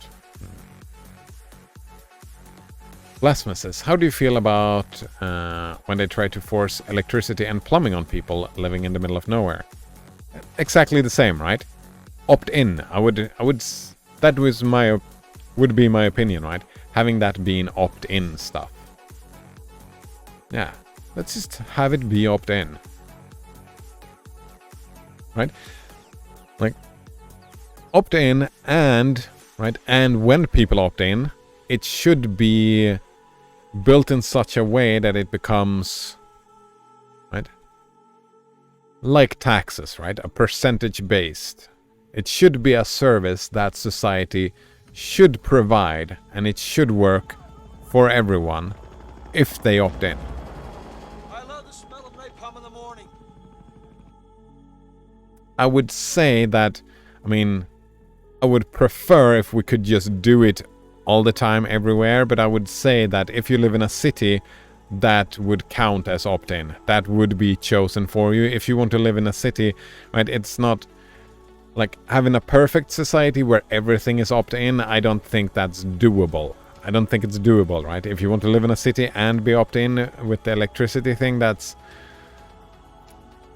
Blasphemous, how do you feel about when they try to force electricity and plumbing on people living in the middle of nowhere? Exactly the same, right? Opt in. That would be my opinion, right? Having that being opt in stuff. Yeah, let's just have it be opt in, right? Like opt in, and right, and when people opt in, it should be built in such a way that it becomes, right, like taxes, right? A percentage based. It should be a service that society should provide, and it should work for everyone if they opt in. I love the smell of napalm in the morning. I would say that, I would prefer if we could just do it all the time everywhere, but I would say that if you live in a city, that would count as opt-in. That would be chosen for you. If you want to live in a city, right, it's not like having a perfect society where everything is opt-in. I don't think that's doable. I don't think it's doable, right? If you want to live in a city and be opt-in with the electricity thing, that's...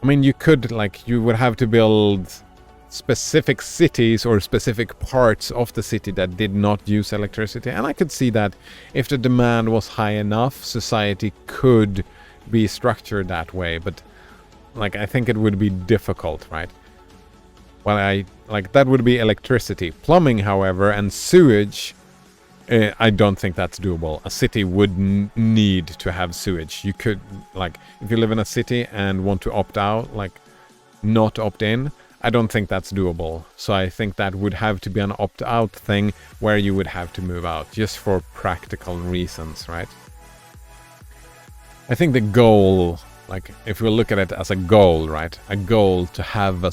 you would have to build specific cities or specific parts of the city that did not use electricity. And I could see that if the demand was high enough, society could be structured that way. But I think it would be difficult, right? Well, that would be electricity. Plumbing, however, and sewage, I don't think that's doable. A city would need to have sewage. You could, if you live in a city and want to opt out, not opt in, I don't think that's doable. So I think that would have to be an opt-out thing where you would have to move out, just for practical reasons, right? I think the goal, if we look at it as a goal, right? A goal to have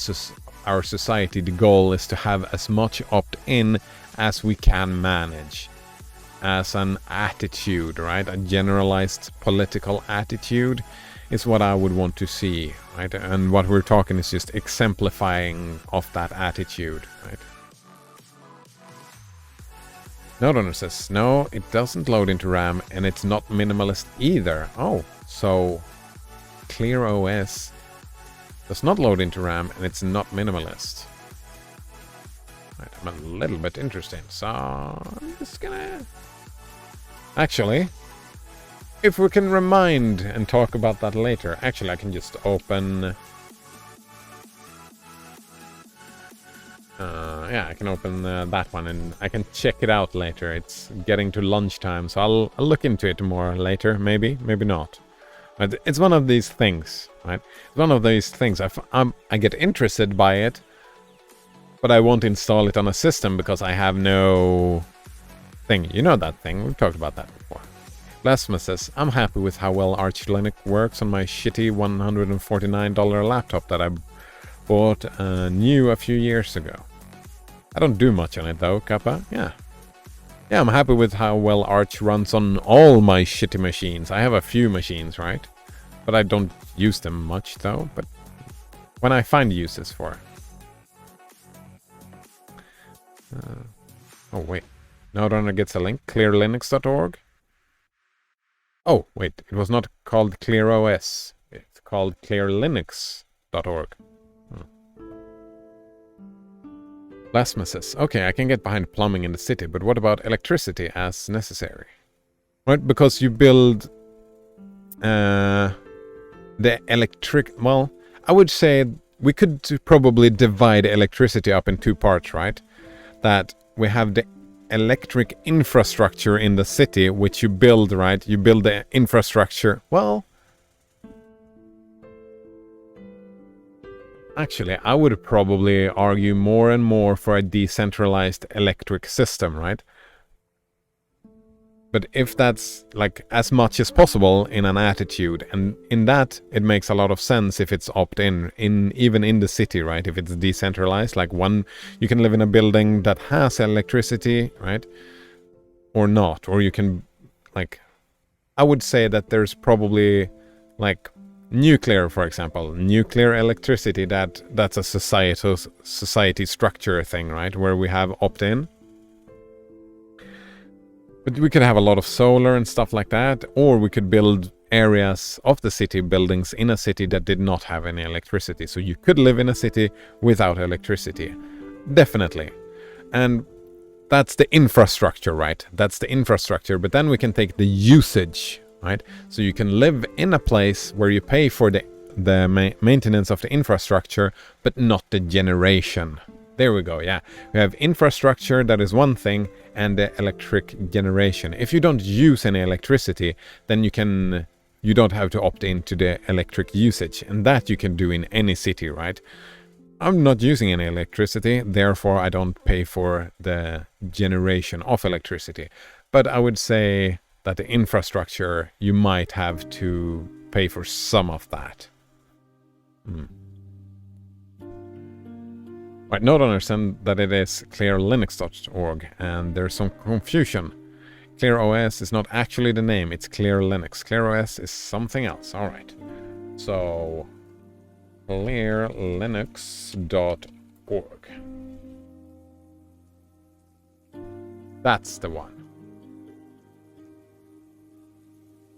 our society, the goal is to have as much opt-in as we can manage. As an attitude, right? A generalized political attitude is what I would want to see, right? And what we're talking is just exemplifying of that attitude, right? Node says, no, it doesn't load into RAM, and it's not minimalist either. Oh, so Clear OS does not load into RAM, and it's not minimalist. Right, I'm a little bit interested, so I'm just gonna... Actually, if we can remind and talk about that later. Actually, I can just open... I can open that one and I can check it out later. It's getting to lunchtime, so I'll look into it more later. Maybe not. But it's one of these things, right? It's one of these things. I get interested by it, but I won't install it on a system because I have no thing. You know that thing. We've talked about that before. Blasphemous says, I'm happy with how well Arch Linux works on my shitty $149 laptop that I bought new a few years ago. I don't do much on it though, Kappa. Yeah, I'm happy with how well Arch runs on all my shitty machines. I have a few machines, right? But I don't use them much though, but when I find uses for it. Oh wait, Node gets a link, clearlinux.org. Oh, wait, it was not called ClearOS. It's called clearlinux.org. Blasphemous says, okay, I can get behind plumbing in the city, but what about electricity as necessary? Right, because you build the electric... Well, I would say we could probably divide electricity up in two parts, right? That we have the electric infrastructure in the city, which you build, right? You build the infrastructure. Well, actually, I would probably argue more and more for a decentralized electric system, right? But if that's as much as possible in an attitude, and in that it makes a lot of sense if it's opt-in, even in the city, right? If it's decentralized, you can live in a building that has electricity, right? Or not, or you can like, I would say that there's probably like nuclear, for example, nuclear electricity. That's a society structure thing, right? Where we have opt-in. But we could have a lot of solar and stuff like that, or we could build areas of the city, buildings in a city that did not have any electricity. So you could live in a city without electricity. Definitely. And that's the infrastructure, right? That's the infrastructure. But then we can take the usage, right? So you can live in a place where you pay for the maintenance of the infrastructure, but not the generation. There we go, yeah. We have infrastructure, that is one thing, and the electric generation. If you don't use any electricity, then you don't have to opt into the electric usage. And that you can do in any city, right? I'm not using any electricity, therefore I don't pay for the generation of electricity. But I would say that the infrastructure, you might have to pay for some of that. Right, note understand that it is clearlinux.org, and there's some confusion. ClearOS is not actually the name, it's ClearLinux. ClearOS is something else. Alright. So clearlinux.org. That's the one.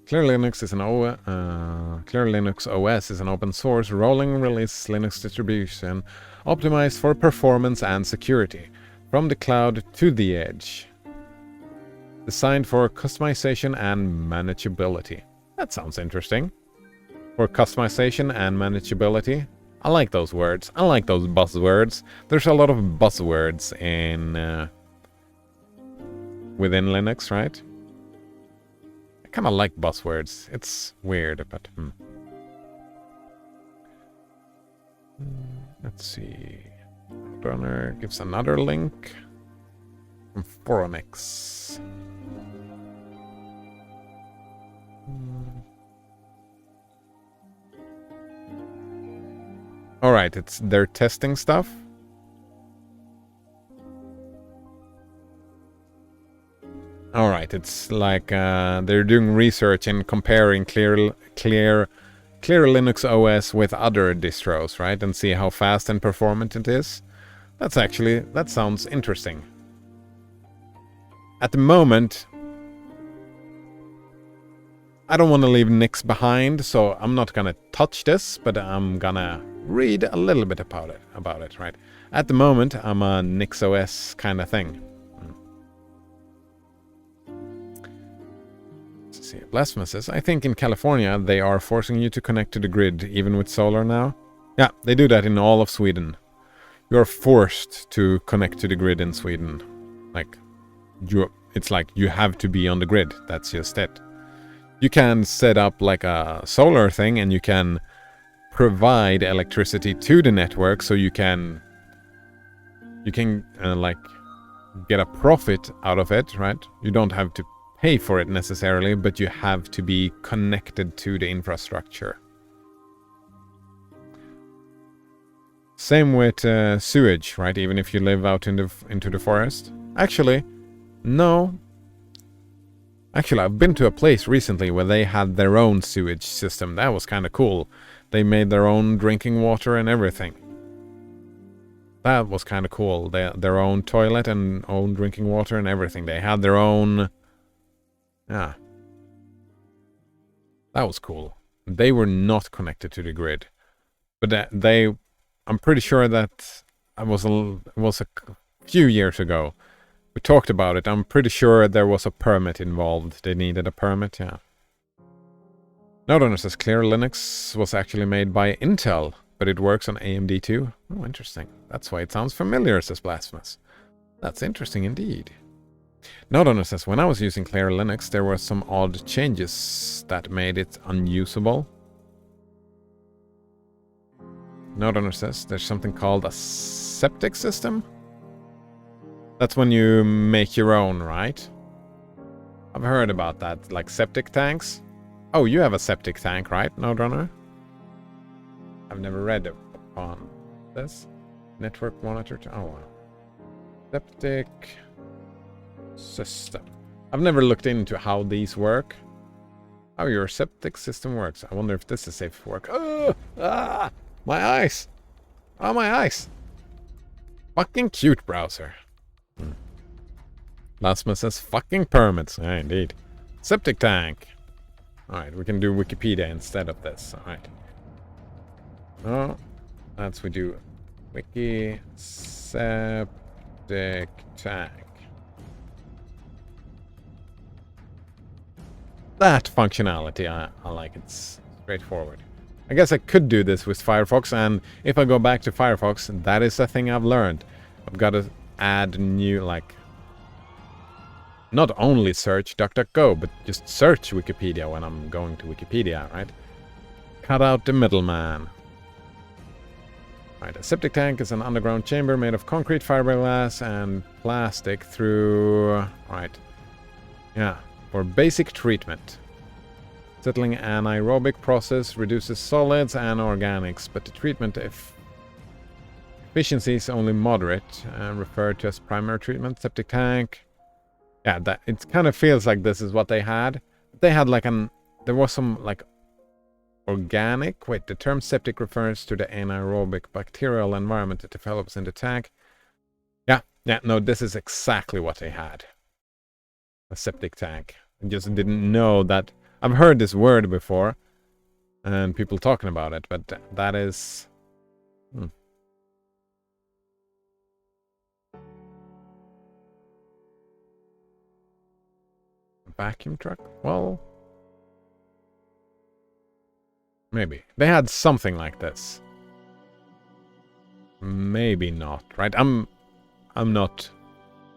ClearLinux is ClearLinux OS is an open source rolling release Linux distribution optimized for performance and security, from the cloud to the edge. Designed for customization and manageability. That sounds interesting. For customization and manageability. I like those words. I like those buzzwords. There's a lot of buzzwords within Linux, right? I kind of like buzzwords. It's weird, but let's see. Runner gives another link from Foronix. Alright, they're testing stuff. Alright, it's like they're doing research and comparing Clear Linux OS with other distros, right? And see how fast and performant it is. That sounds interesting. At the moment, I don't want to leave Nix behind, so I'm not gonna touch this, but I'm gonna read a little bit about it, right? At the moment, I'm a Nix OS kind of thing. Let's see. Blasphemous says, I think in California they are forcing you to connect to the grid, even with solar now. Yeah, they do that in all of Sweden. You're forced to connect to the grid in Sweden. It's like you have to be on the grid. That's just it. You can set up like a solar thing, and you can provide electricity to the network, so you can like get a profit out of it, right? You don't have to pay for it necessarily, but you have to be connected to the infrastructure. Same with sewage, right? Even if you live out into the forest. Actually, no. Actually, I've been to a place recently where they had their own sewage system. That was kind of cool. They made their own drinking water and everything. That was kind of cool. Their own toilet and own drinking water and everything. They had their own... Yeah. That was cool. They were not connected to the grid. But I'm pretty sure that it was a few years ago. We talked about it. I'm pretty sure there was a permit involved. They needed a permit, yeah. Note says Clear Linux was actually made by Intel, but it works on AMD too. Oh, interesting. That's why it sounds familiar, says Blasphemous. That's interesting indeed. Note says, when I was using Clear Linux, there were some odd changes that made it unusable. Note says, there's something called a septic system. That's when you make your own, right? I've heard about that, like septic tanks. Oh, you have a septic tank, right, Nodrunner? I've never read upon this. Network monitor. Oh, wow. Septic system. I've never looked into how these work. How your septic system works. I wonder if this is safe for work. Oh, my eyes. Oh, my eyes. Fucking cute browser. Lasma says fucking permits. Yeah, indeed. Septic tank. Alright, we can do Wikipedia instead of this. Alright. Oh, that's we do. Wiki septic tank. That functionality, I like. It's straightforward. I guess I could do this with Firefox, and if I go back to Firefox, that is a thing I've learned. I've got to add new, like, not only search DuckDuckGo, but just search Wikipedia when I'm going to Wikipedia, right? Cut out the middleman. Right, a septic tank is an underground chamber made of concrete, fiberglass, and plastic through... Right. Yeah. For basic treatment. Settling anaerobic process reduces solids and organics, but the treatment efficiency is only moderate, referred to as primary treatment. Septic tank. Yeah, that it kind of feels like this is what they had. They had like there was some like organic. Wait, the term septic refers to the anaerobic bacterial environment that develops in the tank. Yeah, no, this is exactly what they had. A septic tank. I just didn't know that. I've heard this word before and people talking about it, but that is... Vacuum truck? Well, maybe. They had something like this. Maybe not, right? I'm not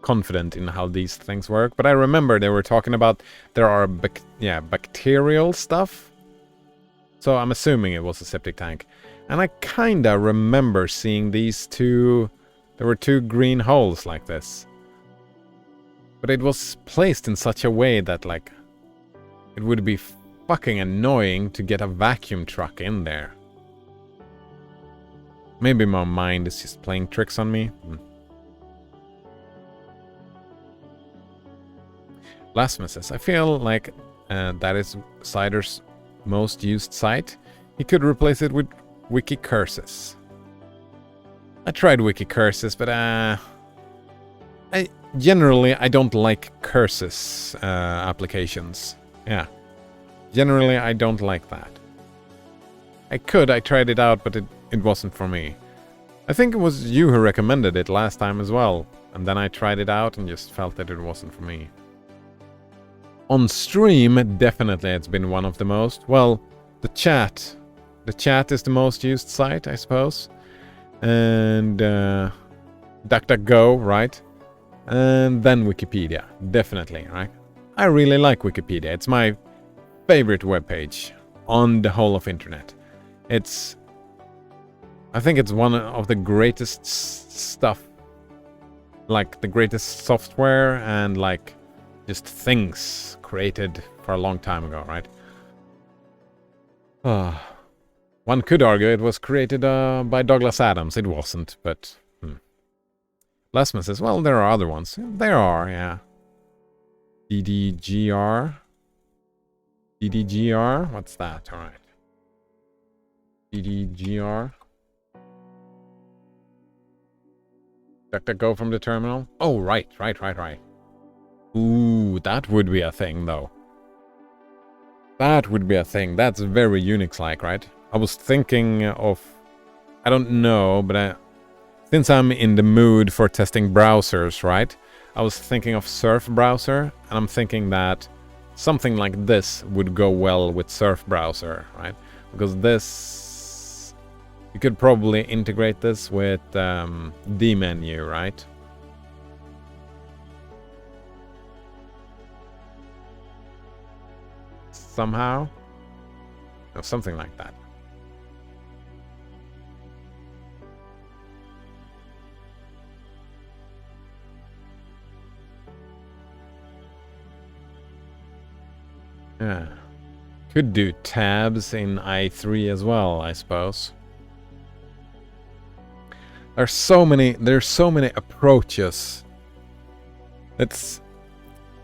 confident in how these things work, but I remember they were talking about there are bacterial stuff. So I'm assuming it was a septic tank. And I kinda remember seeing these two, there were two green holes like this. But it was placed in such a way that like it would be fucking annoying to get a vacuum truck in there. Maybe my mind is just playing tricks on me. Lasma says, I feel like that is Cider's most used site. He could replace it with wiki curses. I tried wiki curses, but I don't like curses applications. Yeah. Generally, I don't like that. I tried it out, but it wasn't for me. I think it was you who recommended it last time as well. And then I tried it out and just felt that it wasn't for me. On stream, definitely it's been one of the most. Well, the chat. The chat is the most used site, I suppose. And DuckDuckGo, right? And then Wikipedia, definitely, right? I really like Wikipedia. It's my favorite webpage on the whole of internet. I think it's one of the greatest stuff, like the greatest software and like just things created for a long time ago, right? One could argue it was created by Douglas Adams. It wasn't, but... Lasman says, well, there are other ones. There are, yeah. DDGR? DDGR? What's that? Alright. DDGR? DuckDuckGo from the terminal? Oh, right. Ooh, that would be a thing, though. That would be a thing. That's very Unix-like, right? I was thinking of... I don't know, but since I'm in the mood for testing browsers, right? I was thinking of Surf Browser, and I'm thinking that something like this would go well with Surf Browser, right? Because this... You could probably integrate this with dmenu, right? Somehow? Or something like that. Yeah. Could do tabs in i3 as well, I suppose. There's so many approaches. It's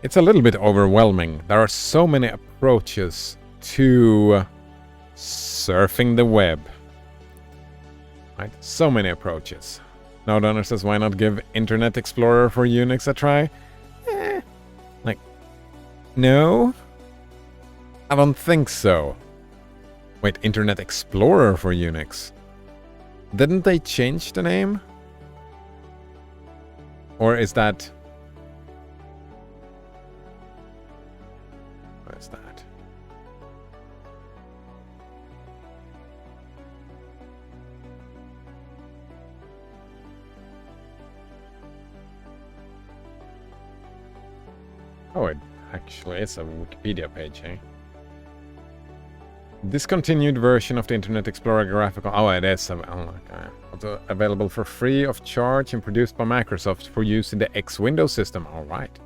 It's a little bit overwhelming. There are so many approaches to surfing the web. Right? So many approaches. Node owner says, why not give Internet Explorer for Unix a try? Like, no? I don't think so. Wait, Internet Explorer for Unix? Didn't they change the name? Or is that... What is that? Oh, it actually is a Wikipedia page, eh? Discontinued version of the Internet Explorer graphical... Oh, it is. Also available for free of charge and produced by Microsoft for use in the X Windows system. Alright.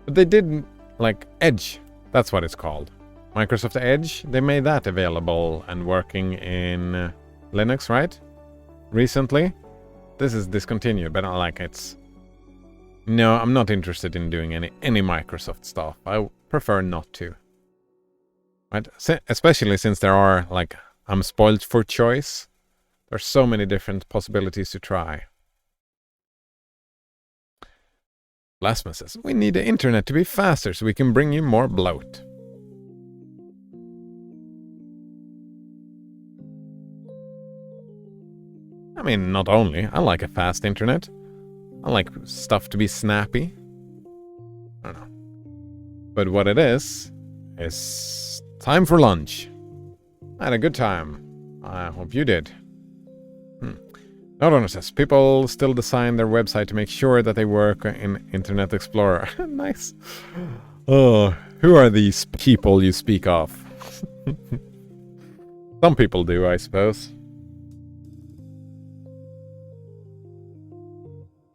But they did, like, Edge. That's what it's called. Microsoft Edge, they made that available and working in Linux, right? Recently. This is discontinued, but not like it's... No, I'm not interested in doing any Microsoft stuff. I prefer not to. Right? Especially since there are, like, I'm spoiled for choice. There's so many different possibilities to try. Plasma says, we need the internet to be faster so we can bring you more bloat. I mean, not only. I like a fast internet. I like stuff to be snappy. I don't know. But what it is time for lunch. I had a good time. I hope you did. Node says, people still design their website to make sure that they work in Internet Explorer. Nice. Oh, who are these people you speak of? Some people do, I suppose.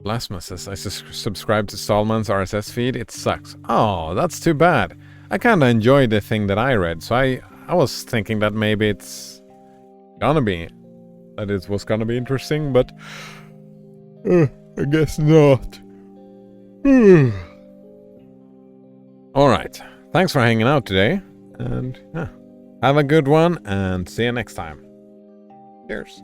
Plasma says, I subscribe to Stallman's RSS feed. It sucks. Oh, that's too bad. I kinda enjoyed the thing that I read, so I was thinking that maybe it's gonna be... that it was gonna be interesting, but... I guess not. Alright. Thanks for hanging out today. And have a good one, and see you next time. Cheers.